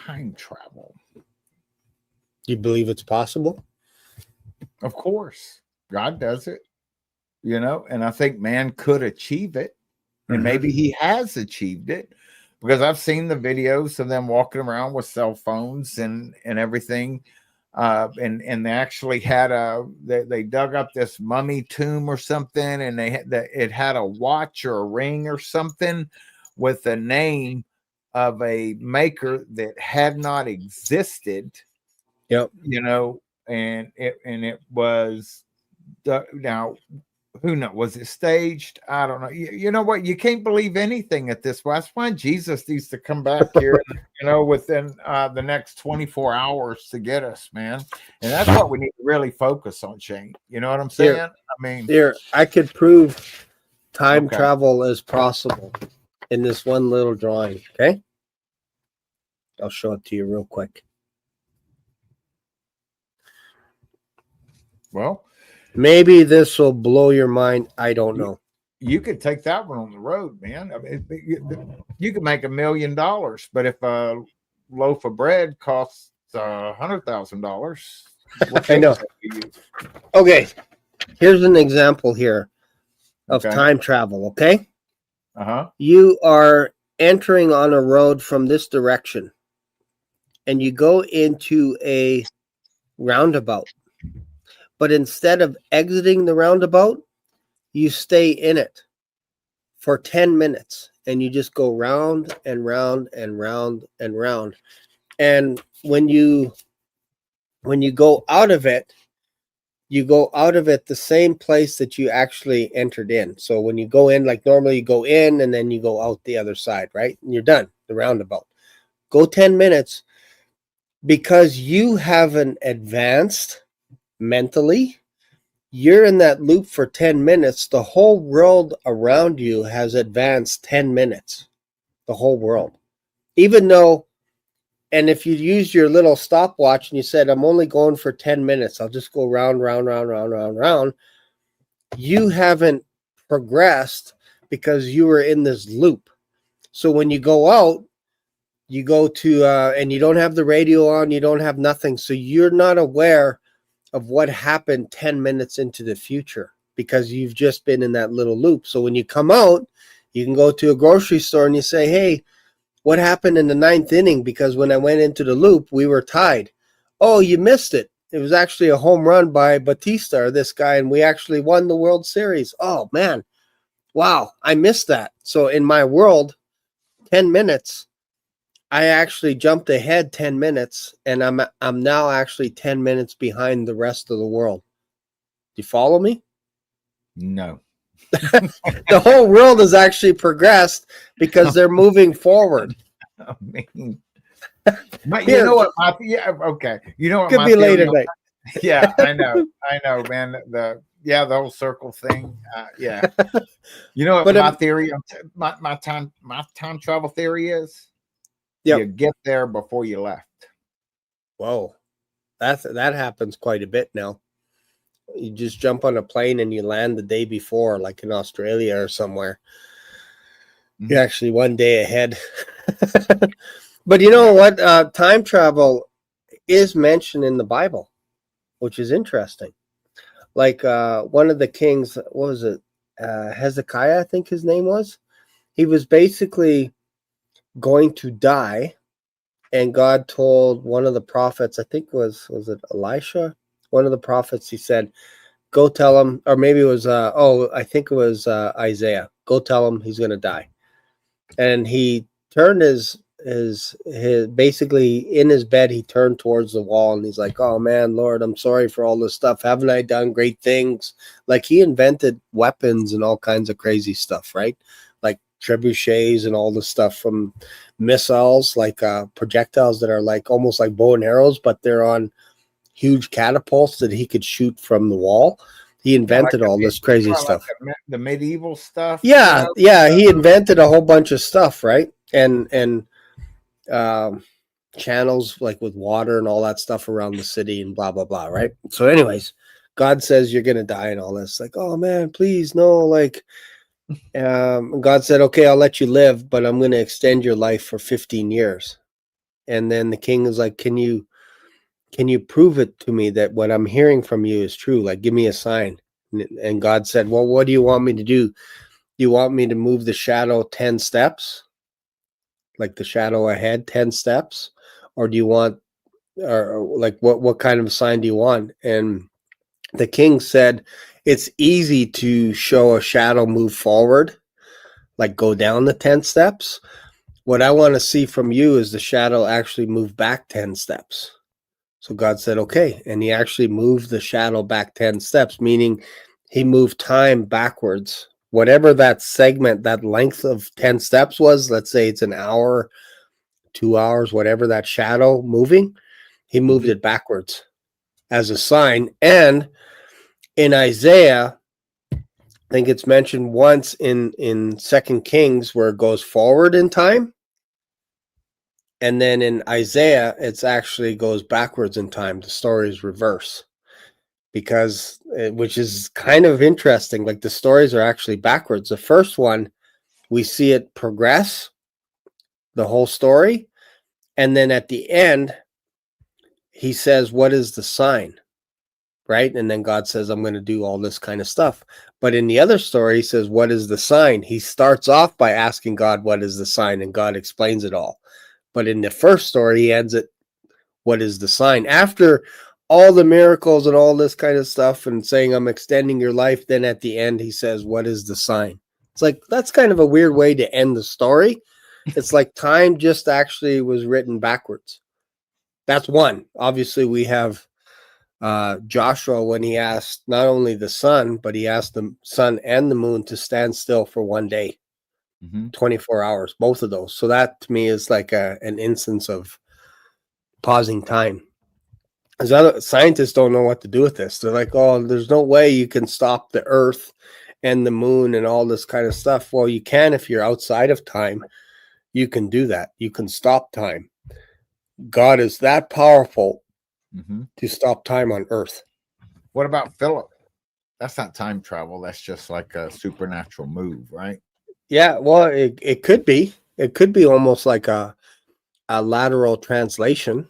Time travel. You believe it's possible? Of course. God does it. You know, and I think man could achieve it. And maybe he has achieved it because I've seen the videos of them walking around with cell phones and everything. And they actually had they dug up this mummy tomb or something, and it had a watch or a ring or something with the name of a maker that had not existed. Yep. You know, and it was now. Who knows? Was it staged? I don't know. You know what? You can't believe anything at this point. That's why Jesus needs to come back here, you know, within the next 24 hours to get us, man. And that's what we need to really focus on, Shane. You know what I'm saying? I mean, I could prove time travel is possible in this one little drawing. Okay. I'll show it to you real quick. Well, maybe this will blow your mind. I don't know. You could take that one on the road, man. I mean, you could make $1 million, but if a loaf of bread costs $100,000, I know. Okay, here's an example here of time travel. Okay. You are entering on a road from this direction, and you go into a roundabout. But instead of exiting the roundabout, you stay in it for 10 minutes and you just go round and round and round and round. And when you go out of it, you go out of it the same place that you actually entered in. So when you go in, like normally you go in and then you go out the other side, right? And you're done, the roundabout. Go 10 minutes because you haven't advanced mentally. You're in that loop for 10 minutes. The whole world around you has advanced 10 minutes. The whole world. Even though, and if you use your little stopwatch and you said, I'm only going for 10 minutes, I'll just go round, you haven't progressed because you were in this loop. So when you go out, you go to, and you don't have the radio on, you don't have nothing. So you're not aware of what happened 10 minutes into the future because you've just been in that little loop. So when you come out, you can go to a grocery store and you say, hey, What happened in the ninth inning? Because when I went into the loop, we were tied. Oh, you missed it. It was actually a home run by Batista, or this guy, and we actually won the World Series. Oh, man. Wow, I missed that. So in my world, 10 minutes, I actually jumped ahead 10 minutes, and I'm now actually 10 minutes behind the rest of the world. Do you follow me? No. The whole world has actually progressed because they're moving forward. I mean, you Here, know what? Okay. You know what? could My be theory later on tonight. yeah, I know, man. The whole circle thing. Yeah, you know what But my theory on my time travel theory is? Yep. You get there before you left. Whoa, that happens quite a bit now. You just jump on a plane and you land the day before, like in Australia or somewhere. Mhm. You're actually one day ahead. But you know what? Time travel is mentioned in the Bible, which is interesting. Like one of the kings, what was it? Hezekiah, I think his name was. He was basically going to die, and God told one of the prophets, I think was it Elisha? One of the prophets, he said, go tell him, or maybe it was, I think it was Isaiah. Go tell him he's going to die. And he turned his basically in his bed, he turned towards the wall and he's like, oh man, Lord, I'm sorry for all this stuff. Haven't I done great things? Like he invented weapons and all kinds of crazy stuff, right? Like trebuchets and all the stuff from missiles, like projectiles that are like almost like bow and arrows, but they're on huge catapults that he could shoot from the wall. He invented all this crazy stuff. The medieval stuff. Yeah, he invented a whole bunch of stuff, right? And channels like with water and all that stuff around the city and blah blah blah, right? So, anyways, God says you're gonna die and all this. Like, oh man, please no. Like, God said, okay, I'll let you live, but I'm gonna extend your life for 15 years. And then the king is like, can you prove it to me that what I'm hearing from you is true? Like, give me a sign. And God said, well, what do you want me to do? You want me to move the shadow 10 steps? Like the shadow ahead 10 steps? Or do you want, or like what kind of a sign do you want? And the king said, it's easy to show a shadow move forward, like go down the 10 steps. What I want to see from you is the shadow actually move back 10 steps. So God said, okay. And he actually moved the shadow back 10 steps, meaning he moved time backwards. Whatever that segment, that length of 10 steps was, let's say it's an hour, 2 hours, whatever that shadow moving, he moved it backwards as a sign. And in Isaiah, I think it's mentioned once in 2 Kings where it goes forward in time. And then in Isaiah, it's actually goes backwards in time. The story is reverse, because which is kind of interesting. Like the stories are actually backwards. The first one, we see it progress, the whole story. And then at the end, he says, what is the sign? Right? And then God says, I'm going to do all this kind of stuff. But in the other story, he says, what is the sign? He starts off by asking God, what is the sign? And God explains it all. But in the first story, he ends it, what is the sign? After all the miracles and all this kind of stuff and saying, I'm extending your life, then at the end, he says, what is the sign? It's like, that's kind of a weird way to end the story. It's like time just actually was written backwards. That's one. Obviously, we have Joshua when he asked not only the sun, but he asked the sun and the moon to stand still for one day, 24 hours, both of those. So that to me is like an instance of pausing time. Because other scientists don't know what to do with this. They're like, oh, there's no way you can stop the earth and the moon and all this kind of stuff. Well, you can if you're outside of time. You can do that. You can stop time. God is that powerful to stop time on earth. What about Philip? That's not time travel. That's just like a supernatural move, right? Yeah, well, it could be. It could be almost like a lateral translation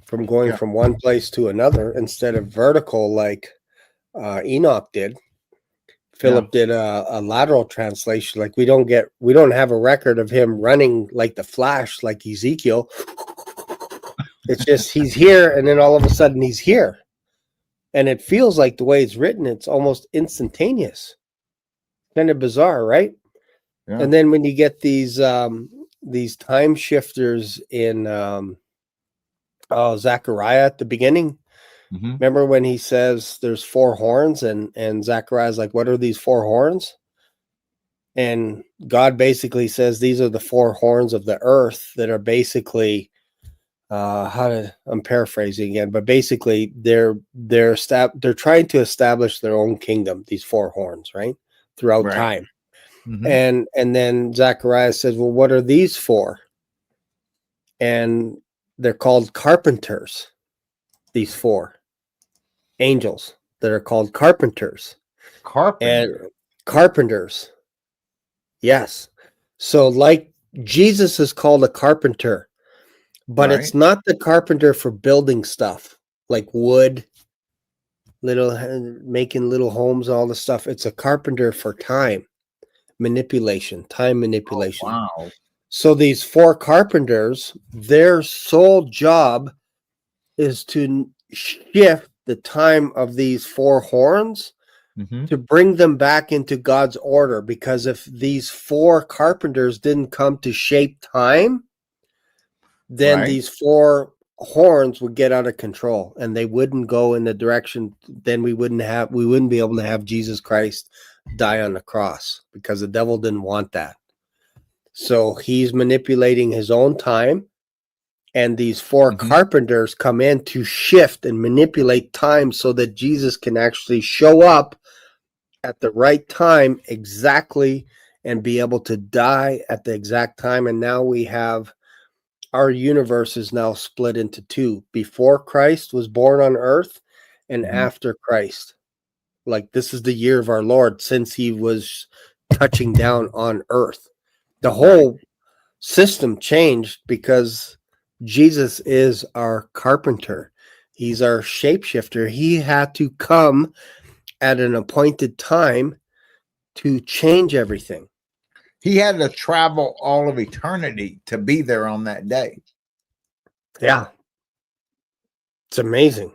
from going from one place to another instead of vertical like Enoch did. Philip did a lateral translation. Like we don't have a record of him running like the Flash, like Ezekiel. It's just he's here, and then all of a sudden he's here, and it feels like the way it's written, it's almost instantaneous. Kind of bizarre, right? Yeah. And then when you get these time shifters in Zechariah at the beginning. Mm-hmm. Remember when he says there's 4 horns, and Zechariah's like, what are these 4 horns? And God basically says these are the 4 horns of the earth that are basically I'm paraphrasing again, but basically they're trying to establish their own kingdom, these 4 horns, right? Throughout time. Mm-hmm. And then Zechariah says, well, what are these for? And they're called carpenters, these 4 angels that are called carpenters. Carpenters. Yes. So like Jesus is called a carpenter, but it's not the carpenter for building stuff like wood, making little homes, all the stuff. It's a carpenter for time manipulation. Oh, wow. So these 4 carpenters, their sole job is to shift the time of these 4 horns to bring them back into God's order. Because if these 4 carpenters didn't come to shape time, then these 4 horns would get out of control, and they wouldn't go in the direction. Then we wouldn't be able to have Jesus Christ die on the cross, because the devil didn't want that. So he's manipulating his own time, and these 4 carpenters come in to shift and manipulate time so that Jesus can actually show up at the right time exactly and be able to die at the exact time. And now we have our universe is now split into 2, before Christ was born on earth and after Christ. Like this is the year of our Lord since he was touching down on earth. The whole system changed because Jesus is our carpenter. He's our shapeshifter. He had to come at an appointed time to change everything. He had to travel all of eternity to be there on that day. Yeah. It's amazing.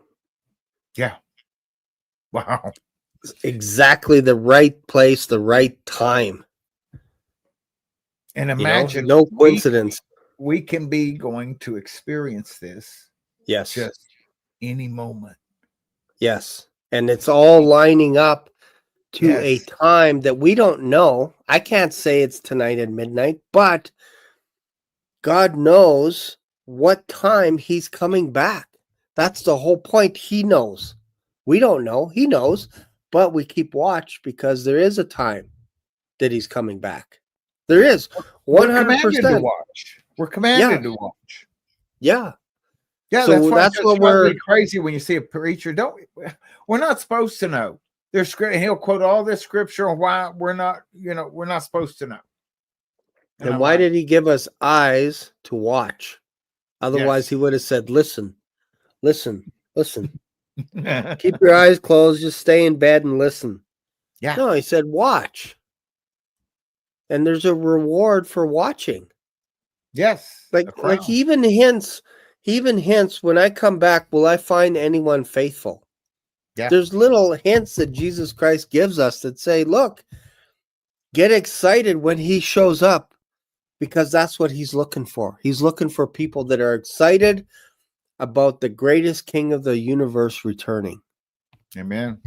Yeah. Wow. Exactly the right place, the right time. And imagine, no coincidence. We can be going to experience this. Yes. Just any moment. Yes. And it's all lining up to a time that we don't know. I can't say it's tonight at midnight, but God knows what time he's coming back. That's the whole point. He knows. We don't know. He knows, but we keep watch because there is a time that he's coming back. There is 100%. We're commanded to watch. We're commanded to watch. Yeah. Yeah, so that's what we're crazy when you see a preacher. We're not supposed to know. He'll quote all this scripture on why we're not supposed to know. And why did he give us eyes to watch? Otherwise, he would have said, listen. Keep your eyes closed. Just stay in bed and listen. Yeah. No, he said, watch. And there's a reward for watching. Yes. Like he even hints, when I come back, will I find anyone faithful? Yeah. There's little hints that Jesus Christ gives us that say, look, get excited when he shows up, because that's what he's looking for. He's looking for people that are excited about the greatest king of the universe returning. Amen.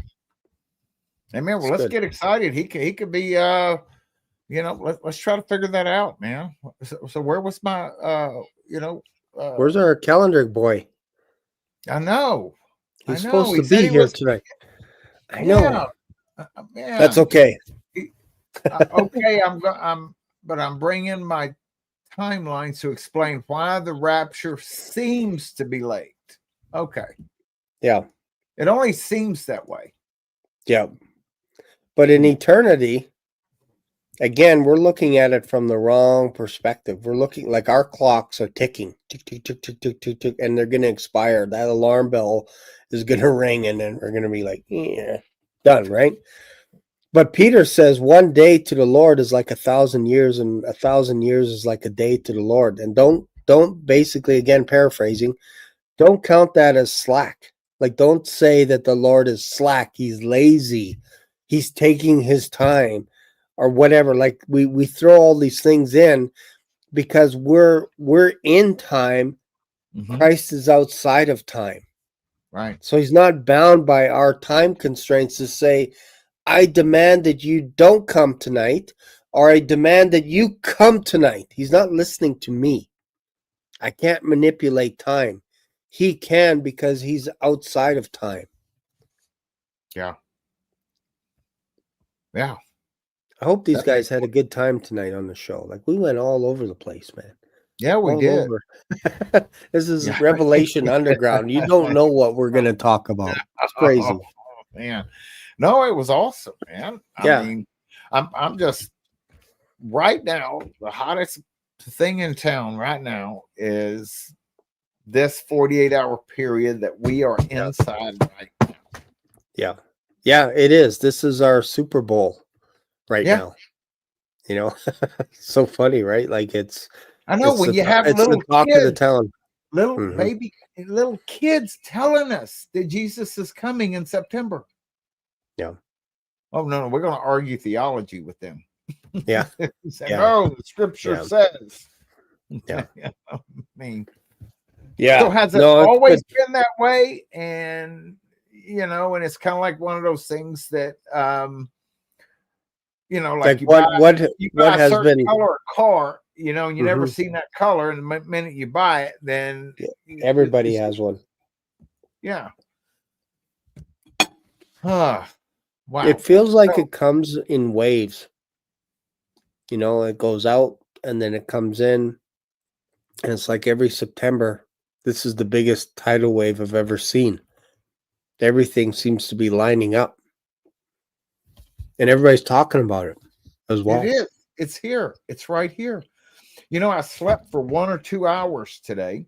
Well, let's get excited. He could be, let's try to figure that out, man. So where was my, where's our calendar boy? I know. He's supposed to be here tonight. I know. Yeah. That's okay. Okay, I'm bringing my timelines to explain why the rapture seems to be late. Okay. Yeah. It only seems that way. Yeah. But in eternity, again, we're looking at it from the wrong perspective. We're looking like our clocks are ticking, tick, tick, tick, tick, tick, tick, tick, and they're going to expire. That alarm bell is going to ring, and then we're going to be like, yeah, done, right? But Peter says 1 day to the Lord is like 1,000 years, and 1,000 years is like a day to the Lord. And don't basically, again paraphrasing, don't count that as slack. Like, don't say that the Lord is slack. He's lazy. He's taking his time or whatever. Like we throw all these things in because we're in time. Mhm. Christ is outside of time. Right. So he's not bound by our time constraints to say, I demand that you don't come tonight, or I demand that you come tonight. He's not listening to me. I can't manipulate time. He can because he's outside of time. Yeah. Yeah. I hope these That guys makes had a good time tonight on the show. Like, we went all over the place, man. Yeah, we All did. over. This is Yeah. Revelation Underground. You don't know what we're going to talk about. It's crazy. Oh, man. No, it was awesome, man. I Yeah. mean, I'm just right now, the hottest thing in town right now is this 48-hour period that we are inside right now. Yeah. Yeah, it is. This is our Super Bowl right Yeah. now. You know, so funny, right? Like I know when you have it's the little talk of the kids, town. little Mhm. baby, little kids telling us that Jesus is coming in September. Yeah. Oh, no, we're going to argue theology with them. Yeah. Say, Yeah. no, the scripture Yeah. says. Yeah. I mean, Yeah. so has it No, it's always good. been that way? And, and it's kind of like one of those things that, like Like you buy what a has certain been color of car, and you never Mhm. seen that color. And the minute you buy it, then Yeah. Everybody it's has one. yeah. Wow. It feels like So, it comes in waves. It goes out and then it comes in. And it's like every September, this is the biggest tidal wave I've ever seen. Everything seems to be lining up. And everybody's talking about it as it well. is. It's here. It's right here. I slept for 1 or 2 hours today.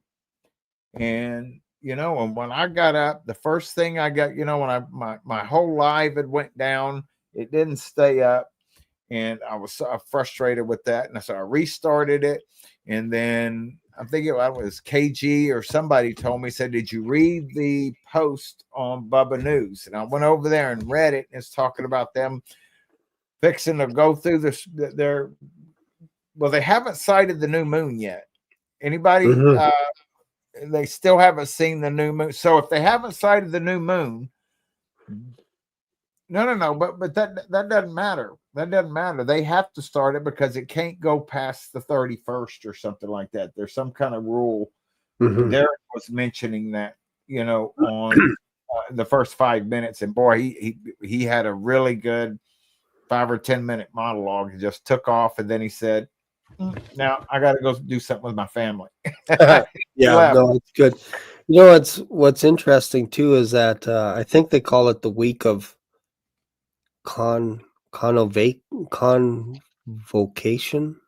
And and when I got up, the first thing I got, when my whole live had went down, it didn't stay up, and I was so frustrated with that, and so I restarted it, and then I'm thinking it was KG or somebody told me, said, "Did you read the post on Bubba News?" And I went over there and read it, and it's talking about them fixing to go through this. They haven't sighted the new moon yet. Anybody? Mhm. They still haven't seen the new moon. So if they haven't sighted the new moon, no, but that doesn't matter. That doesn't matter. They have to start it because it can't go past the 31st or something like that. There's some kind of rule. Mhm. Derek was mentioning that, on the first 5 minutes, and boy, he had a really good 5 or 10 minute monologue. He just took off, and then he said, "Now I got to go do something with my family." He Yeah, left. no, it's good. What's interesting too is that I think they call it the week of con convocation. Convocation.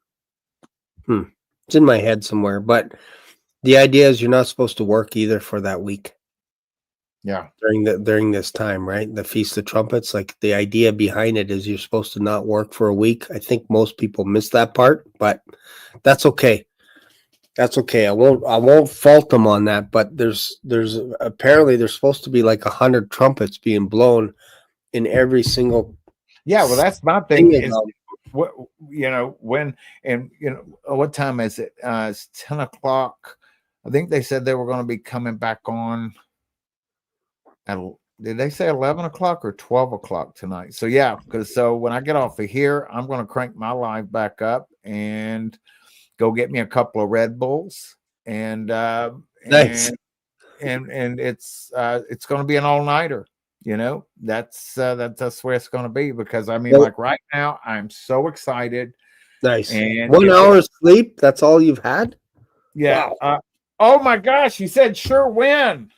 It's in my head somewhere, but the idea is you're not supposed to work either for that week Yeah. during this time, right? The Feast of Trumpets. Like, the idea behind it is you're supposed to not work for a week. I think most people miss that part, but that's okay. That's okay. I won't fault them on that, but there's apparently there's supposed to be like 100 trumpets being blown in every single Yeah, well, that's my thing is synagogue. what when, and what time is it? It's 10 o'clock. I think they said they were going to be coming back on at, did they say 11 o'clock or 12 o'clock tonight? So yeah, because so when I get off of here, I'm going to crank my live back up and go get me a couple of Red Bulls, and Nice. it's going to be an all-nighter. That's where it's going to be, because I mean, Well, like right now, I'm so excited, nice. and 1 hour sleep. That's all you've had. yeah. Wow. Oh my gosh, he said, "Sure win."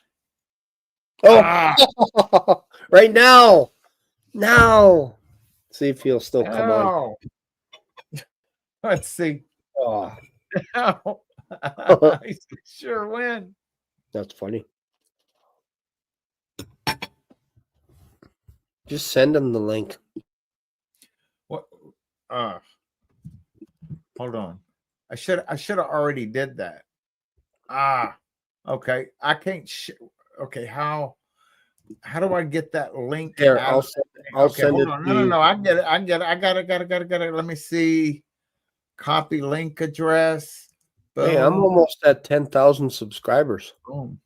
Oh, Ah, right now. Now. See if he'll still come on. no. Let's see. Oh, No. He said, "Sure win." that's funny. Just send him the link. Hold on. I should have already did that. Okay. I can't. Okay. How do I get that link Here, out? I'll Okay. send Hold it on. to No. you. I get it. I got it. Let me see. Copy link address. Hey, I'm Boom. almost at 10,000 subscribers. Boom.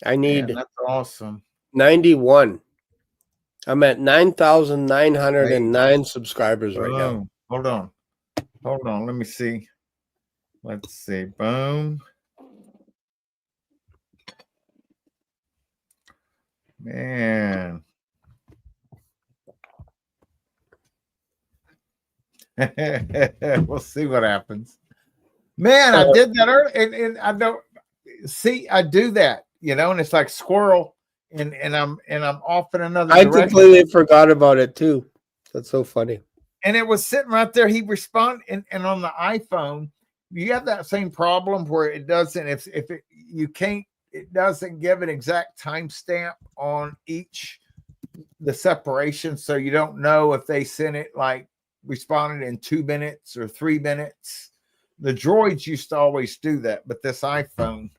I Man, need that's awesome. 91. I'm at Hey, 9,909 subscribers right now. boom. Hold on. Let me see. Let's see. Boom. Man. We'll see what happens. Man, I did that early, and I don't see. I do that, and it's like squirrel, and I'm off in another I direction. completely forgot about it too. That's so funny. And it was sitting right there. He responded, and on the iPhone, you have that same problem where it doesn't. If you can't, it doesn't give an exact timestamp on the separation, so you don't know if they sent it like responded in 2 minutes or 3 minutes. The droids used to always do that, but this iPhone.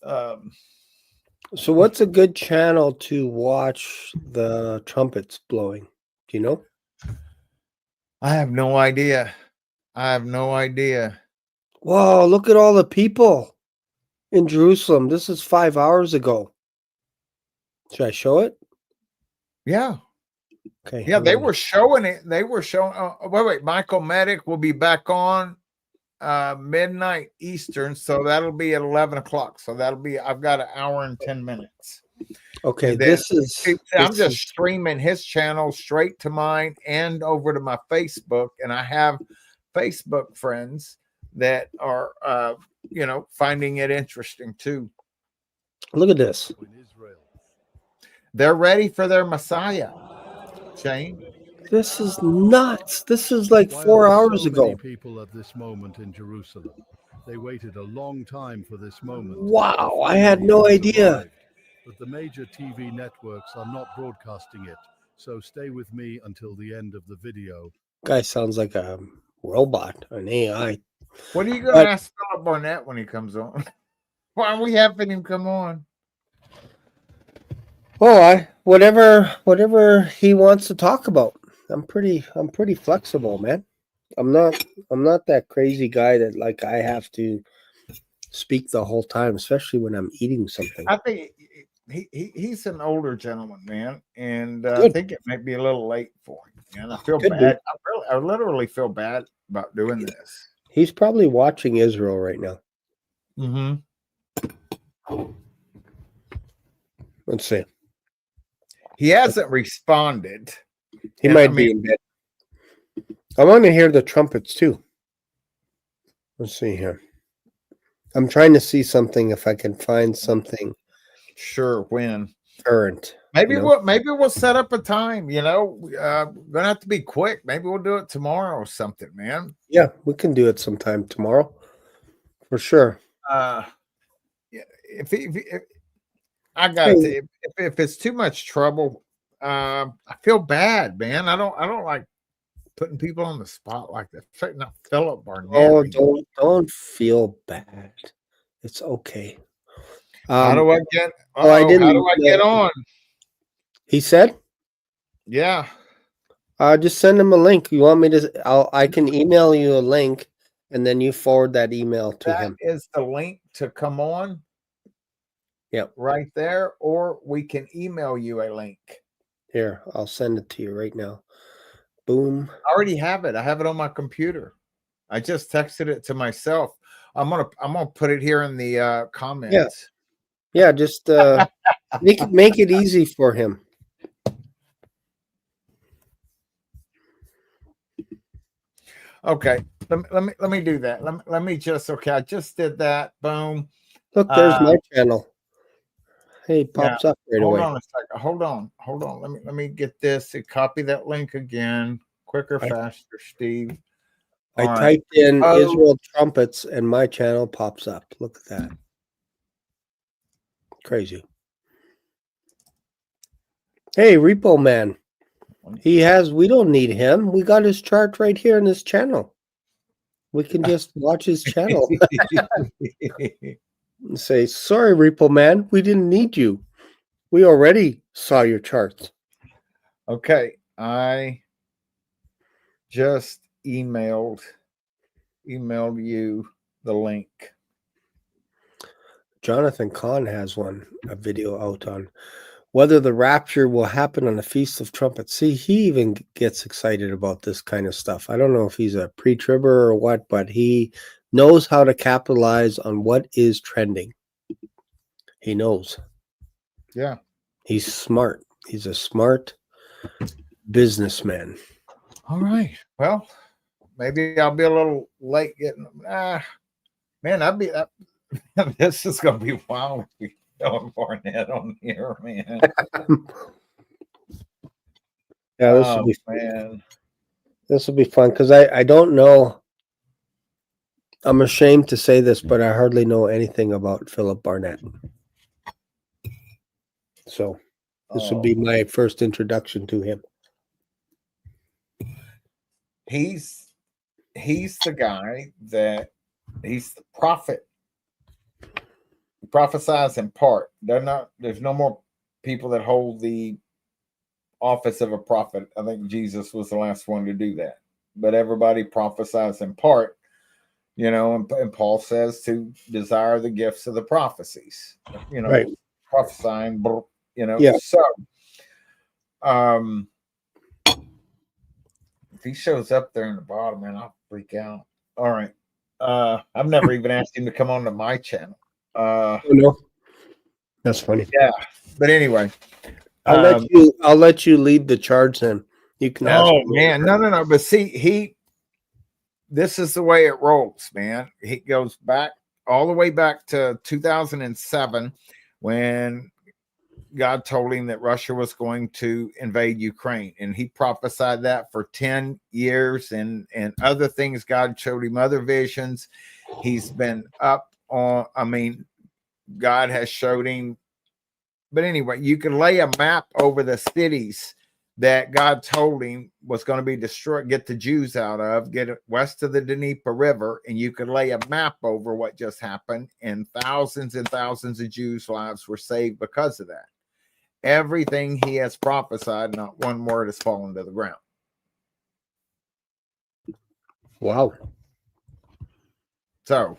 So, what's a good channel to watch the trumpets blowing? Do you know? I have no idea. Whoa, look at all the people in Jerusalem. This is 5 hours ago. Should I show it? Yeah. Okay. Yeah, they were showing it. They were showing. Wait. Michael Medic will be back on midnight Eastern, so that'll be at 11 o'clock. So I've got an hour and 10 minutes. Okay, I'm just streaming his channel straight to mine and over to my Facebook, and I have Facebook friends that are finding it interesting too. Look at this. They're ready for their Messiah. Shane, this is nuts. This is like 4 hours ago. Many people at this moment in Jerusalem. They waited a long time for this moment. Wow, I had no idea. But the major TV networks are not broadcasting it. So stay with me until the end of the video. Guy sounds like a robot, an AI. What are you going to ask Philip Barnett when he comes on? Why are we having him come on? Well, whatever he wants to talk about. I'm pretty flexible, man. I'm not that crazy guy that like I have to speak the whole time, especially when I'm eating something. I think he's an older gentleman, man, and I think it might be a little late for him. And I feel bad. I literally feel bad about doing this. He's probably watching Israel right now. Mm-hmm. Let's see. He hasn't responded. He might be in bed. I want to hear the trumpets too. Let's see here. I'm trying to see something if I can find something. Sure, when current. Maybe we'll set up a time. Gonna have to be quick. Maybe we'll do it tomorrow or something, man. Yeah, we can do it sometime tomorrow, for sure. If I got to, if it's too much trouble, I feel bad, man. I don't like putting people on the spot like that. Not Philip Barnett. Oh, don't feel bad. It's okay. How do I get? I didn't. How do I get on? He said, "Yeah." Just send him a link. You want me to? I can email you a link, and then you forward that email to him. That is the link to come on. Yep, right there. Or we can email you a link. Here, I'll send it to you right now. Boom. I already have it. I have it on my computer. I just texted it to myself. I'm gonna put it here in the comments. Yeah. Just make it easy for him. Okay, let me do that. Let me just I just did that. Boom. Look, there's my channel. Hey, it pops up right away. Hold on a second. Hold on. Let me get this. Copy that link again. Quicker, faster, Steve. I typed in Israel trumpets and my channel pops up. Look at that. Crazy. Hey, Repo Man. He has. We don't need him. We got his chart right here in this channel. We can just watch his channel and say, "Sorry, Repo Man, we didn't need you. We already saw your charts." Okay, I just emailed you the link. Jonathan Kahn has a video out on whether the rapture will happen on the Feast of Trumpets. See, he even gets excited about this kind of stuff. I don't know if he's a pre-tribber or what, but he knows how to capitalize on what is trending. He knows. Yeah. He's smart. He's a smart businessman. All right. Well, maybe I'll be a little late getting. Man, this is gonna be wild. Barnett on here, man. Yeah, this will be man. This will be fun because I don't know. I'm ashamed to say this, but I hardly know anything about Philip Barnett. So this will be my first introduction to him. He's the guy that he's the prophet. He prophesies in part. There's no more people that hold the office of a prophet. I think Jesus was the last one to do that. But everybody prophesies in part, and Paul says to desire the gifts of the prophecies, right. Prophesying, Yeah. So, if he shows up there in the bottom, man, I'll freak out. All right. I've never even asked him to come on to my channel. No. That's funny. Yeah. But anyway. I'll let you lead the charge then. You can ask. Oh man, no. But see, this is the way it rolls, man. He goes back all the way back to 2007 when God told him that Russia was going to invade Ukraine, and he prophesied that for 10 years and other things. God showed him other visions. He's been up on, God has showed him. But anyway, you can lay a map over the cities that God told him was going to be destroyed, get the Jews out of, get it west of the Dnieper River, and you could lay a map over what just happened, and thousands of Jews' lives were saved because of that. Everything he has prophesied, not one word has fallen to the ground. Wow. So,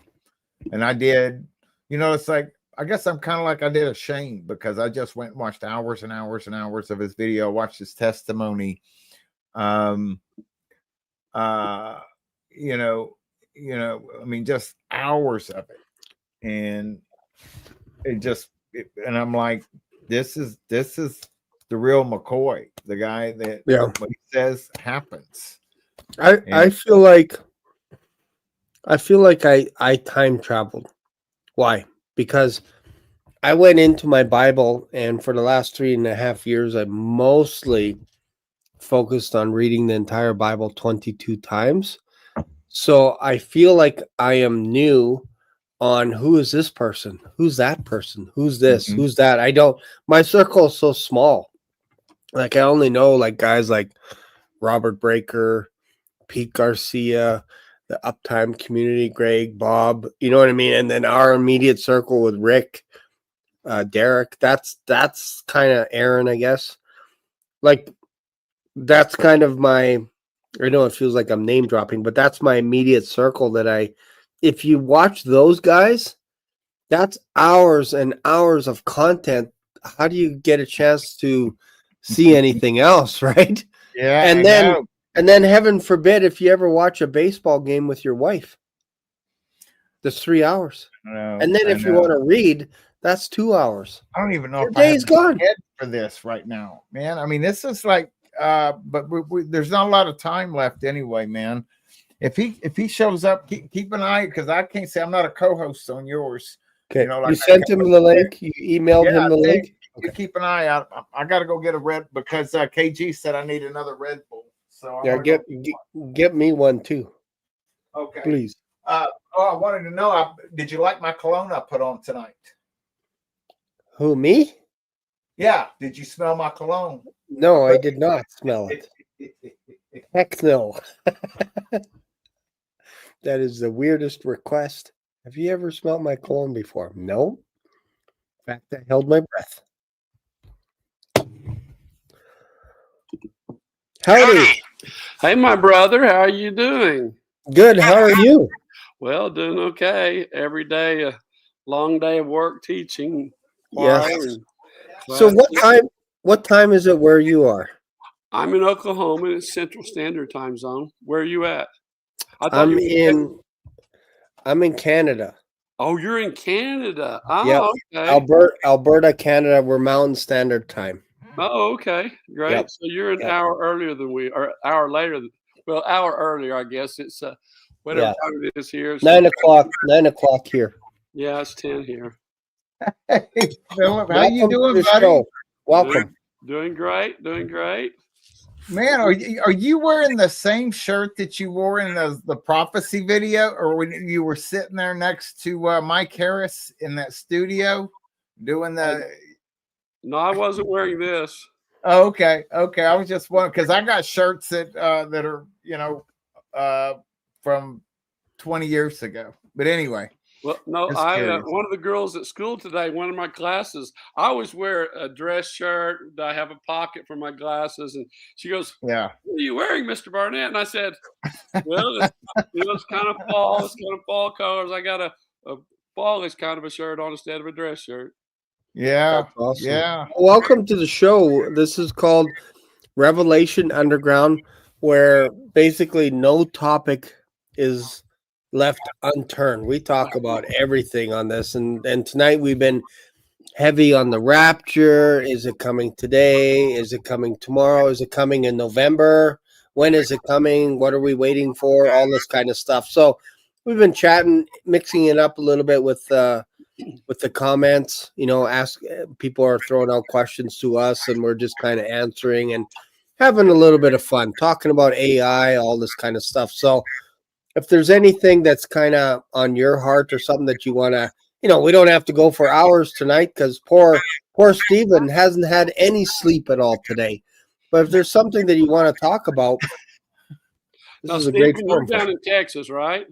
and I did, it's like, I guess I'm kind of like I did a Shane, because I just went and watched hours and hours and hours of his video, watched his testimony. Just hours of it. And and I'm like, this is the real McCoy, the guy that what he says happens. I feel like I time traveled. Why? Because I went into my Bible, and for the last 3.5 years, I mostly focused on reading the entire Bible 22 times. So I feel like I am new on who is this person? Who's that person? Who's this? Who's that? My circle is so small. Like I only know like guys like Robert Breaker, Pete Garcia, the Uptime Community, Greg, Bob, you know what I mean? And then our immediate circle with Rick, Derek, that's kind of Aaron, I guess. Like that's kind of I know it feels like I'm name dropping, but that's my immediate circle if you watch those guys, that's hours and hours of content. How do you get a chance to see anything else, right? Yeah. And then heaven forbid if you ever watch a baseball game with your wife. That's 3 hours. And then if you want to read, that's 2 hours. I don't even know your day's gone for this right now, man. This is like but there's not a lot of time left anyway, man. If he shows up, keep an eye, because I can't say I'm not a co-host on yours. Okay. You sent him the link. You emailed him the link. You keep an eye out. I got to go get a Red, because KG said I need another Red Bull. So get me one too. Okay, please. I wanted to know. Did you like my cologne I put on tonight? Who, me? Yeah. Did you smell my cologne? No, I did not smell it. Heck no. That is the weirdest request. Have you ever smelled my cologne before? No. In fact, I held my breath. Howdy. Hey, my brother, how are you doing? Good. How are you? Well, doing okay. Every day, a long day of work teaching Yes. choir and So classes. what time is it where you are? I'm in Oklahoma. It's Central Standard Time Zone. Where are you at? I thought I'm you were in. in Canada. Oh, you're in Canada. Yep. Oh, okay. Alberta, Canada. We're Mountain Standard Time. Oh, okay. Great. Yep. So you're an Yep. hour earlier than we, or hour later. Well, hour earlier, I guess. It's whatever Yeah. time it is here. It's 9 o'clock. 9 o'clock here. yeah, it's 10 here. Hey, Philip, how you Welcome to doing, the buddy? show. Welcome. Doing great. Doing great. Man, are you wearing the same shirt that you wore in the prophecy video, or when you were sitting there next to Mike Harris in that studio doing the? No, I wasn't wearing this. Oh, okay. I was just wondering because I got shirts that that are from 20 years ago. But anyway, Well, no, just curious. one of the girls at school today, one of my classes, I always wear a dress shirt. I have a pocket for my glasses, and she goes, Yeah. "What are you wearing, Mr. Barnett?" And I said, "Well, it's kind of fall. It's kind of fall colors. I got a fallish kind of a shirt on instead of a dress shirt." Yeah. That's awesome. Yeah. Welcome to the show. This is called Revelation Underground, where basically no topic is left unturned. We talk about everything on this, and tonight we've been heavy on the rapture. Is it coming today? Is it coming tomorrow? Is it coming in November? When is it coming? What are we waiting for? All this kind of stuff. So we've been chatting, mixing it up a little bit with the comments. People are throwing out questions to us, and we're just kind of answering and having a little bit of fun talking about AI, all this kind of stuff. So if there's anything that's kind of on your heart or something that you want to, we don't have to go for hours tonight because poor Stephen hasn't had any sleep at all today. But if there's something that you want to talk about, this Now, is a great Stephen, you're forum for down it. in Texas, right?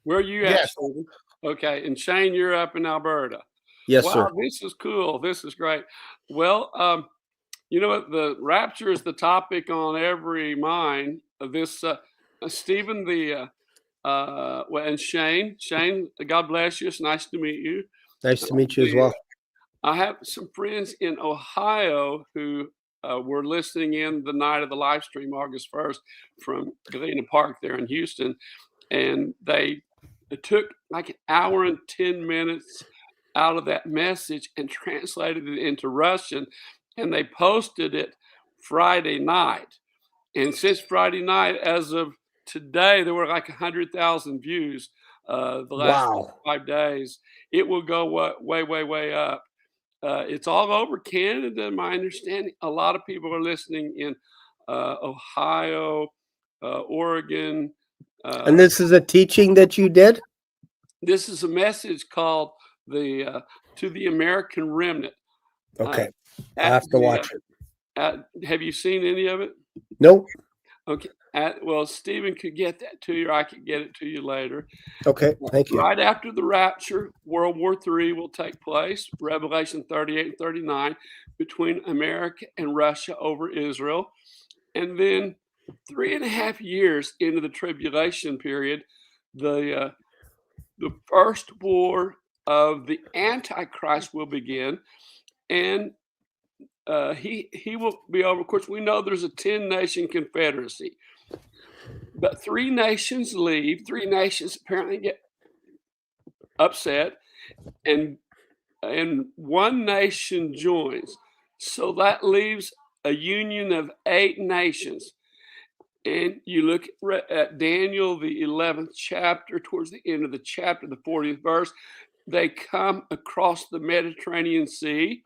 Where are you at, Yes. Stephen? Okay, and Shane, you're up in Alberta. Yes, Wow, sir. this is cool. This is great. Well, you know what? The rapture is the topic on every mind of this. Stephen, well, and Shane. Shane, God bless you. It's nice to meet you. Nice to meet you as well. I have some friends in Ohio who were listening in the night of the live stream, August 1st, from Galena Park there in Houston. And it took like an hour and 10 minutes out of that message and translated it into Russian. And they posted it Friday night. And since Friday night, as of today, there were like 100,000 views the last Wow. 5 days. It will go way, way, way up. It's all over Canada, my understanding. A lot of people are listening in Ohio, Oregon. And this is a teaching that you did? This is a message called To the American Remnant. Okay. I have to watch it. Have you seen any of it? Nope. Okay. Well, Stephen could get that to you, or I could get it to you later. Okay. Thank you. Right after the rapture, World War III will take place, Revelation 38 and 39, between America and Russia over Israel. And then 3.5 years into the tribulation period, the first war of the Antichrist will begin. And he will be over. Of course, we know there's a 10-nation confederacy. But 3 nations leave. 3 nations apparently get upset, and 1 nation joins. So that leaves a union of 8 nations. And you look at Daniel, the 11th chapter, towards the end of the chapter, the 40th verse, they come across the Mediterranean Sea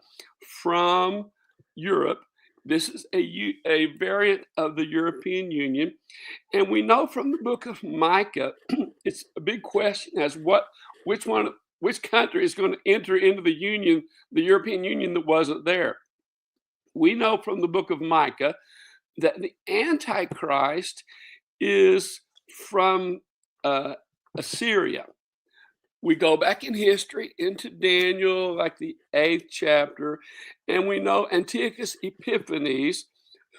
from Europe. This is a variant of the European Union. And we know from the book of Micah, it's a big question as which country is going to enter into the Union, the European Union that wasn't there. we know from the book of Micah that the Antichrist is from Assyria. We go back in history into Daniel, like the 8th chapter, and we know Antiochus Epiphanes,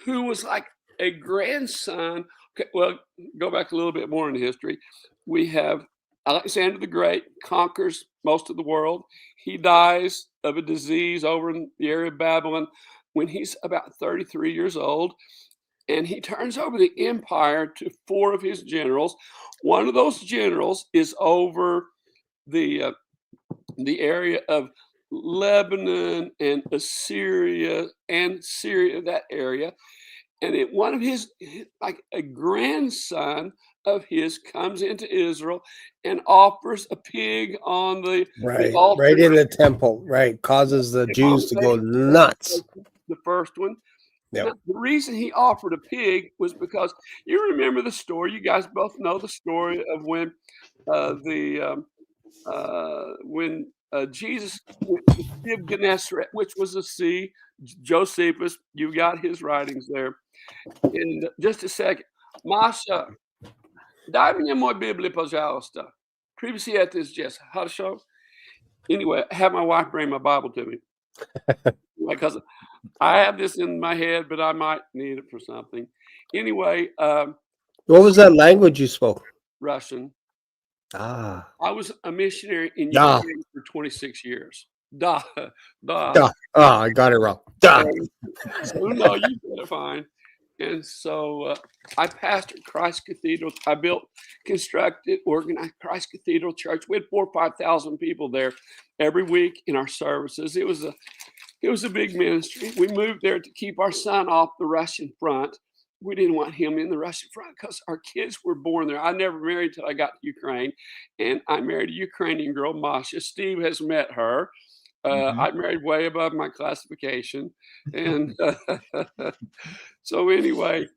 who was like a grandson. Okay, well, go back a little bit more in history. We have Alexander the Great conquers most of the world. He dies of a disease over in the area of Babylon when he's about 33 years old. And he turns over the empire to 4 of his generals. One of those generals is over the area of Lebanon and Assyria and Syria, that area. And one of his, like a grandson of his, comes into Israel and offers a pig on the altar. Right in the temple, right? Causes the Jews to go nuts. The first one. Yep. Now, the reason he offered a pig was because you remember the story. You guys both know the story of when Jesus went to the Sea of Gennesaret, which was a sea. Josephus, you got his writings there. And just a second, Masha, дай мне мой Библию, пожалуйста. Previously at this, Jess, хорошо? Anyway, have my wife bring my Bible to me. Because I have this in my head, but I might need it for something. Anyway. What was that language you spoke? Russian. I was a missionary in Ukraine for 26 years. Da. Oh, I got it wrong. Da. So, no, you did it fine. And so I pastored Christ Cathedral. I built, constructed, organized Christ Cathedral Church. We had 4,000 or 5,000 people there every week in our services. It was a big ministry. We moved there to keep our son off the Russian front. We didn't want him in the Russian front because our kids were born there. I never married till I got to Ukraine, and I married a Ukrainian girl, Masha. Steve has met her. I married way above my classification. And so anyway,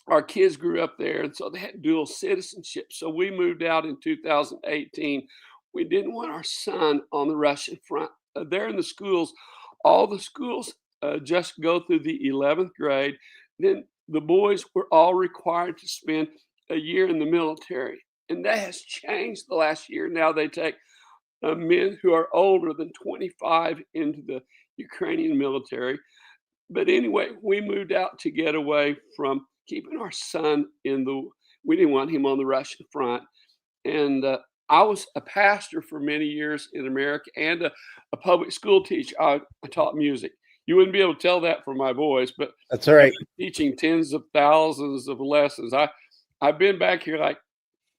our kids grew up there, and so they had dual citizenship. So we moved out in 2018. We didn't want our son on the Russian front. There in the schools, all the schools just go through the 11th grade. Then the boys were all required to spend a year in the military. And that has changed the last year. Now they take men who are older than 25 into the Ukrainian military. But anyway, we moved out to get away from keeping our son we didn't want him on the Russian front. And I was a pastor for many years in America and a public school teacher. I taught music. You wouldn't be able to tell that from my voice, but that's all right. Teaching tens of thousands of lessons. I've been back here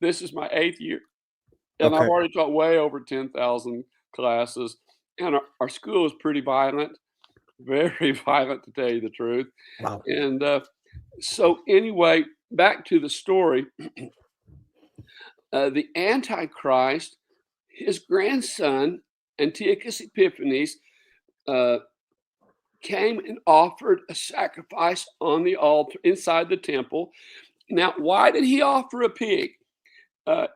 this is my 8th year, and I've already taught way over 10,000 classes. And our school is pretty violent, very violent, to tell you the truth. Wow. And so anyway, back to the story. The Antichrist, his grandson, Antiochus Epiphanes, came and offered a sacrifice on the altar inside the temple. Now, why did he offer a pig?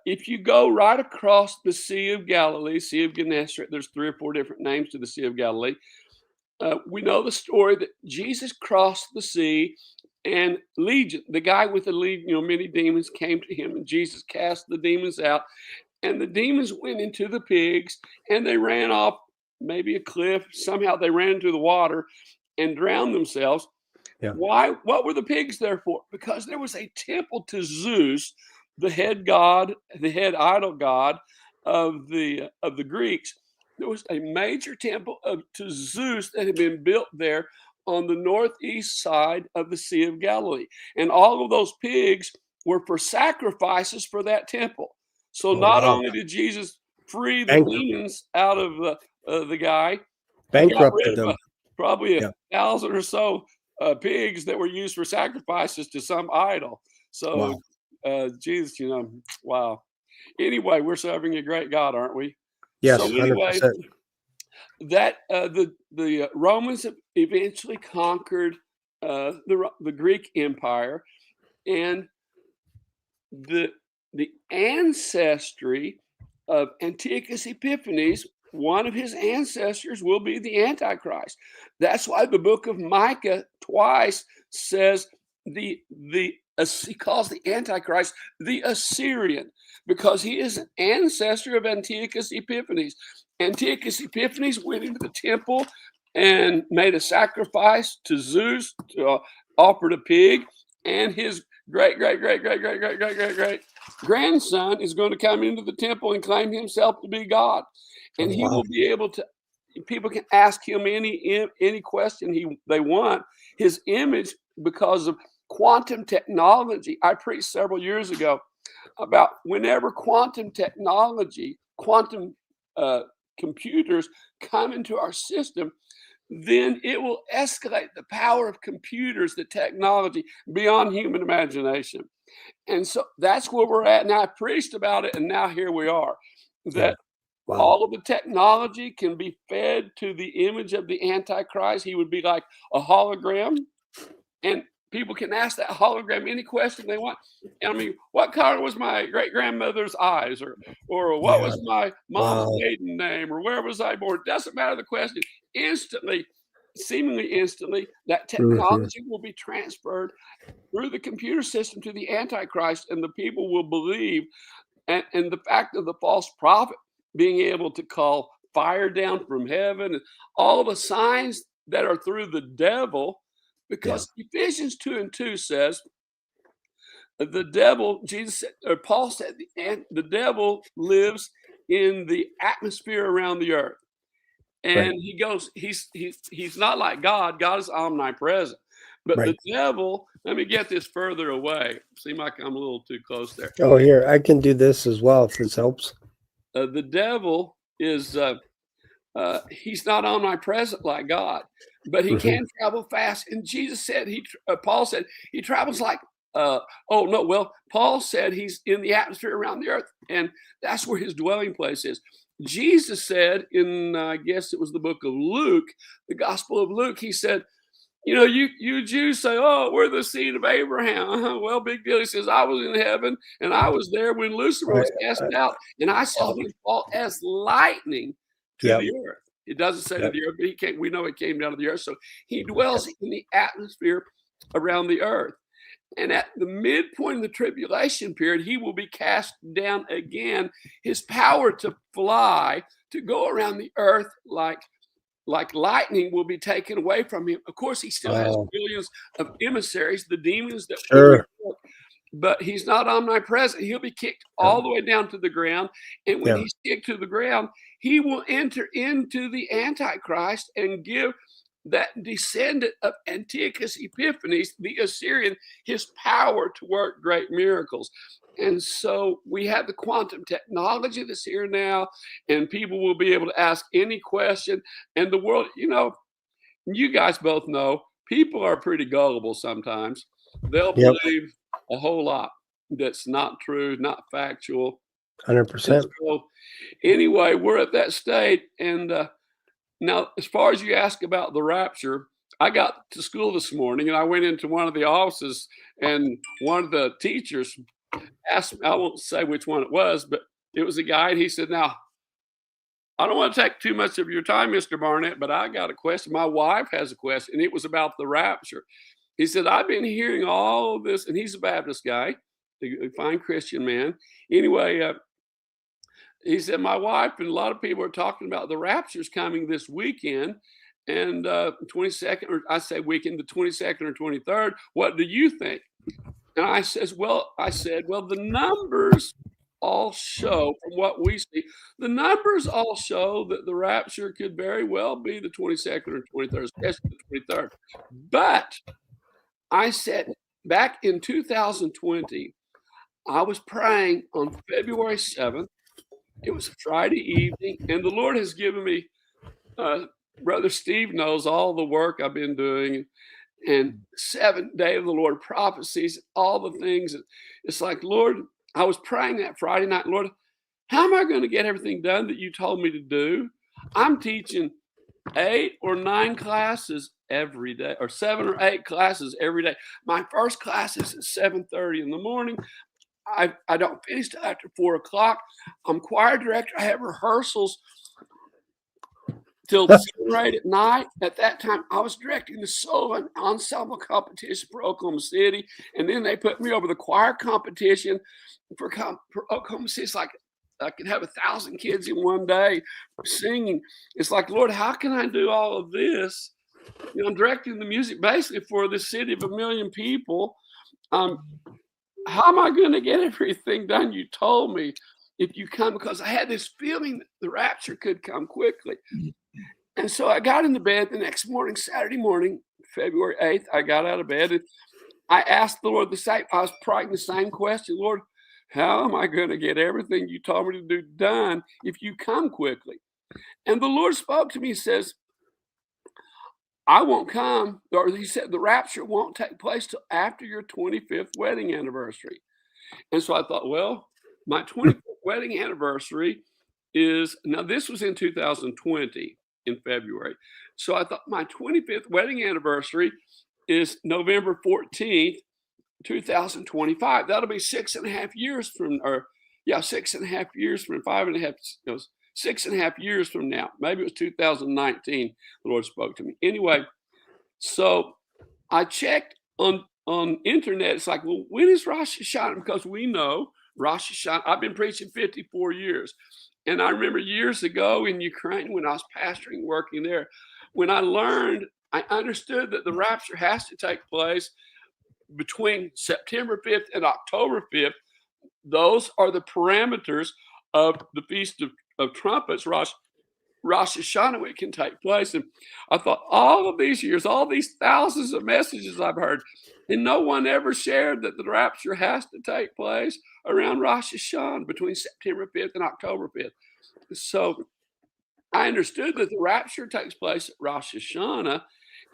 If you go right across the Sea of Galilee, Sea of Gennesaret, there's 3 or 4 different names to the Sea of Galilee. We know the story that Jesus crossed the sea, and Legion, the guy with the legion, many demons came to him, and Jesus cast the demons out, and the demons went into the pigs, and they ran off maybe a cliff. Somehow they ran into the water and drowned themselves. Yeah. Why? What were the pigs there for? Because there was a temple to Zeus, the head god, the head idol god of the Greeks. There was a major temple to Zeus that had been built there on the northeast side of the Sea of Galilee. And all of those pigs were for sacrifices for that temple. So not only did Jesus free the demons out of the guy, bankrupted them. Probably 1,000 or so pigs that were used for sacrifices to some idol. So, Jesus, wow. Anyway, we're serving a great God, aren't we? Yes, so anyway, 100%. That the Romans eventually conquered the Greek Empire, and the ancestry of Antiochus Epiphanes one of his ancestors will be the Antichrist. That's why the book of Micah twice says he calls the Antichrist the Assyrian, because he is an ancestor of Antiochus Epiphanes. Antiochus Epiphanes went into the temple and made a sacrifice to Zeus, to offered a pig, and his great grandson is going to come into the temple and claim himself to be God, and he will be able to. People can ask him any question they want. His image, because of quantum technology. I preached several years ago about whenever quantum technology, quantum computers come into our system, then it will escalate the power of computers, the technology, beyond human imagination. And so that's where we're at. Now, I preached about it, and now here we are. That all of the technology can be fed to the image of the Antichrist. He would be like a hologram, and people can ask that hologram any question they want. I mean, what color was my great-grandmother's eyes? Or what was my mom's maiden name? Or where was I born? Doesn't matter the question. Instantly, seemingly instantly, that technology will be transferred through the computer system to the Antichrist, and the people will believe. And the fact of the false prophet being able to call fire down from heaven, and all the signs that are through the devil, because Ephesians 2:2 says the devil, Jesus said, or Paul said, the devil lives in the atmosphere around the earth. And he goes, he's not like God. God is omnipresent. But the devil, let me get this further away. Seem like I'm a little too close there. Oh, here, I can do this as well if this helps. The devil is, he's not omnipresent like God, but he can travel fast. And Jesus said, Paul said, he travels like, Paul said he's in the atmosphere around the earth, and that's where his dwelling place is. Jesus said in, I guess it was the book of Luke, the Gospel of Luke, he said, you know, you Jews say, oh, we're the seed of Abraham. Well, big deal. He says, I was in heaven, and I was there when Lucifer was cast out, and I saw him fall as lightning to the earth. It doesn't say to the earth, but we know it came down to the earth. So he dwells in the atmosphere around the earth. And at the midpoint of the tribulation period, he will be cast down again. His power to fly, to go around the earth like lightning, will be taken away from him. Of course, he still has billions of emissaries, the demons that but he's not omnipresent. He'll be kicked all the way down to the ground. And when he's kicked to the ground, he will enter into the Antichrist and give that descendant of Antiochus Epiphanes, the Assyrian, his power to work great miracles. And so we have the quantum technology that's here now, and people will be able to ask any question. And the world, you know, you guys both know, people are pretty gullible sometimes. They'll believe a whole lot that's not true, not factual. 100%. So anyway, we're at that state. And now, as far as you ask about the rapture, I got to school this morning, and I went into one of the offices, and one of the teachers asked me, I won't say which one it was, but it was a guy, and he said, now, I don't want to take too much of your time, Mr. Barnett, but I got a question. My wife has a question, and it was about the rapture. He said, I've been hearing all of this, and he's a Baptist guy, a fine Christian man. Anyway, he said, my wife and a lot of people are talking about the rapture's coming this weekend, and 22nd, or I say weekend, the 22nd or 23rd. What do you think? And I said, well, the numbers all show, from what we see, the numbers all show that the rapture could very well be the 22nd or 23rd, especially the 23rd. But I said, back in 2020, I was praying on February 7th. It was a Friday evening, and the Lord has given me, Brother Steve knows all the work I've been doing, and 7th day of the Lord prophecies, all the things. It's like, Lord, I was praying that Friday night, Lord, how am I going to get everything done that you told me to do? I'm teaching 8 or 9 classes every day, or 7 or 8 classes every day. My first class is at 7:30 in the morning. I don't finish till after 4 o'clock. I'm choir director. I have rehearsals till 7 at night. At that time, I was directing the solo ensemble competition for Oklahoma City, and then they put me over the choir competition for Oklahoma City. It's like I could have 1,000 kids in one day singing. It's like, Lord, how can I do all of this? I'm directing the music basically for the city of 1 million people. How am I going to get everything done you told me if you come? Because I had this feeling that the rapture could come quickly. And so I got into bed the next morning, Saturday morning, February 8th. I got out of bed and I asked the Lord the same. I was praying the same question, Lord, how am I going to get everything you told me to do done if you come quickly? And the Lord spoke to me and says, I won't come, or he said the rapture won't take place till after your 25th wedding anniversary. And so I thought, well, my 25th wedding anniversary is, now this was in 2020 in February. So I thought my 25th wedding anniversary is November 14th, 2025. That'll be 6.5 years from, 6.5 years from 5.5, 6.5 years from now. Maybe it was 2019. The Lord spoke to me. Anyway, so I checked on internet. It's like, well, when is Rosh Hashanah? Because we know Rosh Hashanah. I've been preaching 54 years. And I remember years ago in Ukraine when I was pastoring, working there, when I understood that the rapture has to take place between September 5th and October 5th. Those are the parameters of the Feast of Trumpets, Rosh Hashanah, when it can take place. And I thought, all of these years, all these thousands of messages I've heard, and no one ever shared that the rapture has to take place around Rosh Hashanah between September 5th and October 5th. So I understood that the rapture takes place at Rosh Hashanah.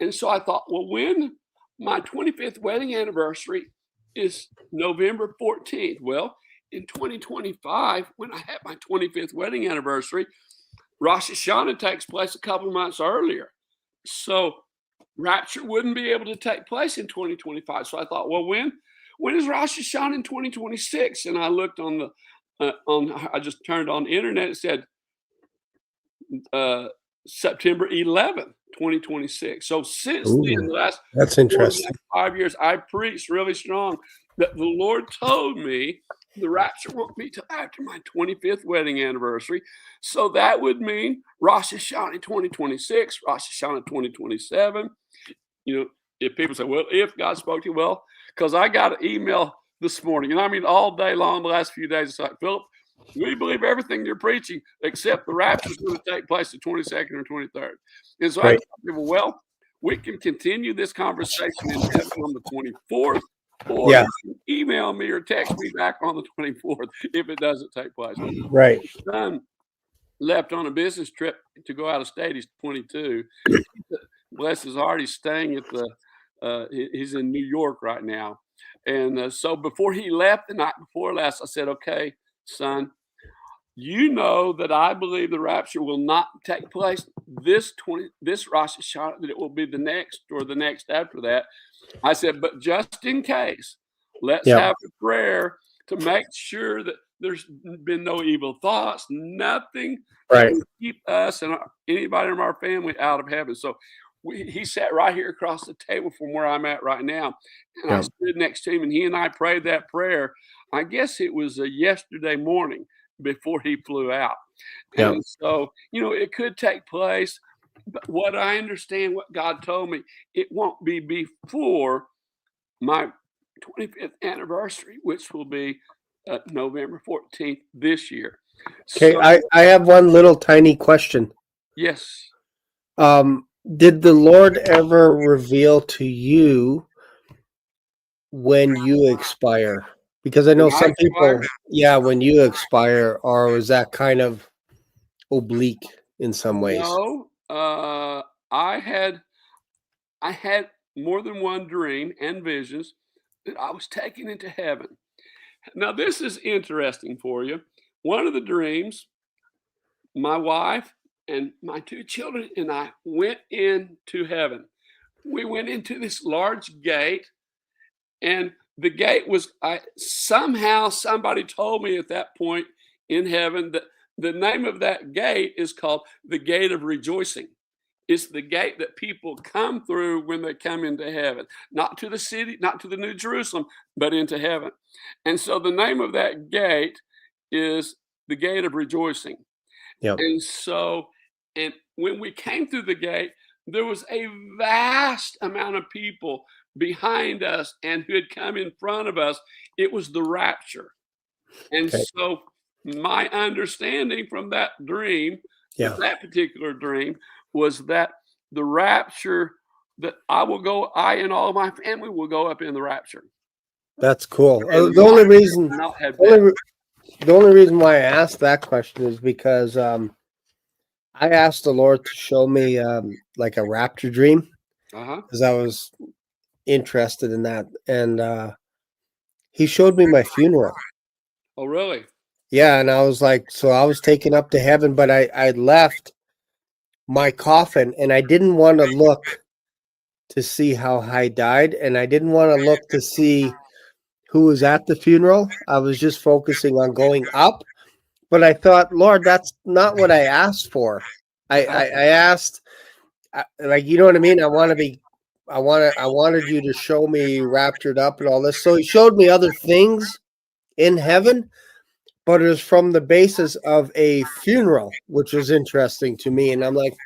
And so I thought, well, when my 25th wedding anniversary is November 14th. Well, in 2025, when I had my 25th wedding anniversary, Rosh Hashanah takes place a couple of months earlier. So rapture wouldn't be able to take place in 2025. So I thought, well, when is Rosh Hashanah in 2026? And I looked on I just turned on the internet. It said September 11th, 2026. So since then, the last that's interesting. 5 years, I preached really strong that the Lord told me the rapture won't be till after my 25th wedding anniversary. So that would mean Rosh Hashanah 2026, Rosh Hashanah 2027. If people say, well, if God spoke to you, well, because I got an email this morning, and I mean all day long, the last few days, it's like, Philip, we believe everything you're preaching, except the rapture is going to take place the 22nd or 23rd. And so I told people, well, we can continue this conversation in heaven on the 24th, or you can email me or text me back on the 24th if it doesn't take place. Right. My son left on a business trip to go out of state. He's 22. Bless his heart, he's staying at he's in New York right now. And so before he left the night before last, I said, okay, son, you know that I believe the rapture will not take place this Rosh Hashanah, that it will be the next or the next after that. I said, but just in case, let's have a prayer to make sure that there's been no evil thoughts, nothing that will keep us and anybody in our family out of heaven. So he sat right here across the table from where I'm at right now. And I stood next to him, and he and I prayed that prayer. I guess it was yesterday morning before he flew out. And so, it could take place. But what I understand, what God told me, it won't be before my 25th anniversary, which will be November 14th this year. Okay, so, I have one little tiny question. Yes. Did the Lord ever reveal to you when you expire? Because I know some people, when you expire, or was that kind of oblique in some ways? No, I had more than one dream and visions that I was taken into heaven. Now, this is interesting for you. One of the dreams, my wife and my 2 children and I went into heaven. We went into this large gate, and the gate was, somehow somebody told me at that point in heaven that the name of that gate is called the Gate of Rejoicing. It's the gate that people come through when they come into heaven, not to the city, not to the New Jerusalem, but into heaven. And so the name of that gate is the Gate of Rejoicing. Yep. And so, and when we came through the gate, there was a vast amount of people behind us and who had come in front of us. It was the rapture. And Okay. so my understanding from that dream, Yeah. that particular dream, was that the rapture, that I and all of my family will go up in the rapture. That's cool. And The only my reason, will not have the death. only reason why I asked that question is because I asked the Lord to show me like a rapture dream, Uh-huh. because I was interested in that, and He showed me my funeral. Oh, really? Yeah, and I was like, so I was taken up to heaven, but I left my coffin, and I didn't want to look to see how I died, and I didn't want to look to see who was at the funeral. I was just focusing on going up. But I thought, Lord, that's not what I asked for. I asked, like, you know what I mean? I wanted you to show me raptured up and all this. So He showed me other things in heaven, but it was from the basis of a funeral, which was interesting to me. And I'm like,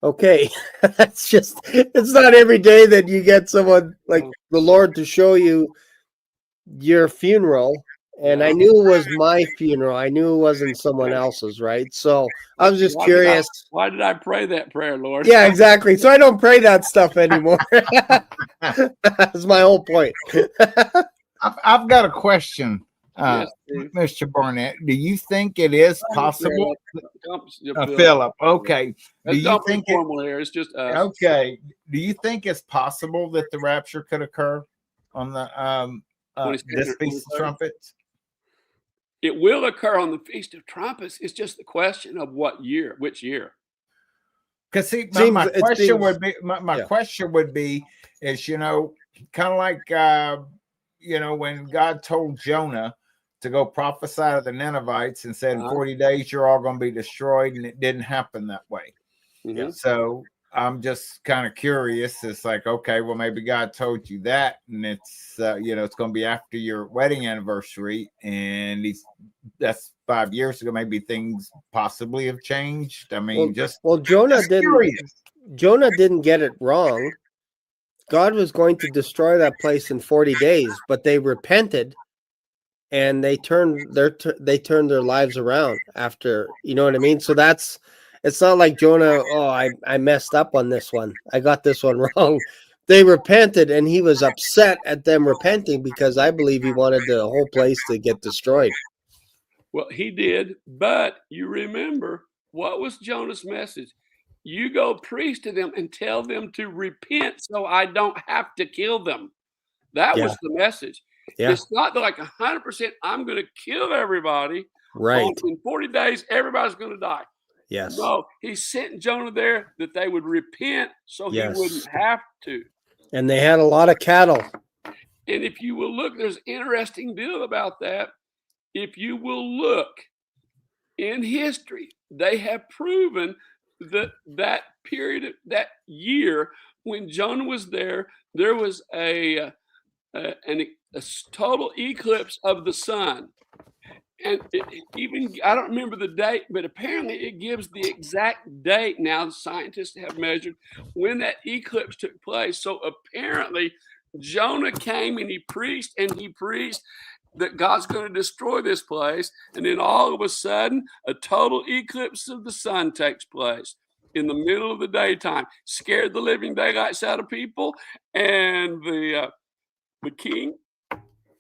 okay, it's not every day that you get someone like the Lord to show you your funeral. And I knew it was my funeral. I knew it wasn't someone else's, right? So I was just curious. Why did I pray that prayer, Lord? Yeah, exactly. So I don't pray that stuff anymore. That's my whole point. I've got a question, Yes, Steve. Mr. Barnett. Do you think it is possible? Philip, okay. Do you think formal here? It's just us. Okay. Do you think it's possible that the rapture could occur on the this Feast of Trumpets? It will occur on the Feast of Trumpets. It's just the question of what year, which year. Because see, my question would be, my question would be, is, you know, kind of like, you know, when God told Jonah to go prophesy to the Ninevites and said, in 40 days, you're all going to be destroyed. And it didn't happen that way. Mm-hmm. So I'm just kind of curious. It's like, okay, well, maybe God told you that, and it's you know, it's going to be after your wedding anniversary, and that's 5 years ago. Maybe things possibly have changed. I mean, Jonah didn't get it wrong. God was going to destroy that place in 40 days, but they repented and they turned their lives around after, you know what I mean? So it's not like Jonah, I messed up on this one. I got this one wrong. They repented, and he was upset at them repenting because I believe he wanted the whole place to get destroyed. Well, he did, but you remember, what was Jonah's message? You go preach to them and tell them to repent so I don't have to kill them. That was the message. Yeah. It's not like 100%, I'm going to kill everybody. Right. In 40 days, everybody's going to die. Yes. No, he sent Jonah there that they would repent so he wouldn't have to. And they had a lot of cattle. And if you will look, there's an interesting deal about that. If you will look in history, they have proven that period, that year when Jonah was there was a total eclipse of the sun. And even, I don't remember the date, but apparently it gives the exact date. Now the scientists have measured when that eclipse took place. So apparently Jonah came and he preached that God's going to destroy this place. And then all of a sudden, a total eclipse of the sun takes place in the middle of the daytime. Scared the living daylights out of people. And the king,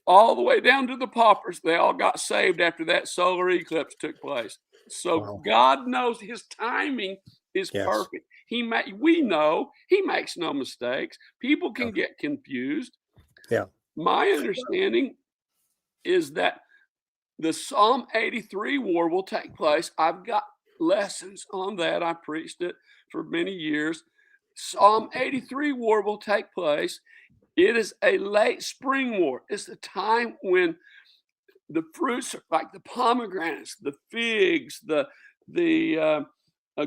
all the way down to the paupers, they all got saved after that solar eclipse took place. So God knows his timing is perfect. We know he makes no mistakes. People can get confused. Yeah. My understanding is that the Psalm 83 war will take place. I've got lessons on that. I preached it for many years. Psalm 83 war will take place. It is a late spring war. It's the time when the fruits like the pomegranates, the figs, the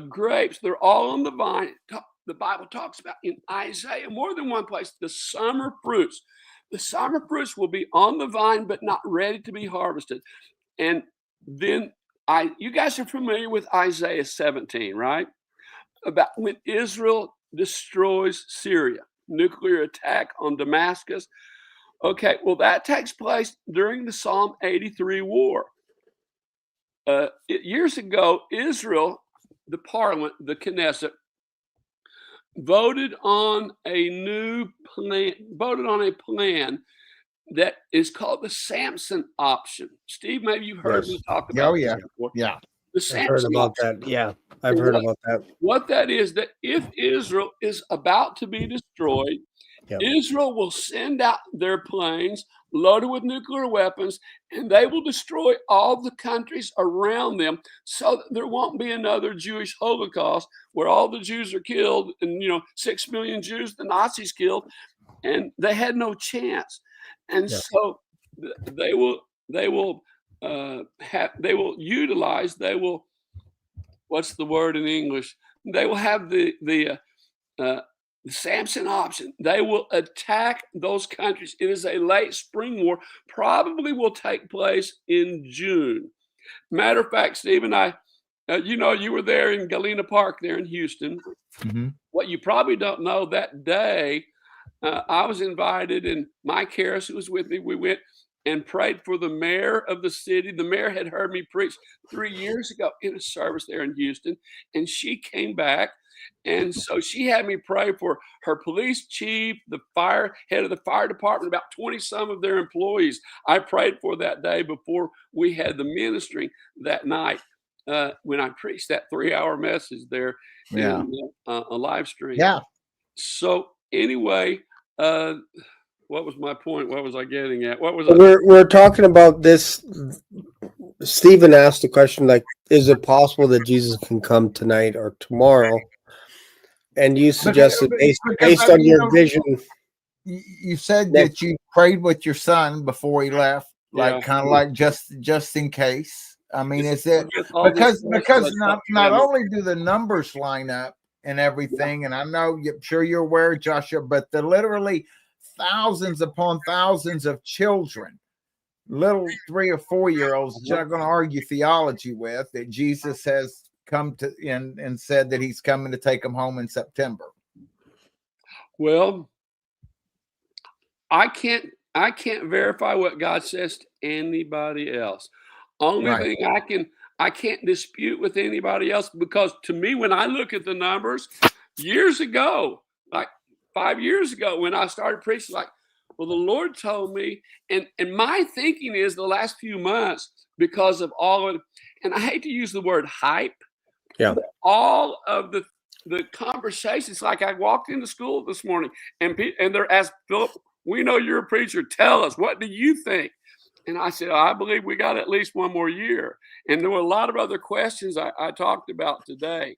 grapes, they're all on the vine. The Bible talks about in Isaiah more than one place the summer fruits. The summer fruits will be on the vine, but not ready to be harvested. And then you guys are familiar with Isaiah 17, right? About when Israel destroys Syria, nuclear attack on Damascus. Okay, well, that takes place during the Psalm 83 war. Years ago, Israel, the parliament, the Knesset, voted on a plan that is called the Samson option. Steve, maybe you've heard me talk about this before. Yeah. The I've heard Samson about option. that. Yeah, I've heard about that. What that is, that if Israel is about to be destroyed, Yeah. Israel will send out their planes loaded with nuclear weapons, and they will destroy all the countries around them so that there won't be another Jewish Holocaust where all the Jews are killed and 6 million Jews the Nazis killed, and they had no chance. And so they will utilize, what's the word in English? They will have the Samson option. They will attack those countries. It is a late spring war, probably will take place in June. Matter of fact, Steve and I, you were there in Galena Park there in Houston. Mm-hmm. What you probably don't know, that day, I was invited, and Mike Harris, who was with me, we went and prayed for the mayor of the city. The mayor had heard me preach 3 years ago in a service there in Houston, and she came back. And so she had me pray for her police chief, the head of the fire department, about 20 some of their employees. I prayed for that day before we had the ministry that night when I preached that 3-hour message there in a live stream. Yeah. So anyway, what was my point? What was I getting at? We're talking about this. Stephen asked the question, like, is it possible that Jesus can come tonight or tomorrow? And you suggested based on your vision. You said that you prayed with your son before he left, like kind of like just in case. I mean, is it because not only do the numbers line up and everything, and I'm sure you're aware, Joshua, but the literally thousands upon thousands of children, little 3 or 4 year olds, not going to argue theology with, that Jesus has come to and said that he's coming to take them home in September. Well, I can't verify what God says to anybody else. Only thing I can't dispute with anybody else, because to me, when I look at the numbers years ago, like 5 years ago, when I started preaching, like, well, the Lord told me, and my thinking is the last few months, because of all of, and I hate to use the word hype, but all of the conversations, like I walked into school this morning and they're asked, Philip, we know you're a preacher. Tell us, what do you think? And I said, I believe we got at least one more year. And there were a lot of other questions I talked about today.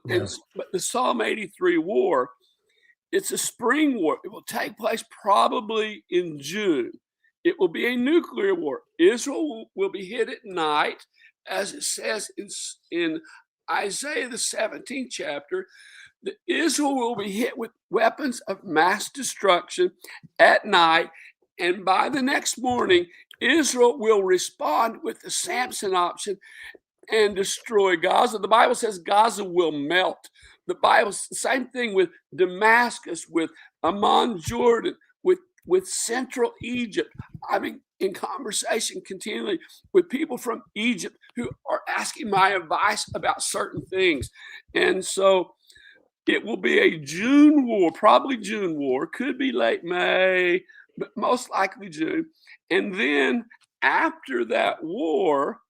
But the Psalm 83 war, it's a spring war. It will take place probably in June. It will be a nuclear war. Israel will be hit at night, as it says in Isaiah, the 17th chapter. That Israel will be hit with weapons of mass destruction at night. And by the next morning, Israel will respond with the Samson option and destroy Gaza. The Bible says Gaza will melt. The Bible, same thing with Damascus, with Amman, Jordan, with central Egypt. I mean, in conversation continually with people from Egypt who are asking my advice about certain things. And so it will be a June war, probably June war, could be late May, but most likely June. And then after that war,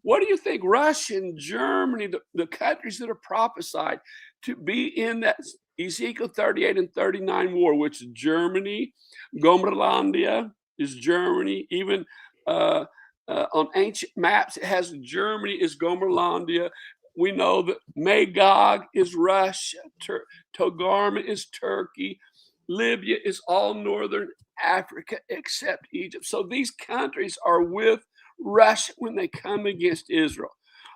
what do you think Russia and Germany, the countries that are prophesied to be in that Ezekiel 38 and 39 war, which is Germany, Gomerlandia is Germany, even on ancient maps, it has Germany is Gomerlandia. We know that Magog is Russia, Togarmah is Turkey, Libya is all northern Africa except Egypt. So these countries are with Russia when they come against Israel.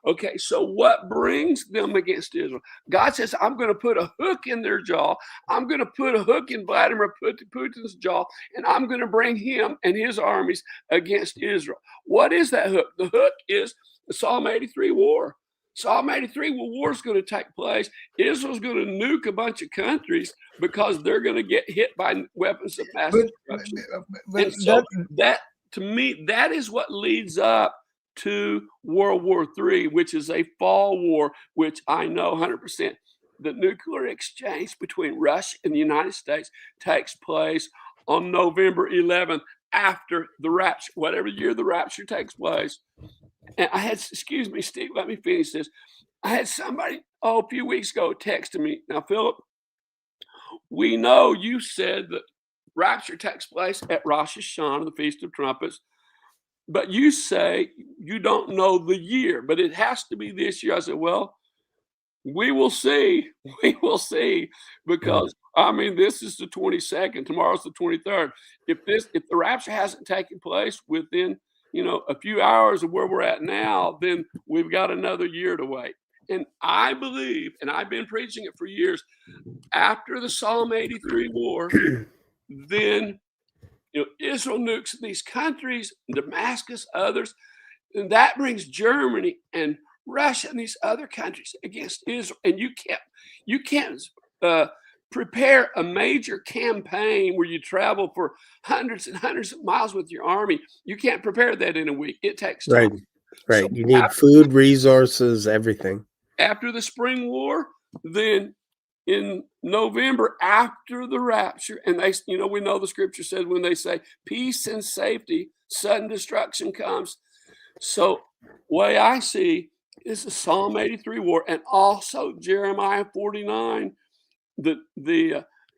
Okay, so what brings them against Israel? God says, I'm going to put a hook in their jaw. I'm going to put a hook in Vladimir Putin's jaw, and I'm going to bring him and his armies against Israel. What is that hook? The hook is the Psalm 83 war. Psalm 83 war is going to take place. Israel's going to nuke a bunch of countries because they're going to get hit by weapons of mass destruction. And so that, to me, that is what leads up to World War III, which is a fall war, which I know 100% the nuclear exchange between Russia and the United States takes place on November 11th after the rapture, whatever year the rapture takes place. And I had, excuse me, Steve, let me finish this. I had somebody, a few weeks ago texted me. Now, Philip, we know you said that rapture takes place at Rosh Hashanah, the Feast of Trumpets. But you say you don't know the year, but it has to be this year. I said, well, we will see. We will see, because I mean, this is the 22nd. Tomorrow's the 23rd. If the rapture hasn't taken place within, a few hours of where we're at now, then we've got another year to wait. And I believe, and I've been preaching it for years, after the Psalm 83 war, then Israel nukes these countries, Damascus, others, and that brings Germany and Russia and these other countries against Israel. And you can't prepare a major campaign where you travel for hundreds and hundreds of miles with your army. You can't prepare that in a week. It takes time. Right. So you need food, resources, everything. After the Spring War, then in November, after the rapture, and we know the scripture says when they say peace and safety, sudden destruction comes. So way I see is the Psalm 83 war, and also Jeremiah 49,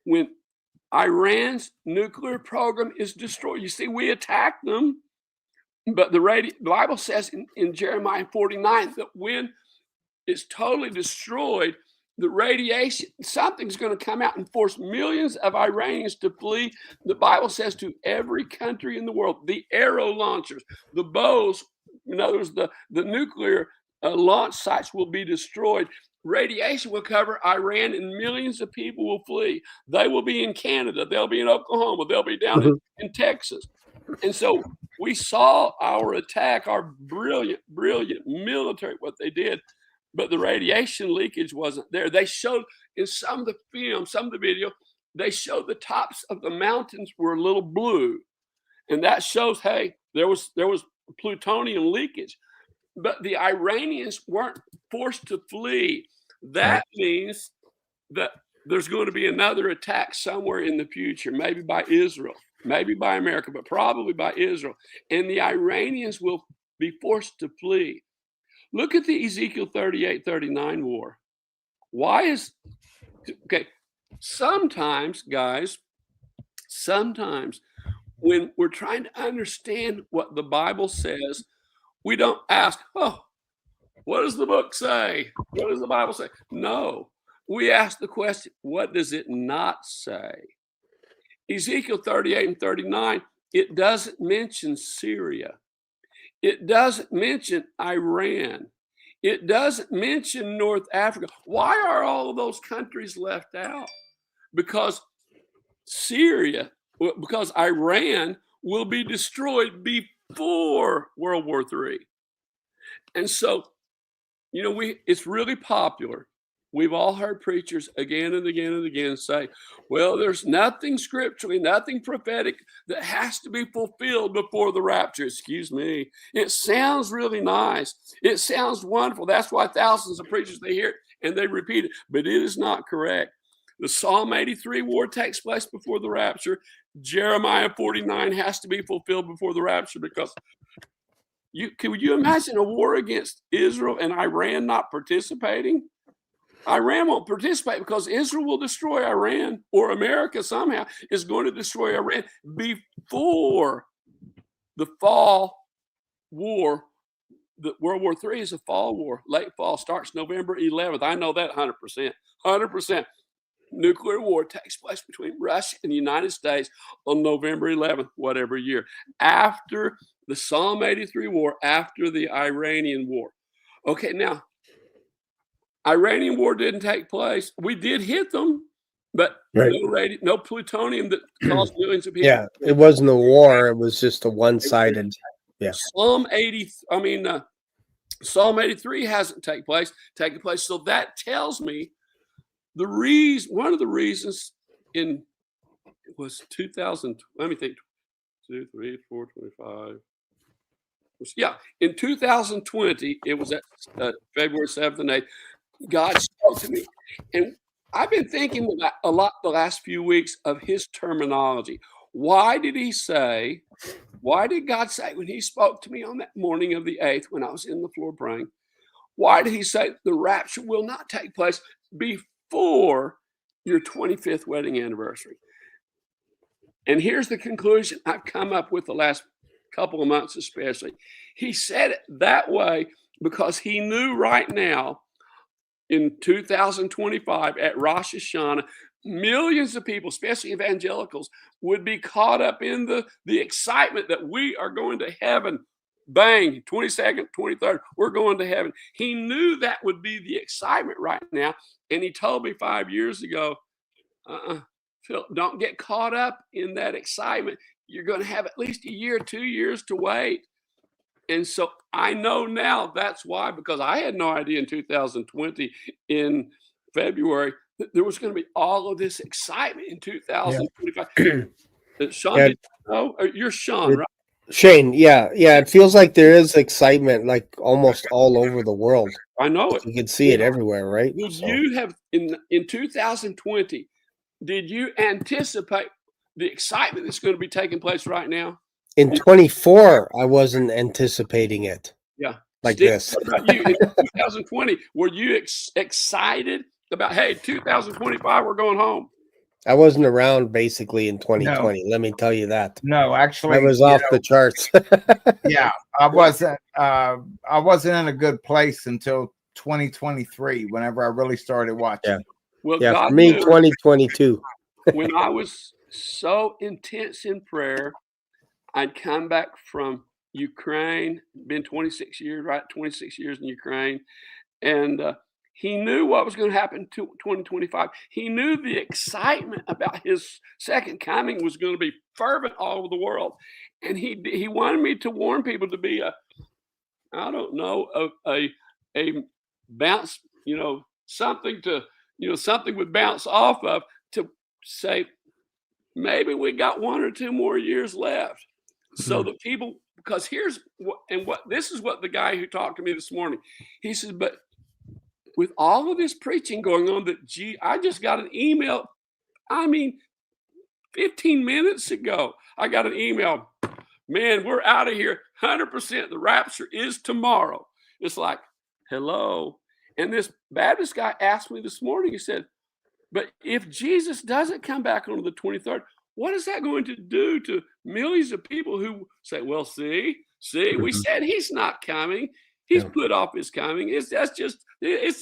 when Iran's nuclear program is destroyed. You see, we attacked them, but the Bible says in Jeremiah 49 that when it's totally destroyed, the radiation, something's going to come out and force millions of Iranians to flee. The Bible says to every country in the world, the arrow launchers, the bows, in other words, the nuclear launch sites will be destroyed. Radiation will cover Iran and millions of people will flee. They will be in Canada. They'll be in Oklahoma. They'll be down in Texas. And so we saw our attack, our brilliant military, what they did. But the radiation leakage wasn't there. They showed in some of the film, some of the video, they showed the tops of the mountains were a little blue. And that shows, hey, there was plutonium leakage. But the Iranians weren't forced to flee. That means that there's going to be another attack somewhere in the future, maybe by Israel, maybe by America, but probably by Israel. And the Iranians will be forced to flee. Look at the Ezekiel 38-39 war. Sometimes, guys, when we're trying to understand what the Bible says, we don't ask, what does the book say? What does the Bible say? No, we ask the question, what does it not say? Ezekiel 38 and 39, it doesn't mention Syria. It doesn't mention Iran. It doesn't mention North Africa. Why are all of those countries left out? Because Iran will be destroyed before World War III. And so, it's really popular. We've all heard preachers again and again and again say, well, there's nothing scripturally, nothing prophetic that has to be fulfilled before the rapture. Excuse me. It sounds really nice. It sounds wonderful. That's why thousands of preachers, they hear it and they repeat it, but it is not correct. The Psalm 83 war takes place before the rapture. Jeremiah 49 has to be fulfilled before the rapture, because can you imagine a war against Israel and Iran not participating? Iran won't participate because Israel will destroy Iran, or America somehow is going to destroy Iran before the fall war. The World War III is a fall war, late fall, starts November 11th. I know that 100%. nuclear war takes place between Russia and the United States on November 11th, whatever year, after the Psalm 83 war, after the Iranian war. Okay, now, Iranian war didn't take place. We did hit them, but Right. no plutonium that caused millions of people. Yeah, it wasn't a war. It was just a one-sided. Yeah. Psalm 83 hasn't taken place. So that tells me one of the reasons it was 2000. Let me think. 2, 3, 4, 25. Yeah, in 2020, it was at February 7th and 8th. God spoke to me, and I've been thinking a lot the last few weeks of his terminology. Why did God say when he spoke to me on that morning of the 8th when I was in the floor praying, why did he say the rapture will not take place before your 25th wedding anniversary? And here's the conclusion I've come up with the last couple of months especially. He said it that way because he knew right now in 2025 at Rosh Hashanah, millions of people, especially evangelicals, would be caught up in the excitement that we are going to heaven. Bang, 22nd, 23rd, we're going to heaven. He knew that would be the excitement right now. And he told me 5 years ago, Phil, don't get caught up in that excitement. You're going to have at least a year, 2 years to wait. And so I know now that's why, because I had no idea in 2020 in February that there was going to be all of this excitement in 2025. Sean, Yeah. did you know? You're Sean, right? Shane, yeah. It feels like there is excitement, like almost all over the world. I know it. You can see it everywhere, right? Would So, you have in 2020? Did you anticipate the excitement that's going to be taking place right now? in 24, I wasn't anticipating it. Yeah, like Steve, this. What about you in 2020? Were you excited about, hey, 2025, we're going home? I wasn't around basically in 2020. Let me tell you that. No, actually, I was off the charts. Yeah, I wasn't in a good place until 2023, whenever I really started watching. Well, Yeah, God for me, knew 2022. when I was so intense in prayer, I'd come back from Ukraine, been 26 years, right? 26 years in Ukraine. And he knew what was going to happen to 2025. He knew the excitement about his second coming was going to be fervent all over the world. And he wanted me to warn people to be a bounce, something would bounce off of, to say, maybe we got 1 or 2 more years left. So that people, because this is what the guy who talked to me this morning, he says, but with all of this preaching going on, I just got an email. 15 minutes ago, I got an email. Man, we're out of here. 100%. The rapture is tomorrow. It's like, hello. And this Baptist guy asked me this morning, he said, but if Jesus doesn't come back on the 23rd, what is that going to do to millions of people who say, well, see, we said he's not coming. He's put off his coming. It's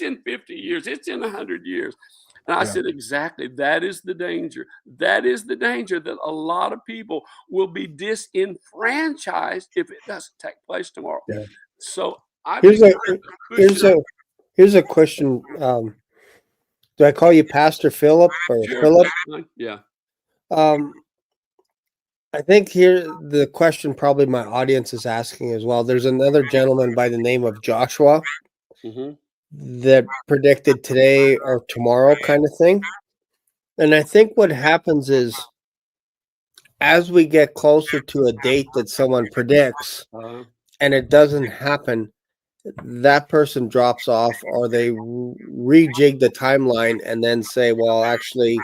in 50 years. It's in 100 years. And I said, exactly. That is the danger. That is the danger, that a lot of people will be disenfranchised if it doesn't take place tomorrow. Yeah. So here's a question. Do I call you Pastor Philip or Philip? Yeah. I think here the question probably my audience is asking as well. There's another gentleman by the name of Joshua that predicted today or tomorrow kind of thing. And I think what happens is, as we get closer to a date that someone predicts and it doesn't happen, that person drops off, or they rejig the timeline and then say, well, actually,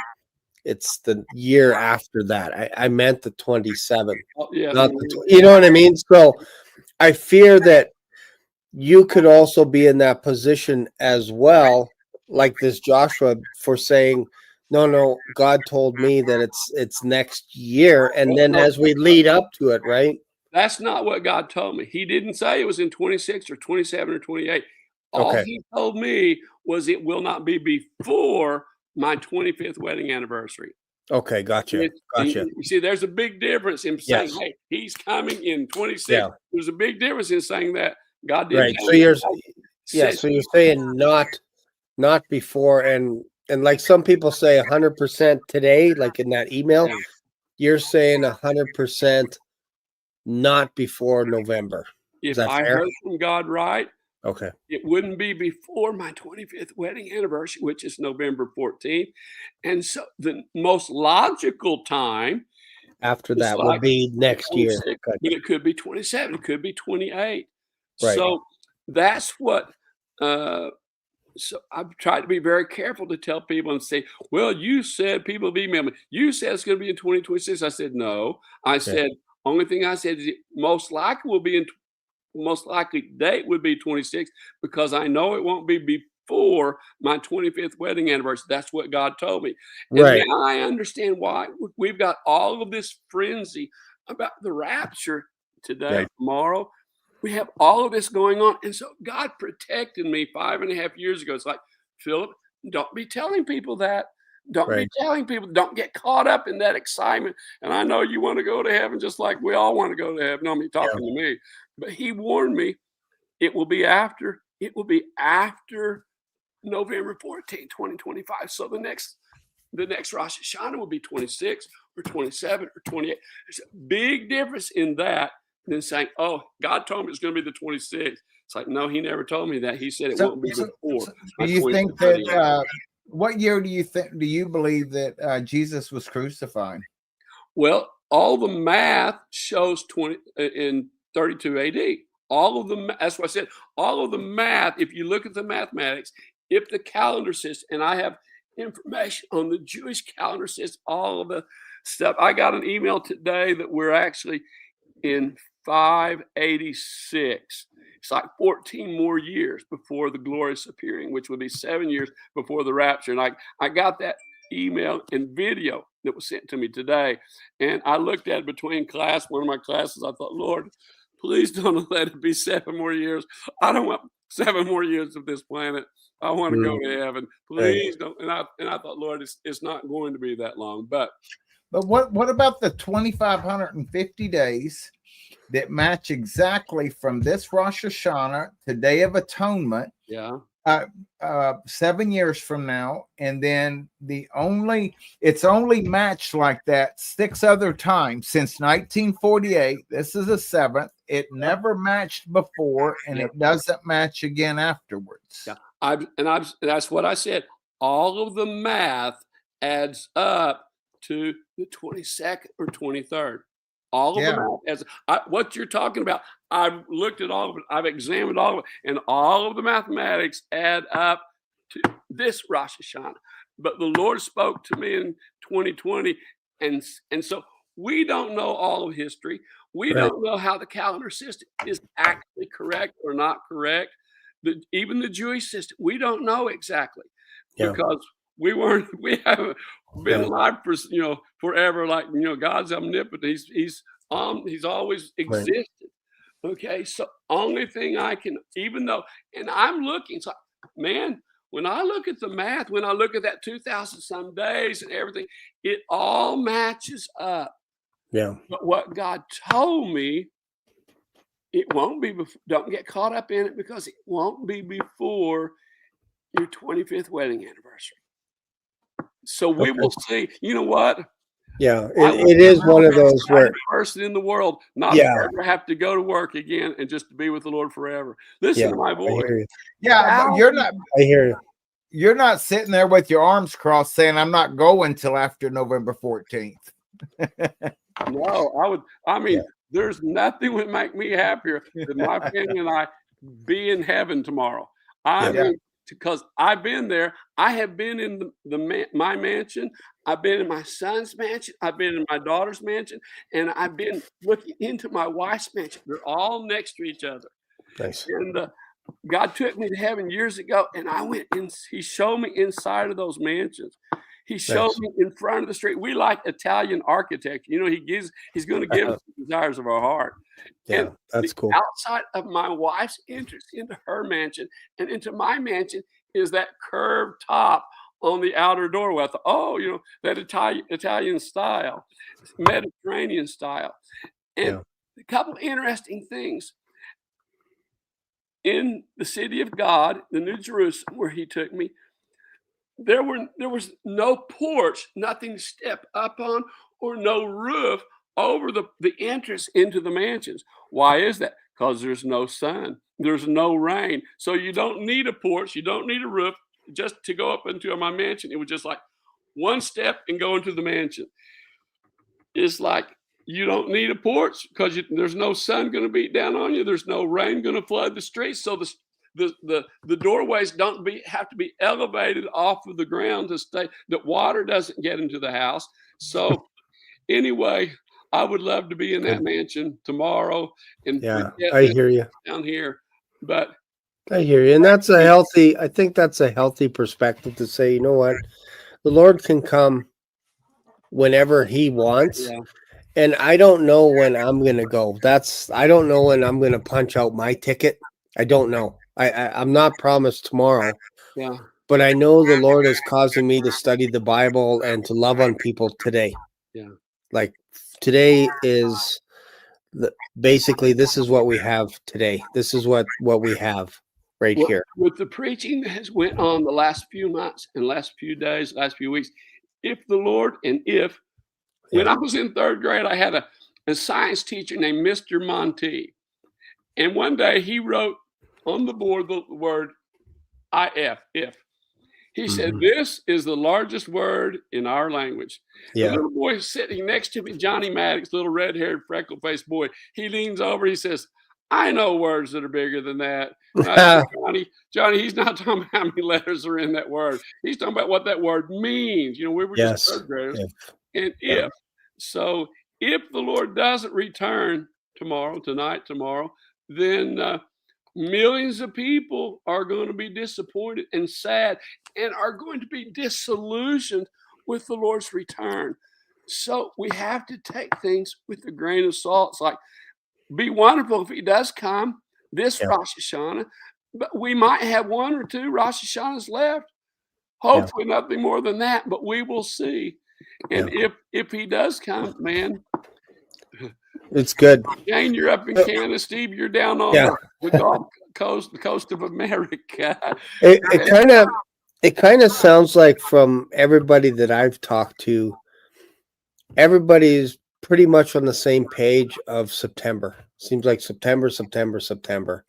it's the year after that. I meant the 27th. Not you know what I mean? So I fear that you could also be in that position as well, like this Joshua, for saying, no, God told me that it's next year. And then as we lead up to it, right? That's not what God told me. He didn't say it was in 26 or 27 or 28. All he told me was it will not be before my 25th wedding anniversary. Okay, gotcha. Gotcha. You see, there's a big difference in saying, Yes. hey, he's coming in 26. Yeah. There's a big difference in saying that. God didn't Right. tell So me you're that. so you're saying not before, and like some people say 100% today, like in that email, Yeah. you're saying 100% not before November. Is If that I fair? heard from God right, Okay. it wouldn't be before my 25th wedding anniversary, which is November 14th. And so the most logical time After is that will like be next year. 26, Gotcha. but it could be 27, it could be 28. Right. So that's what so I've tried to be very careful to tell people and say, well, you said people have emailed me. You said it's going to be in 2026. I said, no. I said, only thing I said is it most likely will be in most likely date would be 26 because I know it won't be before my 25th wedding anniversary. That's what God told me. And Right. now I understand why we've got all of this frenzy about the rapture today, Yeah. tomorrow. We have all of this going on. And so God protected me 5.5 years ago. It's like, Philip, don't be telling people that. Don't be Right. telling people, don't get caught up in that excitement. And I know you want to go to heaven just like we all want to go to heaven. I mean, talking to me. But he warned me it will be after November 14, 2025. So the next Rosh Hashanah will be 26 or 27 or 28. There's a big difference in that than saying, oh, God told me it's going to be the 26th. It's like, no, he never told me that. He said it won't be before. Do you think that what year do you believe that Jesus was crucified? Well, all the math shows 32 AD. All of the that's what I said. All of the math, if you look at the mathematics, if the calendar system, and I have information on the Jewish calendar system, all of the stuff. I got an email today that we're actually in 586. It's like 14 more years before the glorious appearing, which would be 7 years before the rapture. And I got that email and video that was sent to me today. And I looked at it between one of my classes. I thought, Lord, please don't let it be 7 more years. I don't want 7 more years of this planet. I want to go to heaven. Please don't. And I thought, Lord, it's not going to be that long. But what about the 2,550 days that match exactly from this Rosh Hashanah to Day of Atonement? Yeah. 7 years from now, and then it's only matched like that 6 other times since 1948. This is the 7th. It never matched before, and it doesn't match again afterwards. Yeah, that's what I said. All of the math adds up to the 22nd or 23rd. All of them, what you're talking about, I've looked at all of it, I've examined all of it, and all of the mathematics add up to this Rosh Hashanah. But the Lord spoke to me in 2020, and so we don't know all of history. We don't know how the calendar system is actually correct or not correct. Even the Jewish system, we don't know exactly because we haven't been alive for forever. Like God's omnipotent. He's always existed. Okay, so only thing I can, even though, and I'm looking, so man, when I look at the math, when I look at that 2,000 some days and everything, it all matches up. Yeah. But what God told me, it won't be before, don't get caught up in it because it won't be before your 25th wedding anniversary. So we will see. You know what? Yeah, it is one of those where person in the world not to ever have to go to work again and just to be with the Lord forever. Listen to my voice. But you're not. I hear you. You're not sitting there with your arms crossed saying, "I'm not going till after November 14th." No, I would. I mean, there's nothing would make me happier than my family and I be in heaven tomorrow. I mean, because I've been there. I have been in my mansion. I've been in my son's mansion. I've been in my daughter's mansion, and I've been looking into my wife's mansion. They're all next to each other. Nice. And God took me to heaven years ago, and I went and He showed me inside of those mansions. He showed me in front of the street. We like Italian architecture. He's going to give us the desires of our heart. Yeah, and that's cool. Outside of my wife's entrance into her mansion and into my mansion is that curved top on the outer doorway. I thought, oh, that Italian style, Mediterranean style. And Yeah. a couple of interesting things. In the city of God, the New Jerusalem, where he took me, there was no porch, nothing to step up on, or no roof over the entrance into the mansions. Why is that? Because there's no sun, there's no rain. So you don't need a porch, you don't need a roof just to go up into my mansion. It was just like one step and go into the mansion. It's like you don't need a porch because there's no sun going to beat down on you. There's no rain going to flood the streets. So the doorways don't have to be elevated off of the ground to stay. That water doesn't get into the house. So anyway, I would love to be in that mansion tomorrow and Yeah, get I this hear you. down here. But I hear you. And I think that's a healthy perspective to say, you know what? The Lord can come whenever he wants. yeah, And I don't know when I'm going to go. I don't know when I'm going to punch out my ticket. I don't know. I'm not promised tomorrow, yeah. but I know the Lord is causing me to study the Bible and to love on people today. Yeah. Like today is basically, this is what we have today. This is what we have right here. With the preaching that has went on the last few months and last few days, last few weeks, when I was in third grade, I had a science teacher named Mr. Monty. And one day he wrote on the board the word if. He said, this is the largest word in our language. Yeah. The little boy sitting next to me, Johnny Maddox, little red-haired, freckle-faced boy, he leans over, he says, I know words that are bigger than that. And I said, Johnny, he's not talking about how many letters are in that word. He's talking about what that word means. We were just third graders. And so if the Lord doesn't return tomorrow, then millions of people are going to be disappointed and sad and are going to be disillusioned with the Lord's return. So we have to take things with a grain of salt. It's like, be wonderful if he does come this Rosh Hashanah, but we might have one or two Rosh Hashanahs left. Hopefully nothing more than that, but we will see. And if he does come, man, it's good. Jane, you're up in Canada. Steve, you're down on the Gulf Coast, the coast of America. It kind of sounds like, from everybody that I've talked to, everybody's pretty much on the same page of September. Seems like September.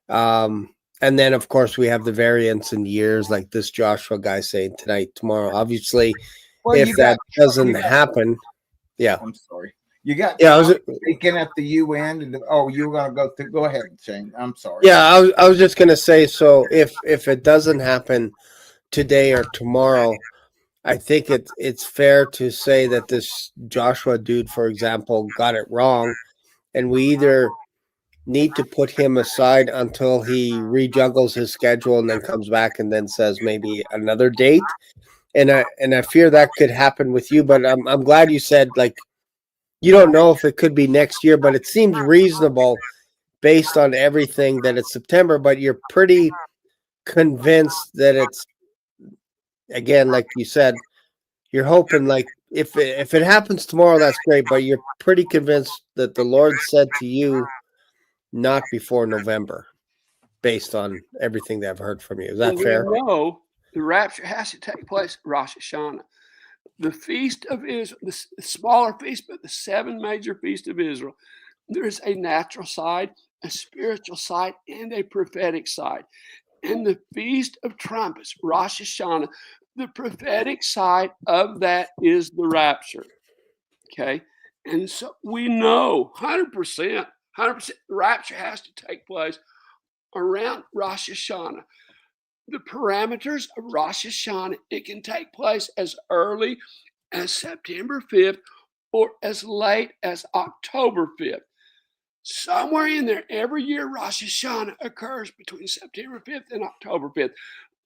And then, of course, we have the variance in years, like this Joshua guy saying tonight, tomorrow. Obviously, if that doesn't happen, I'm sorry. You got speaking at the UN. You were going to go through. Go ahead, Shane. I'm sorry. Yeah, I was just going to say, so if it doesn't happen today or tomorrow, I think it's fair to say that this Joshua dude, for example, got it wrong, and we either need to put him aside until he rejuggles his schedule and then comes back and then says maybe another date. And I fear that could happen with you, but I'm glad you said, like, you don't know if it could be next year, but it seems reasonable based on everything that it's September, but you're pretty convinced that it's, again, like you said, you're hoping, like, if it happens tomorrow, that's great, but you're pretty convinced that the Lord said to you not before November, based on everything that I've heard from you. Is that fair? No, the rapture has to take place Rosh Hashanah. The feast of Israel, the smaller feast, but the 7 major feasts of Israel, there's a natural side, a spiritual side, and a prophetic side. And the Feast of Trumpets, Rosh Hashanah, the prophetic side of that is the rapture. Okay? And so we know 100%, the rapture has to take place around Rosh Hashanah. The parameters of Rosh Hashanah, it can take place as early as September 5th or as late as October 5th. Somewhere in there, every year, Rosh Hashanah occurs between September 5th and October 5th.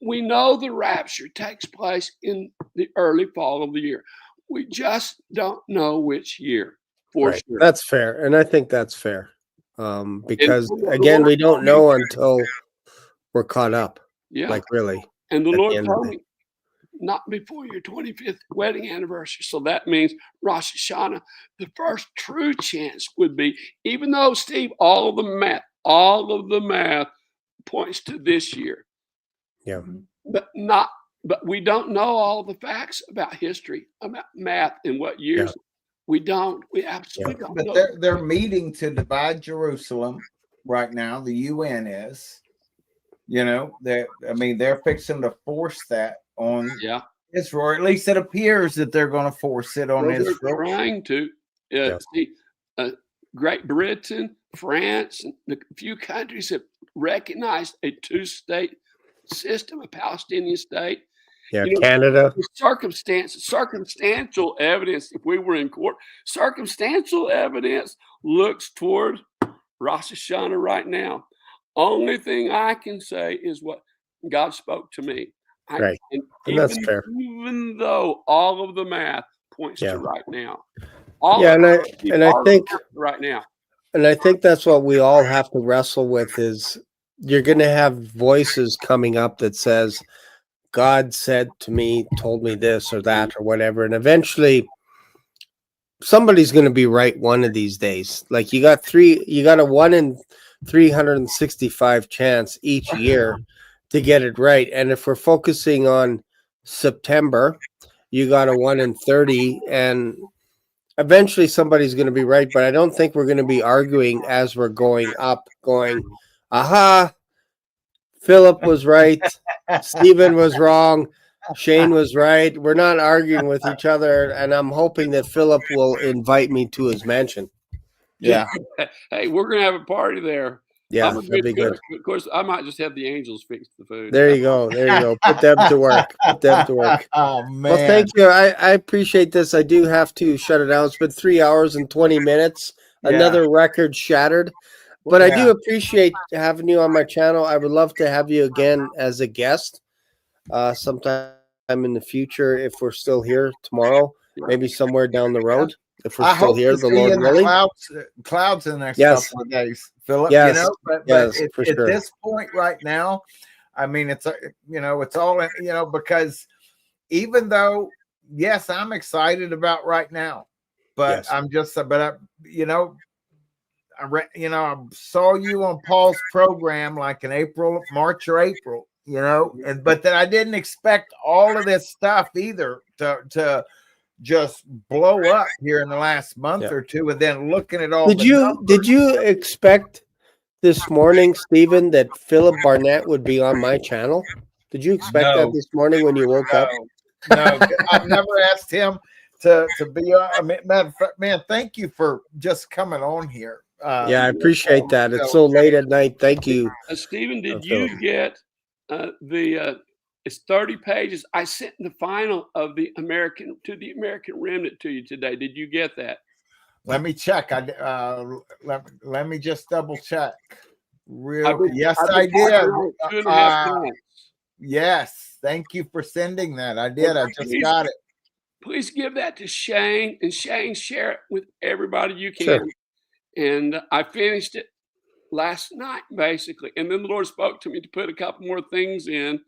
We know the rapture takes place in the early fall of the year. We just don't know which year, for sure. That's fair, and I think that's fair, because, again, we don't know until we're caught up. Yeah. Like, really. And the Lord told me, not before your 25th wedding anniversary. So that means Rosh Hashanah, the first true chance would be, even though, Steve, all of the math points to this year. Yeah. But we don't know all the facts about history, about math, and what years. Yeah. We absolutely don't But know. they're meeting to divide Jerusalem right now. The UN is, they're fixing to force that on Israel. Or at least it appears that they're going to force it on Israel. They're trying to. Great Britain, France, and a few countries have recognized a two-state system, a Palestinian state. Yeah, Canada. Circumstantial evidence, if we were in court, circumstantial evidence looks toward Rosh Hashanah right now. Only thing I can say is what God spoke to me. Right. And that's fair. Even though all of the math points to right now. And I think right now. And I think that's what we all have to wrestle with is you're going to have voices coming up that says, God said to me, told me this or that or whatever. And eventually somebody's going to be right one of these days. Like you got a 1 in 365 chance each year to get it right. And if we're focusing on September, you got a 1 in 30, and eventually somebody's going to be right. But I don't think we're going to be arguing as we're going up, going, aha, Philip was right. Stephen was wrong. Shane was right. We're not arguing with each other. And I'm hoping that Philip will invite me to his mansion. Yeah. Hey, we're going to have a party there. Yeah, that'd be good. Of course, I might just have the angels fix the food. There you go. Put them to work. Oh, man. Well, thank you. I appreciate this. I do have to shut it down. It's been 3 hours and 20 minutes. Yeah. Another record shattered. But I do appreciate having you on my channel. I would love to have you again as a guest sometime in the future if we're still here tomorrow, maybe somewhere down the road. If we're still here, the Lord willing. Clouds in the next couple of days, Philip. Yes. But at this point right now, I mean, it's it's all because even though, yes, I'm excited about right now, but I'm just, I saw you on Paul's program like in March or April, but then I didn't expect all of this stuff either to just blow up here in the last month or two. And then looking at all, did you expect this morning, Stephen, that Philip Barnett would be on my channel? Did you expect that this morning when you woke up? No, I've never asked him to be on. I mean, man, thank you for just coming on here. I appreciate that. It's so late at night. Thank you. Stephen, did you get it's 30 pages. I sent the final of the American Remnant to you today. Did you get that? Let me check. Let me just double check. Yes, I did. 2.5 months. Yes, thank you for sending that. I did. I just got it. Please give that to Shane, and Shane, share it with everybody you can. Sure. And I finished it last night, basically. And then the Lord spoke to me to put a couple more things in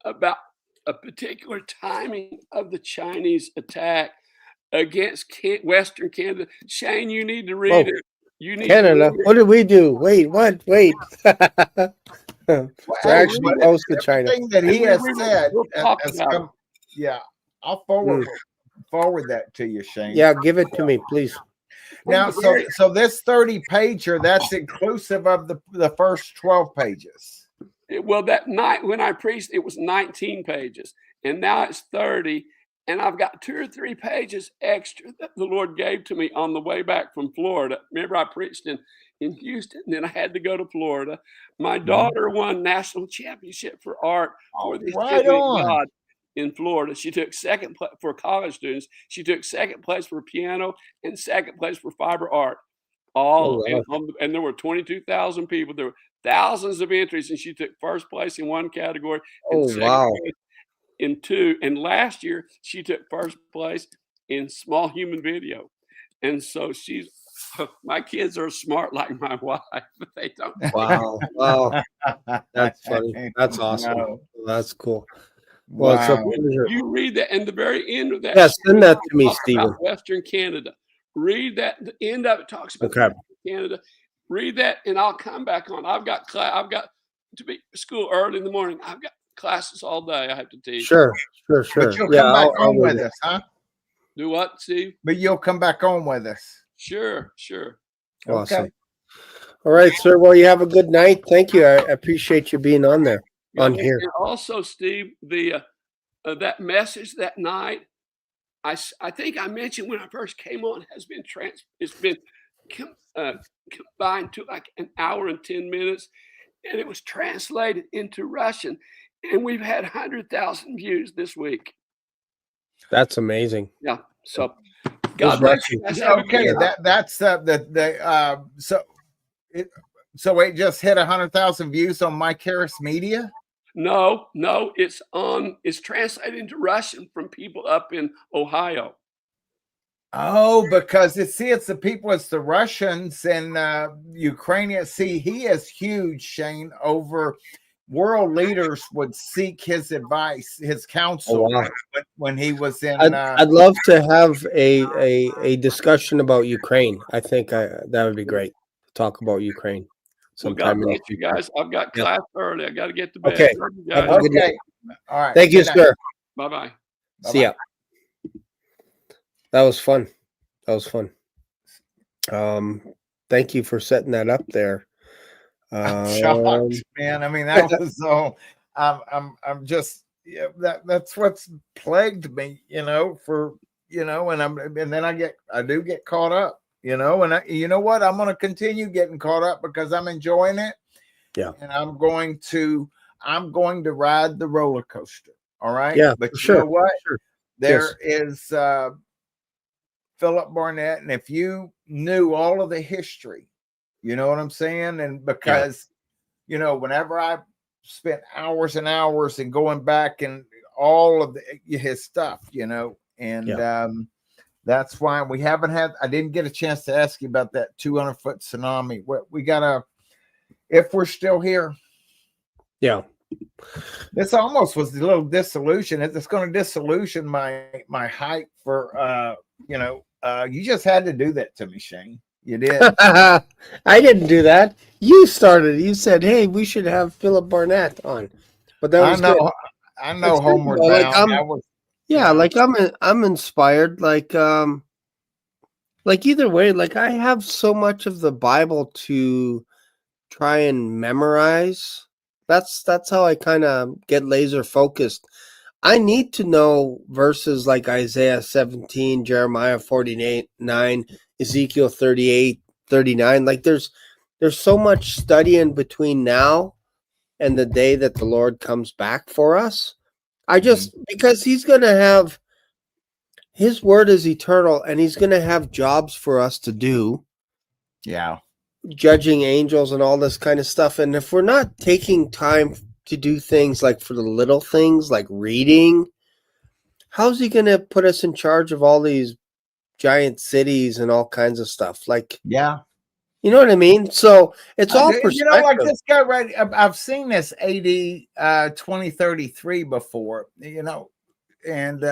about a particular timing of the Chinese attack against Western Canada. Shane, you need to read it. You need Canada. What did we do? Wait, what? Wait. Actually close to China. Thing that he has said. I'll forward that to you, Shane. Yeah, give it to me, please. Now, so this 30-pager, that's inclusive of the first 12 pages. Well, that night when I preached, it was 19 pages, and now it's 30. And I've got 2 or 3 pages extra that the Lord gave to me on the way back from Florida. Remember, I preached in Houston, and then I had to go to Florida. My daughter won national championship for art for the Assembly of God in Florida. She took second place for college students. She took second place for piano and second place for fiber art. And there were 22,000 people. There were thousands of entries, and she took first place in one category and second place in 2. And last year she took first place in small human video. And so my kids are smart like my wife, but they don't. Wow. That's funny. That's awesome. That's cool. Well, it's a Wow. pleasure. You read that, and the very end of that Yeah, send that to me, talks about Stephen. Western Canada. Read that. The end of it talks about Okay. Canada. Read that, and I'll come back on. I've got to be school early in the morning. I've got classes all day. I have to teach. Sure. But you'll Yeah, come back I'll on read with it. us, huh? Do what, Steve? But you'll come back on with us. Sure. Awesome. Okay. All right, sir. Well, you have a good night. Thank you. I appreciate you being on there, on here. And also, Steve, the that message that night, I think I mentioned when I first came on, has been it's been combined to like an hour and 10 minutes, and it was translated into Russian, and we've had 100,000 views this week. That's amazing. Yeah. So Those God bless you Russians. guys. Have a Okay, good night. that's so it just hit 100,000 views on My Charis Media. No, it's translated into Russian from people up in Ohio. Oh, because it's the people, it's the Russians and Ukrainians. See, he is huge, Shane. Over world leaders would seek his advice, his counsel. Oh, wow. when he was in. I'd love to have a discussion about Ukraine. I think that would be great. Talk about Ukraine Well, God sometime in the bless you future. guys. I've got Yeah. class early. I got to get to bed. Okay. Love you Have guys. a good night. Okay, all right. Thank you, Good night. sir. Bye-bye. See ya. That was fun. Thank you for setting that up there. I'm shocked, man. I mean, that was so. I'm just, yeah. That's what's plagued me, for and then I do get caught up, and you know what? I'm going to continue getting caught up because I'm enjoying it. Yeah. And I'm going to ride the roller coaster. All right. Yeah, But for you sure. know what? Sure. There is Philip Barnett, and if you knew all of the history, you know what I'm saying? And because, whenever I spent hours and hours and going back and all of his stuff, and that's why I didn't get a chance to ask you about that 200-foot tsunami. We gotta, if we're still here. Yeah. This almost was a little disillusion. It's going to disillusion my hype for, you just had to do that to me, Shane. You did. I didn't do that. You started. You said, "Hey, we should have Philip Barnett on," but that was good. I know. Homeward Bound. I'm inspired. Like either way, like I have so much of the Bible to try and memorize. That's how I kind of get laser focused. I need to know verses like Isaiah 17, Jeremiah 49, Ezekiel 38, 39. Like there's so much studying between now and the day that the Lord comes back for us. Because he's going to have, his word is eternal, and he's going to have jobs for us to do. Yeah. Judging angels and all this kind of stuff. And if we're not taking time to do things like for the little things like reading, how's he going to put us in charge of all these giant cities and all kinds of stuff? Like, yeah, you know what I mean? So it's all perspective. Like this guy, right? I've seen this AD 2033 before, and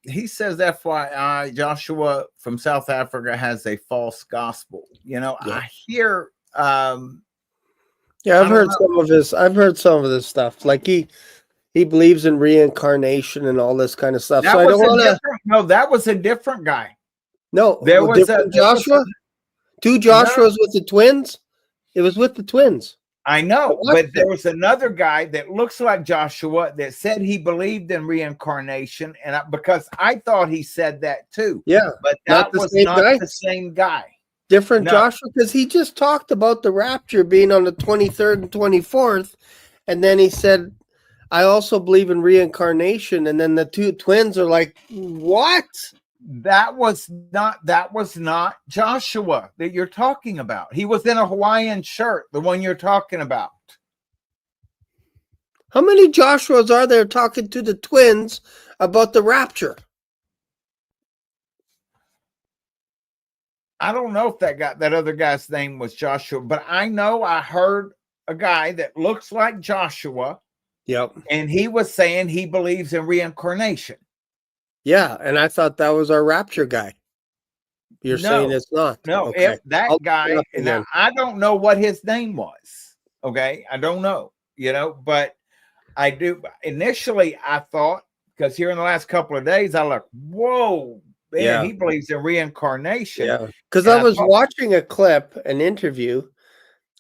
he says, FYI, Joshua from South Africa has a false gospel. I hear. I've heard some of this stuff. Like he believes in reincarnation and all this kind of stuff. That so I don't want to. No, that was a different guy. No, there was different Joshua. Two Joshuas with the twins. It was with the twins. I know, but there was another guy that looks like Joshua that said he believed in reincarnation, and because I thought he said that too. Yeah, but that was not the same guy. Different Joshua, because he just talked about the rapture being on the 23rd and 24th, and then he said, "I also believe in reincarnation." And then the two twins are like, "What?" That was not Joshua that you're talking about. He was in a Hawaiian shirt, the one you're talking about. How many Joshuas are there talking to the twins about the rapture? I don't know if that other guy's name was Joshua, but I know I heard a guy that looks like Joshua. Yep. And he was saying he believes in reincarnation. Yeah, and I thought that was our Rapture guy. You're saying it's not? No, Okay. that I'll guy, look it up and again. I don't know what his name was. Okay, I don't know, but I do. Initially, I thought, because here in the last couple of days, I looked, whoa, man, Yeah. he believes in reincarnation. Yeah, because And I was thought, watching a clip, an interview,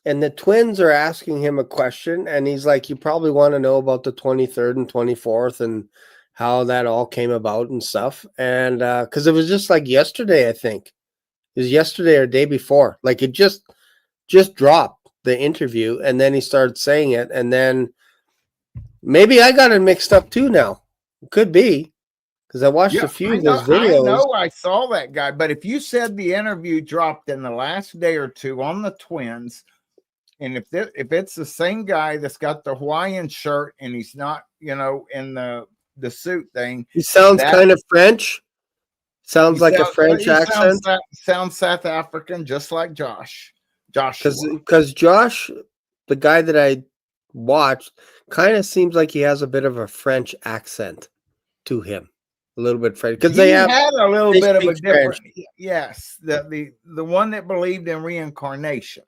and the twins are asking him a question, and he's like, "You probably want to know about the 23rd and 24th and how that all came about and stuff." And because it was just like yesterday, I think it was yesterday or day before, like it just dropped the interview, and then he started saying it, and then maybe I got it mixed up too now. It could be. Because I watched a few of his videos. I know I saw that guy, but if you said the interview dropped in the last day or two on the twins, and if it's the same guy that's got the Hawaiian shirt and he's not, in the suit thing, He sounds kind of French. Sounds like a French accent. Sounds South African, just like Josh. Because Josh, the guy that I watched, kind of seems like he has a bit of a French accent to him. A little bit French, because they had a little bit of a different. French. Yes, the one that believed in reincarnation.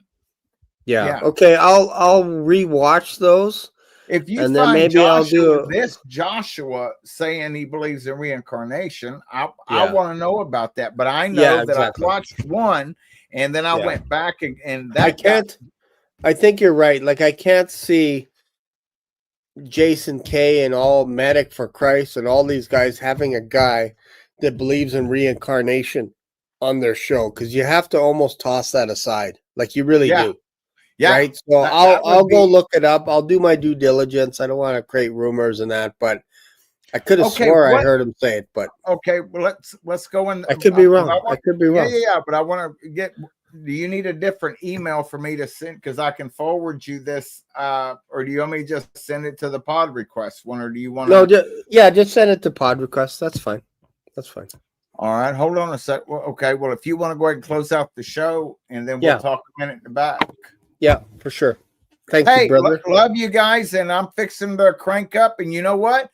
Yeah. Okay, I'll rewatch those. If you and find then maybe I'll do this Joshua saying he believes in reincarnation, I want to know about that. But I know that I watched one, and then I went back and that I can't. I think you're right. Like I can't see Jason K and all Medic for Christ and all these guys having a guy that believes in reincarnation on their show, because you have to almost toss that aside. Like you really do. Yeah. Right. So I'll go look it up. I'll do my due diligence. I don't want to create rumors and that, but I could have swore I heard him say it. But okay, well let's go in. I could be wrong. I could be wrong. Yeah. But I want to get. Do you need a different email for me to send? Because I can forward you this, or do you want me to just send it to the pod request one, or do you want to? No, just send it to pod request. That's fine. That's fine. All right, hold on a sec. Well, okay, well, if you want to go ahead and close out the show, and then we'll talk a minute in the back. Yeah, for sure. Thank you, brother. Love you guys, and I'm fixing to crank up. And you know what?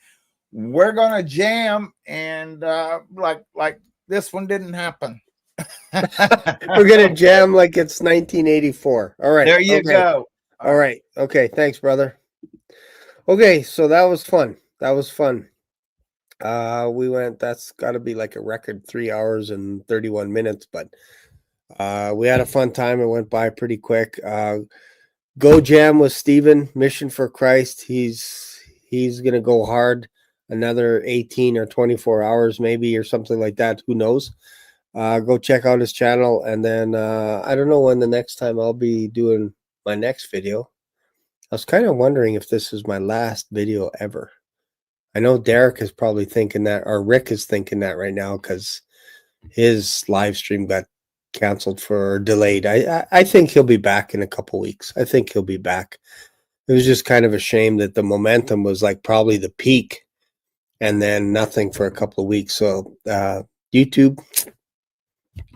We're gonna jam, and like this one didn't happen. We're gonna jam like it's 1984. All right, there you go. All right, okay, thanks, brother. Okay, so that was fun. We went. That's got to be like a record 3 hours and 31 minutes, but we had a fun time. It went by pretty quick. Go jam with Steven, Mission for Christ. He's gonna go hard another 18 or 24 hours maybe, or something like that. Who knows? Go check out his channel, and then I don't know when the next time I'll be doing my next video. I was kind of wondering if this is my last video ever. I know Derek is probably thinking that, or Rick is thinking that right now, because his live stream got canceled or delayed. I think he'll be back in a couple weeks. I think he'll be back. It was just kind of a shame that the momentum was like probably the peak, and then nothing for a couple of weeks. So YouTube,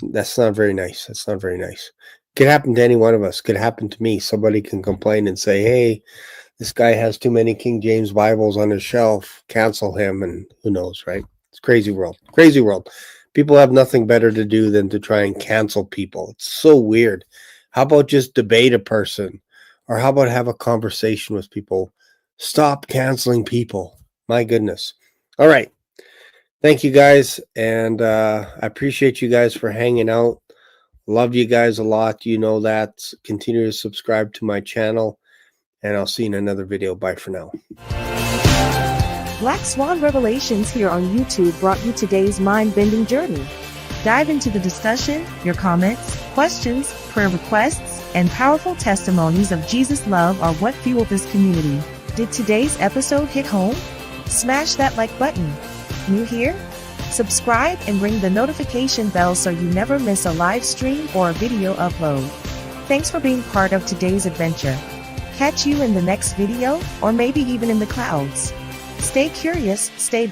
that's not very nice. That's not very nice. Could happen to any one of us. Could happen to me. Somebody can complain and say, hey, this guy has too many King James Bibles on his shelf. Cancel him, and who knows, right? It's crazy world. Crazy world. People have nothing better to do than to try and cancel people. It's so weird. How about just debate a person? Or how about have a conversation with people? Stop canceling people. My goodness. All right. Thank you guys. And I appreciate you guys for hanging out. Love you guys a lot. You know that. Continue to subscribe to my channel. And I'll see you in another video. Bye for now. Black Swan Revelations here on YouTube brought you today's mind-bending journey. Dive into the discussion, your comments, questions, prayer requests, and powerful testimonies of Jesus' love are what fuel this community. Did today's episode hit home? Smash that like button. New here? Subscribe and ring the notification bell so you never miss a live stream or a video upload. Thanks for being part of today's adventure. Catch you in the next video, or maybe even in the clouds. Stay curious, stay blessed.